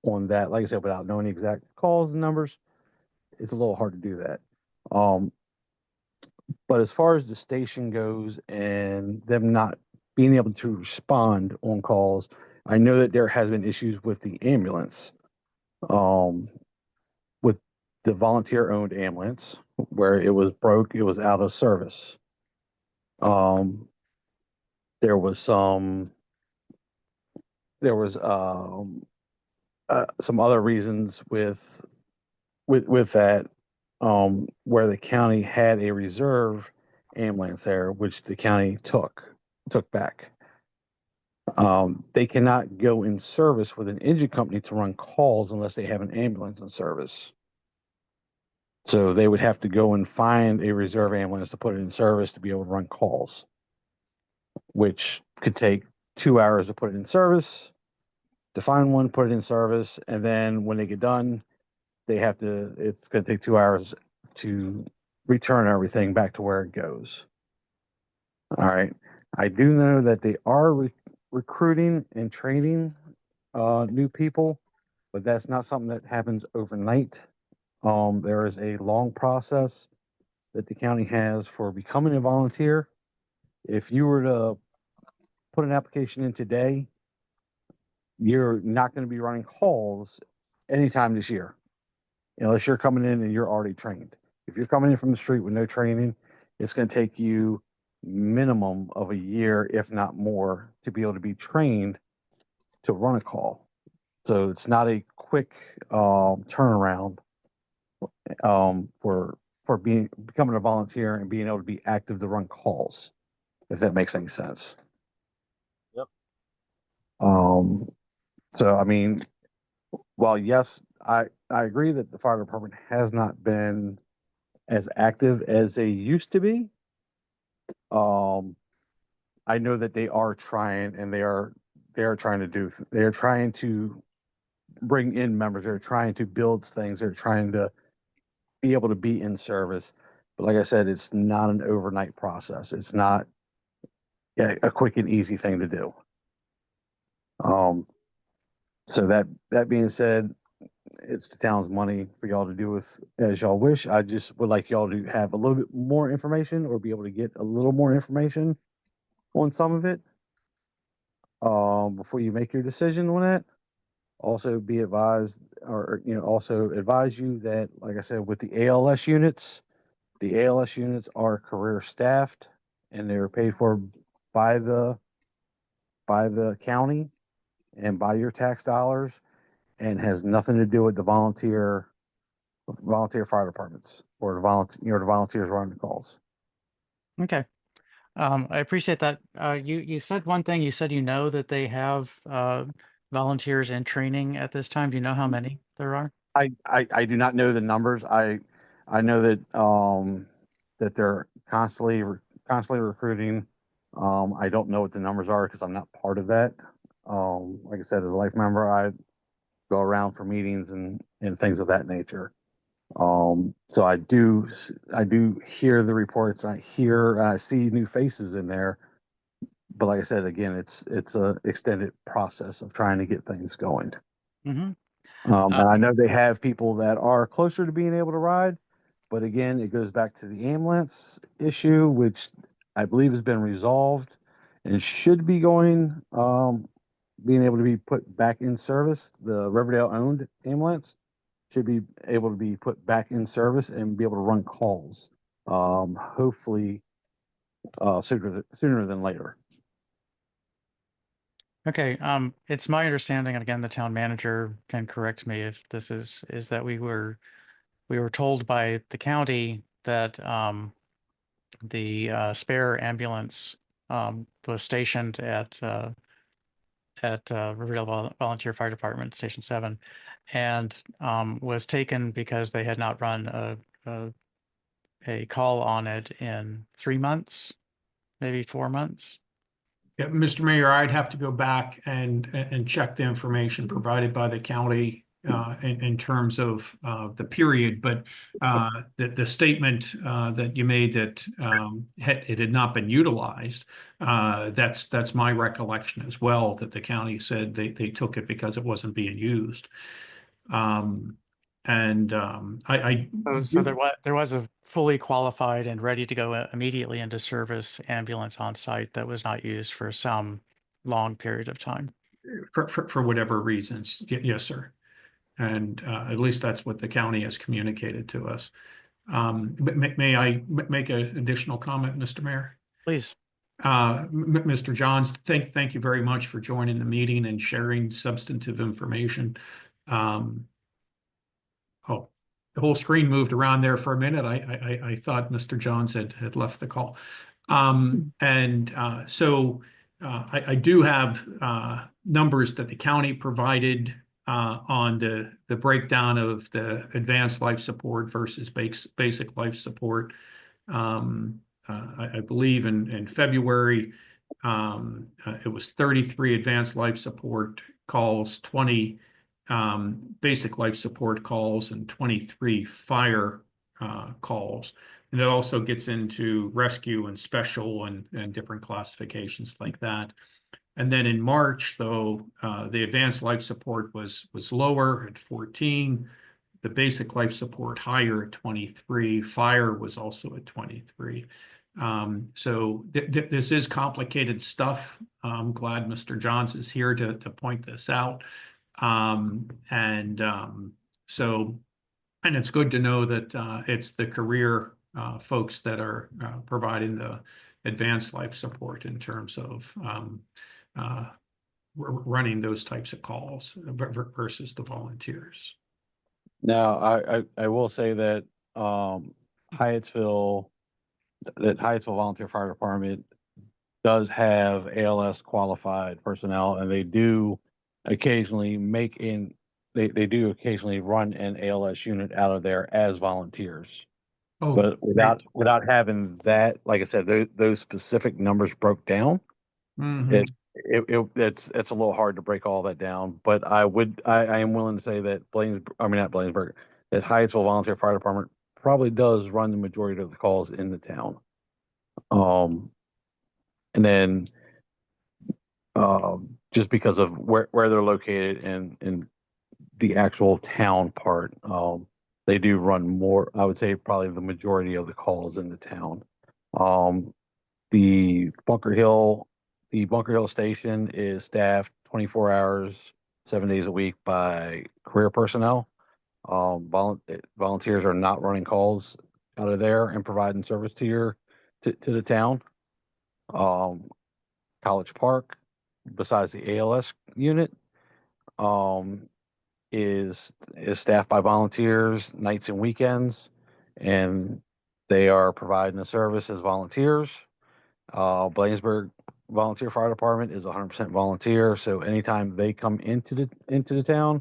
that. Like I said, without knowing the exact calls and numbers, it's a little hard to do that. But as far as the station goes and them not being able to respond on calls, I know that there has been issues with the ambulance, with the volunteer-owned ambulance, where it was broke, it was out of service. There was some other reasons with that, where the county had a reserve ambulance there, which the county took back. They cannot go in service with an engine company to run calls unless they have an ambulance in service. So they would have to go and find a reserve ambulance to put it in service to be able to run calls, which could take 2 hours to put it in service, to find one, put it in service, and then when they get done, it's going to take 2 hours to return everything back to where it goes. All right. I do know that they are recruiting and training new people, but that's not something that happens overnight. There is a long process that the county has for becoming a volunteer. If you were to put an application in today, you're not going to be running calls anytime this year. unless you're coming in and you're already trained. If you're coming in from the street with no training, it's going to take you minimum of a year, if not more, to be able to be trained to run a call. So it's not a quick turnaround for becoming a volunteer and being able to be active to run calls, if that makes any sense. Yep. So I mean, while yes, I agree that the fire department has not been as active as they used to be. I know that they are trying, and they are trying to bring in members. They're trying to build things. They're trying to be able to be in service. But like I said, it's not an overnight process. It's not a quick and easy thing to do. So that being said, it's the town's money for y'all to do with as y'all wish. I just would like y'all to have a little bit more information, or be able to get a little more information on some of it before you make your decision on that. Also be advised, or also advise you that, like I said, with the ALS units are career staffed, and they're paid for by the county and by your tax dollars, and has nothing to do with the volunteer fire departments, or the volunteers running the calls. Okay. I appreciate that. You said one thing. You said that they have volunteers in training at this time. Do you know how many there are? I do not know the numbers. I know that they're constantly recruiting. I don't know what the numbers are because I'm not part of that. Like I said, as a life member, I go around for meetings and things of that nature. So I do hear the reports. I see new faces in there. But like I said, again, it's a extended process of trying to get things going. Mm-hmm. And I know they have people that are closer to being able to ride, but again, it goes back to the ambulance issue, which I believe has been resolved and should be being able to be put back in service. The Riverdale owned ambulance should be able to be put back in service and be able to run calls. Hopefully, sooner than later. Okay. It's my understanding, and again, the town manager can correct me if this is that we were told by the county that the spare ambulance was stationed at Riverdale Volunteer Fire Department Station 7, and was taken because they had not run a call on it in 3 months, maybe 4 months. Yeah, Mr. Mayor, I'd have to go back and check the information provided by the county in terms of the period, but the statement that you made that it had not been utilized, that's my recollection as well, that the county said they took it because it wasn't being used. So there was a fully qualified and ready to go immediately into service ambulance on site that was not used for some long period of time. For whatever reasons, yes, sir. And at least that's what the county has communicated to us. But may I make an additional comment, Mr. Mayor? Please. Mr. Johns, thank you very much for joining the meeting and sharing substantive information. Oh, the whole screen moved around there for a minute. I thought Mr. Johns had left the call. I do have numbers that the county provided on the breakdown of the advanced life support versus basic life support. I believe in February, it was 33 advanced life support calls, 20 basic life support calls, and 23 fire calls. And it also gets into rescue and special and different classifications like that. And then in March, though, the advanced life support was lower at 14, the basic life support higher at 23, fire was also at 23. So this is complicated stuff. I'm glad Mr. Johns is here to point this out. So And it's good to know that it's the career folks that are providing the advanced life support in terms of running those types of calls versus the volunteers. Now, I will say that Hyattsville, that Hyattsville Volunteer Fire Department does have ALS qualified personnel, and they do occasionally they do occasionally run an ALS unit out of there as volunteers. Oh, But without having that, like I said, those specific numbers broke down. mhm. It's a little hard to break all that down. But I am willing to say that not Bladensburg, that Hyattsville Volunteer Fire Department probably does run the majority of the calls in the town. And then just because of where they're located and the actual town part, they do run more. I would say probably the majority of the calls in the town. The Bunker Hill station is staffed 24 hours, 7 days a week by career personnel. Volunteers are not running calls out of there and providing service to the town. College Park, besides the ALS unit, is staffed by volunteers nights and weekends, and they are providing a service as volunteers. Bladensburg Volunteer Fire Department is 100% volunteer, so anytime they come into the town,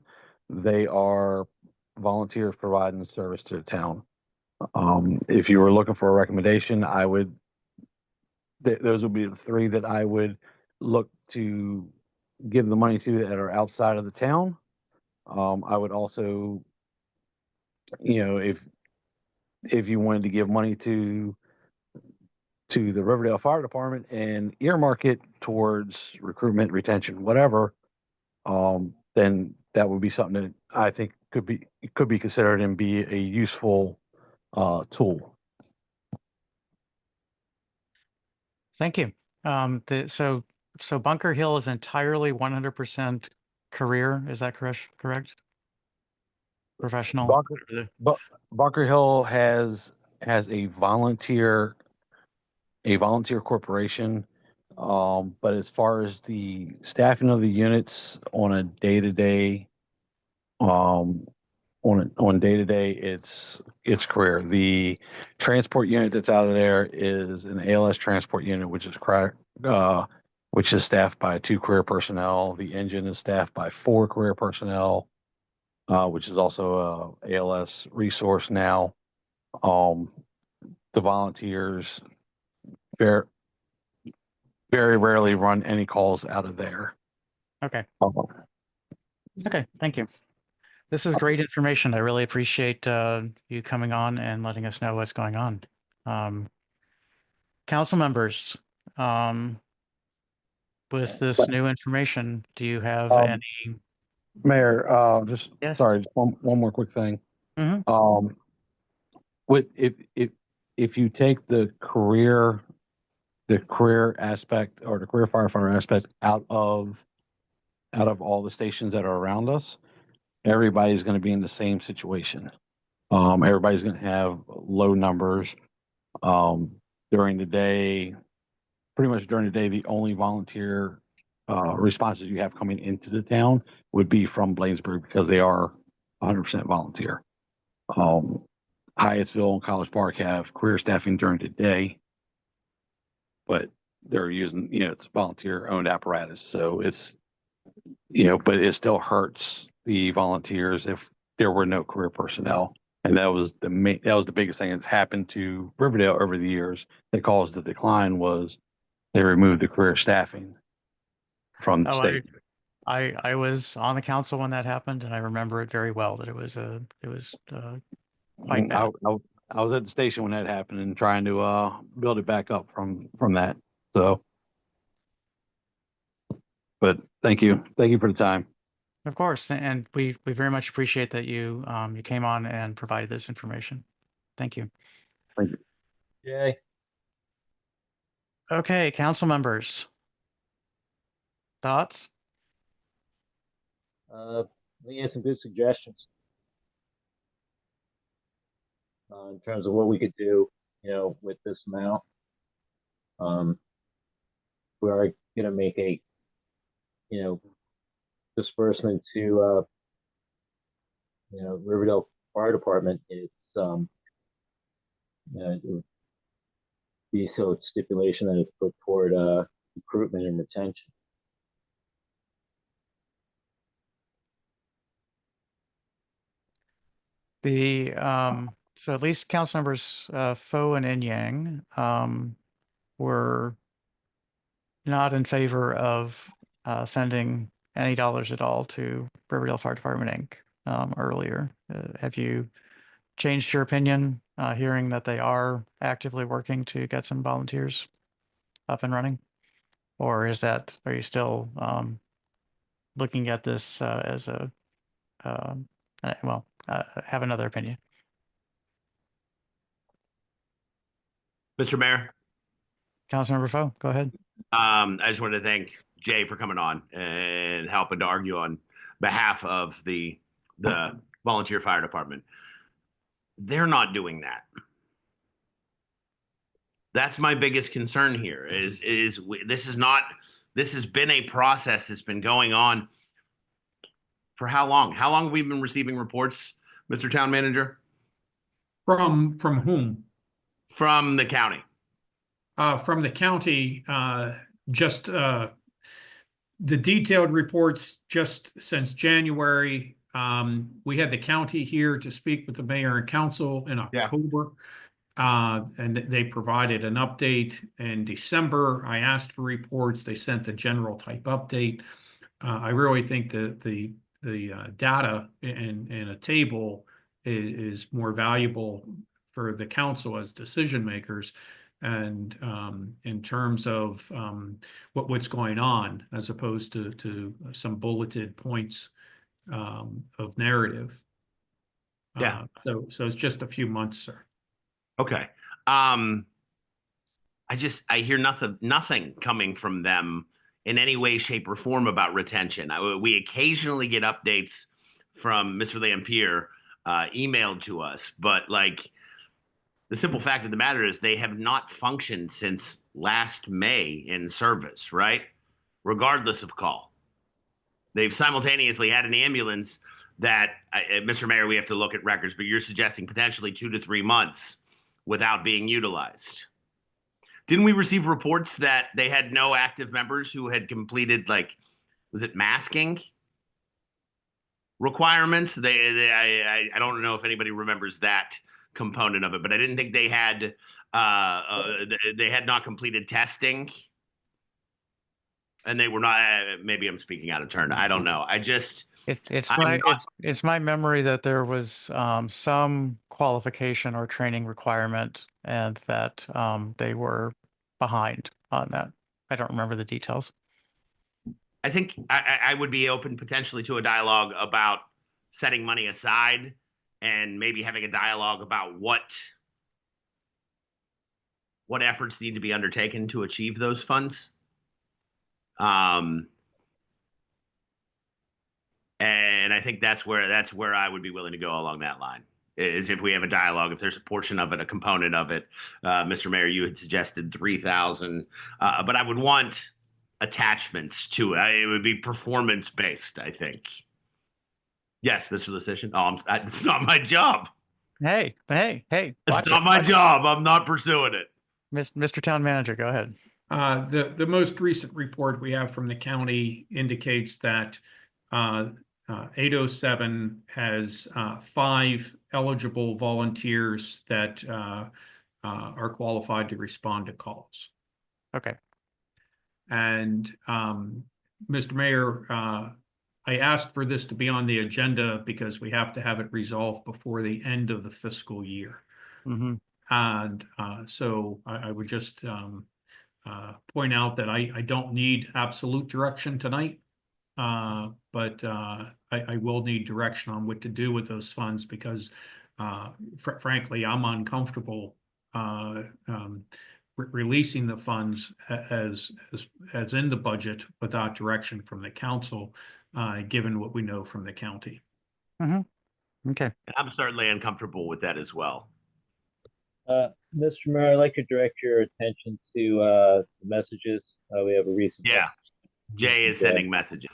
they are volunteers providing service to the town. If you were looking for a recommendation, those would be the three that I would look to give the money to that are outside of the town. I would also, if you wanted to give money to the Riverdale Fire Department and earmark it towards recruitment, retention, whatever, then that would be something that I think could be considered and be a useful tool. Thank you. So Bunker Hill is entirely 100% career. Is that correct? Professional. Bunker Hill has a volunteer corporation, but as far as the staffing of the units on a day-to-day, it's career. The transport unit that's out of there is an ALS transport unit, which is staffed by 2 career personnel. The engine is staffed by 4 career personnel, which is also a ALS resource now. The volunteers very, very rarely run any calls out of there. Okay. Okay. Thank you. This is great information. I really appreciate you coming on and letting us know what's going on. Council members, with this new information, do you have any? Mayor, Yes. sorry, just one more quick thing. Mhm. If you take the career aspect or the career firefighter aspect out of all the stations that are around us, everybody's going to be in the same situation. Everybody's going to have low numbers. During the day, pretty much during the day, the only volunteer responses you have coming into the town would be from Bladensburg because they are 100% volunteer. Hyattsville and College Park have career staffing during the day, but they're using, it's volunteer owned apparatus. So it's, but it still hurts the volunteers if there were no career personnel. And that was the biggest thing that's happened to Riverdale over the years that caused the decline was they removed the career staffing from the state. I was on the council when that happened, and I remember it very well. That it was quite bad. I was at the station when that happened and trying to build it back up from that. So, but thank you for the time. Of course, and we very much appreciate that you came on and provided this information. Thank you. Thank you. Yay. Okay, council members. Thoughts? I think he has some good suggestions. in terms of what we could do, with this amount. We are going to make a, disbursement to, Riverdale Fire Department. It's, it would be so it's stipulation that it's put toward recruitment and retention. So at least council members Fo and Yang were not in favor of sending any dollars at all to Riverdale Fire Department Inc. Earlier. Have you changed your opinion, hearing that they are actively working to get some volunteers up and running? Or are you still looking at this as have another opinion? Mr. Mayor, Councilmember Fo, go ahead. I just wanted to thank Jay for coming on and helping to argue on behalf of the volunteer fire department. They're not doing that. That's my biggest concern here. This has been a process that's been going on for how long? How long have we been receiving reports, Mr. Town Manager? From whom? From the county. From the county, just the detailed reports just since January. We had the county here to speak with the mayor and council in October. And they provided an update in December. I asked for reports. They sent a general type update. I really think that the data in a table is more valuable for the council as decision makers, and in terms of what's going on, as opposed to some bulleted points of narrative. So it's just a few months, sir. Okay. I hear nothing coming from them in any way, shape, or form about retention. We occasionally get updates from Mr. Lampier emailed to us, but like the simple fact of the matter is they have not functioned since last May in service, right? Regardless of call. They've simultaneously had an ambulance that, Mr. Mayor, we have to look at records, but you're suggesting potentially 2 to 3 months without being utilized. Didn't we receive reports that they had no active members who had completed, like, was it masking requirements? I don't know if anybody remembers that component of it, but I didn't think they had not completed testing, and they were not. Maybe I'm speaking out of turn. I don't know. It's my memory that there was some qualification or training requirement, and that they were behind on that. I don't remember the details. I think I would be open potentially to a dialogue about setting money aside and maybe having a dialogue about what efforts need to be undertaken to achieve those funds. And I think that's where I would be willing to go along that line, is if we have a dialogue, if there's a portion of it, a component of it. Mr. Mayor, you had suggested 3,000, but I would want attachments to it. It would be performance based, I think. Yes, Mr. Lecition. Oh, it's not my job. Hey. It's not my job. I'm not pursuing it. Mr. Town Manager, go ahead. The most recent report we have from the county indicates that 807 has 5 eligible volunteers that are qualified to respond to calls. Okay. And Mr. Mayor, I asked for this to be on the agenda because we have to have it resolved before the end of the fiscal year. Mm-hmm. And so I would just point out that I don't need absolute direction tonight, but I will need direction on what to do with those funds, because frankly, I'm uncomfortable releasing the funds as in the budget without direction from the council, given what we know from the county. Mm-hmm. Okay. I'm certainly uncomfortable with that as well. Mr. Mayor, I'd like to direct your attention to the messages. We have a recent Yeah. message. Jay is sending messages.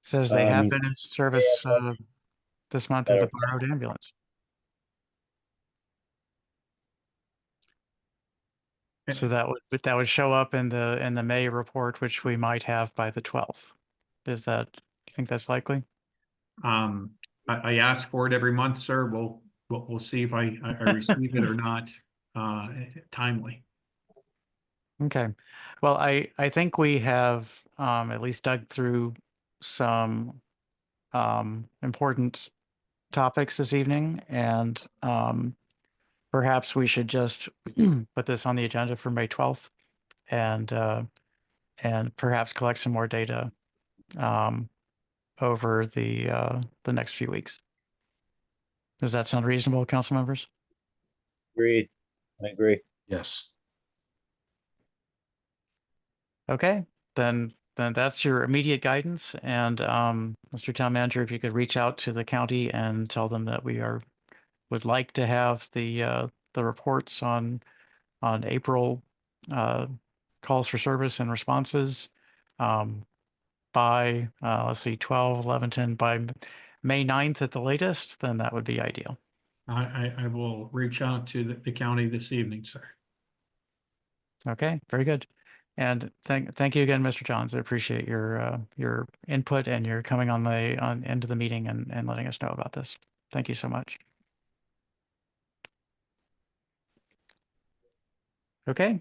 Says they have He's- been in service this month with a borrowed ambulance. So that would show up in the May report, which we might have by the 12th. Do you think that's likely? I ask for it every month, sir. We'll see if I receive it or not, timely. Okay. Well, I think we have at least dug through some important topics this evening, and perhaps we should just put this on the agenda for May 12th and perhaps collect some more data over the next few weeks. Does that sound reasonable, council members? Agreed. I agree. Yes. Okay, then that's your immediate guidance. And Mr. Town Manager, if you could reach out to the county and tell them that would like to have the reports on April calls for service and responses by let's see, 12, 11, 10, by May 9th at the latest, then that would be ideal. I will reach out to the county this evening, sir. Okay, very good. And thank you again, Mr. Johns. I appreciate your input and your coming on into the meeting and letting us know about this. Thank you so much. Okay.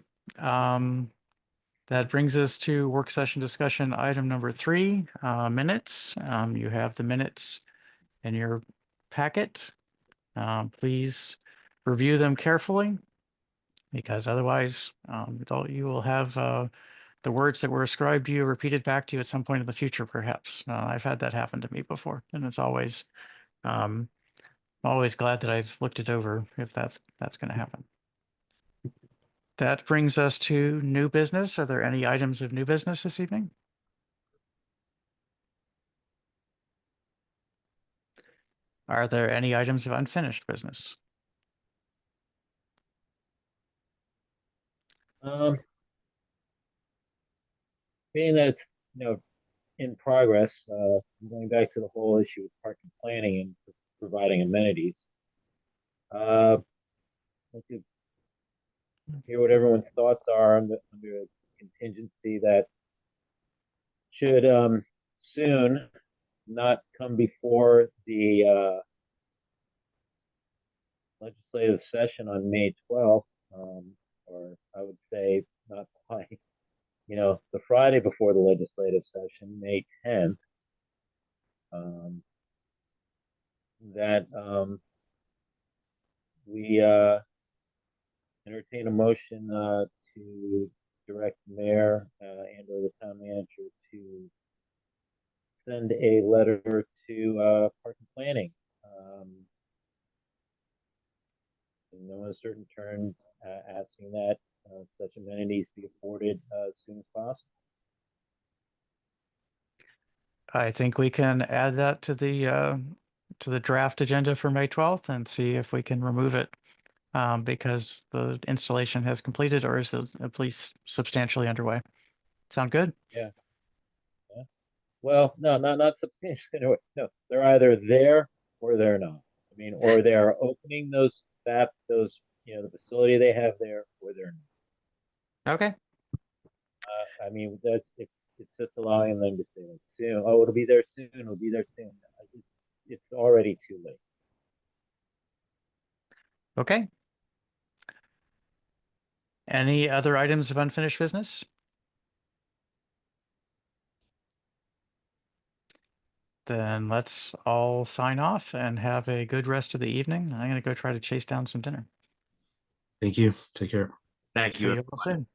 That brings us to work session discussion item number 3, minutes. You have the minutes in your packet. Please review them carefully, because otherwise you will have the words that were ascribed to you repeated back to you at some point in the future, perhaps. I've had that happen to me before, and it's always glad that I've looked it over if that's going to happen. That brings us to new business. Are there any items of new business this evening? Are there any items of unfinished business? Being that it's in progress, going back to the whole issue of parking planning and providing amenities. I could hear what everyone's thoughts are under a contingency that should soon not come before the legislative session on May 12th, or I would say not by, the Friday before the legislative session, May 10th, that we entertain a motion to direct the mayor and or the town manager to send a letter to park and planning in no uncertain terms, asking that such amenities be afforded as soon as possible. I think we can add that to the draft agenda for May 12th and see if we can remove it because the installation has completed or is at least substantially underway. Sound good? Yeah. Well, no, not substantially. No, they're either there or they're not. I mean, or they are opening those the facility they have there, or they're not. Okay. I mean, it's just allowing them to say like soon. Oh, it'll be there soon. It'll be there soon. It's already too late. Okay. Any other items of unfinished business? Then let's all sign off and have a good rest of the evening. I'm going to go try to chase down some dinner. Thank you. Take care. Thank See you. you all soon.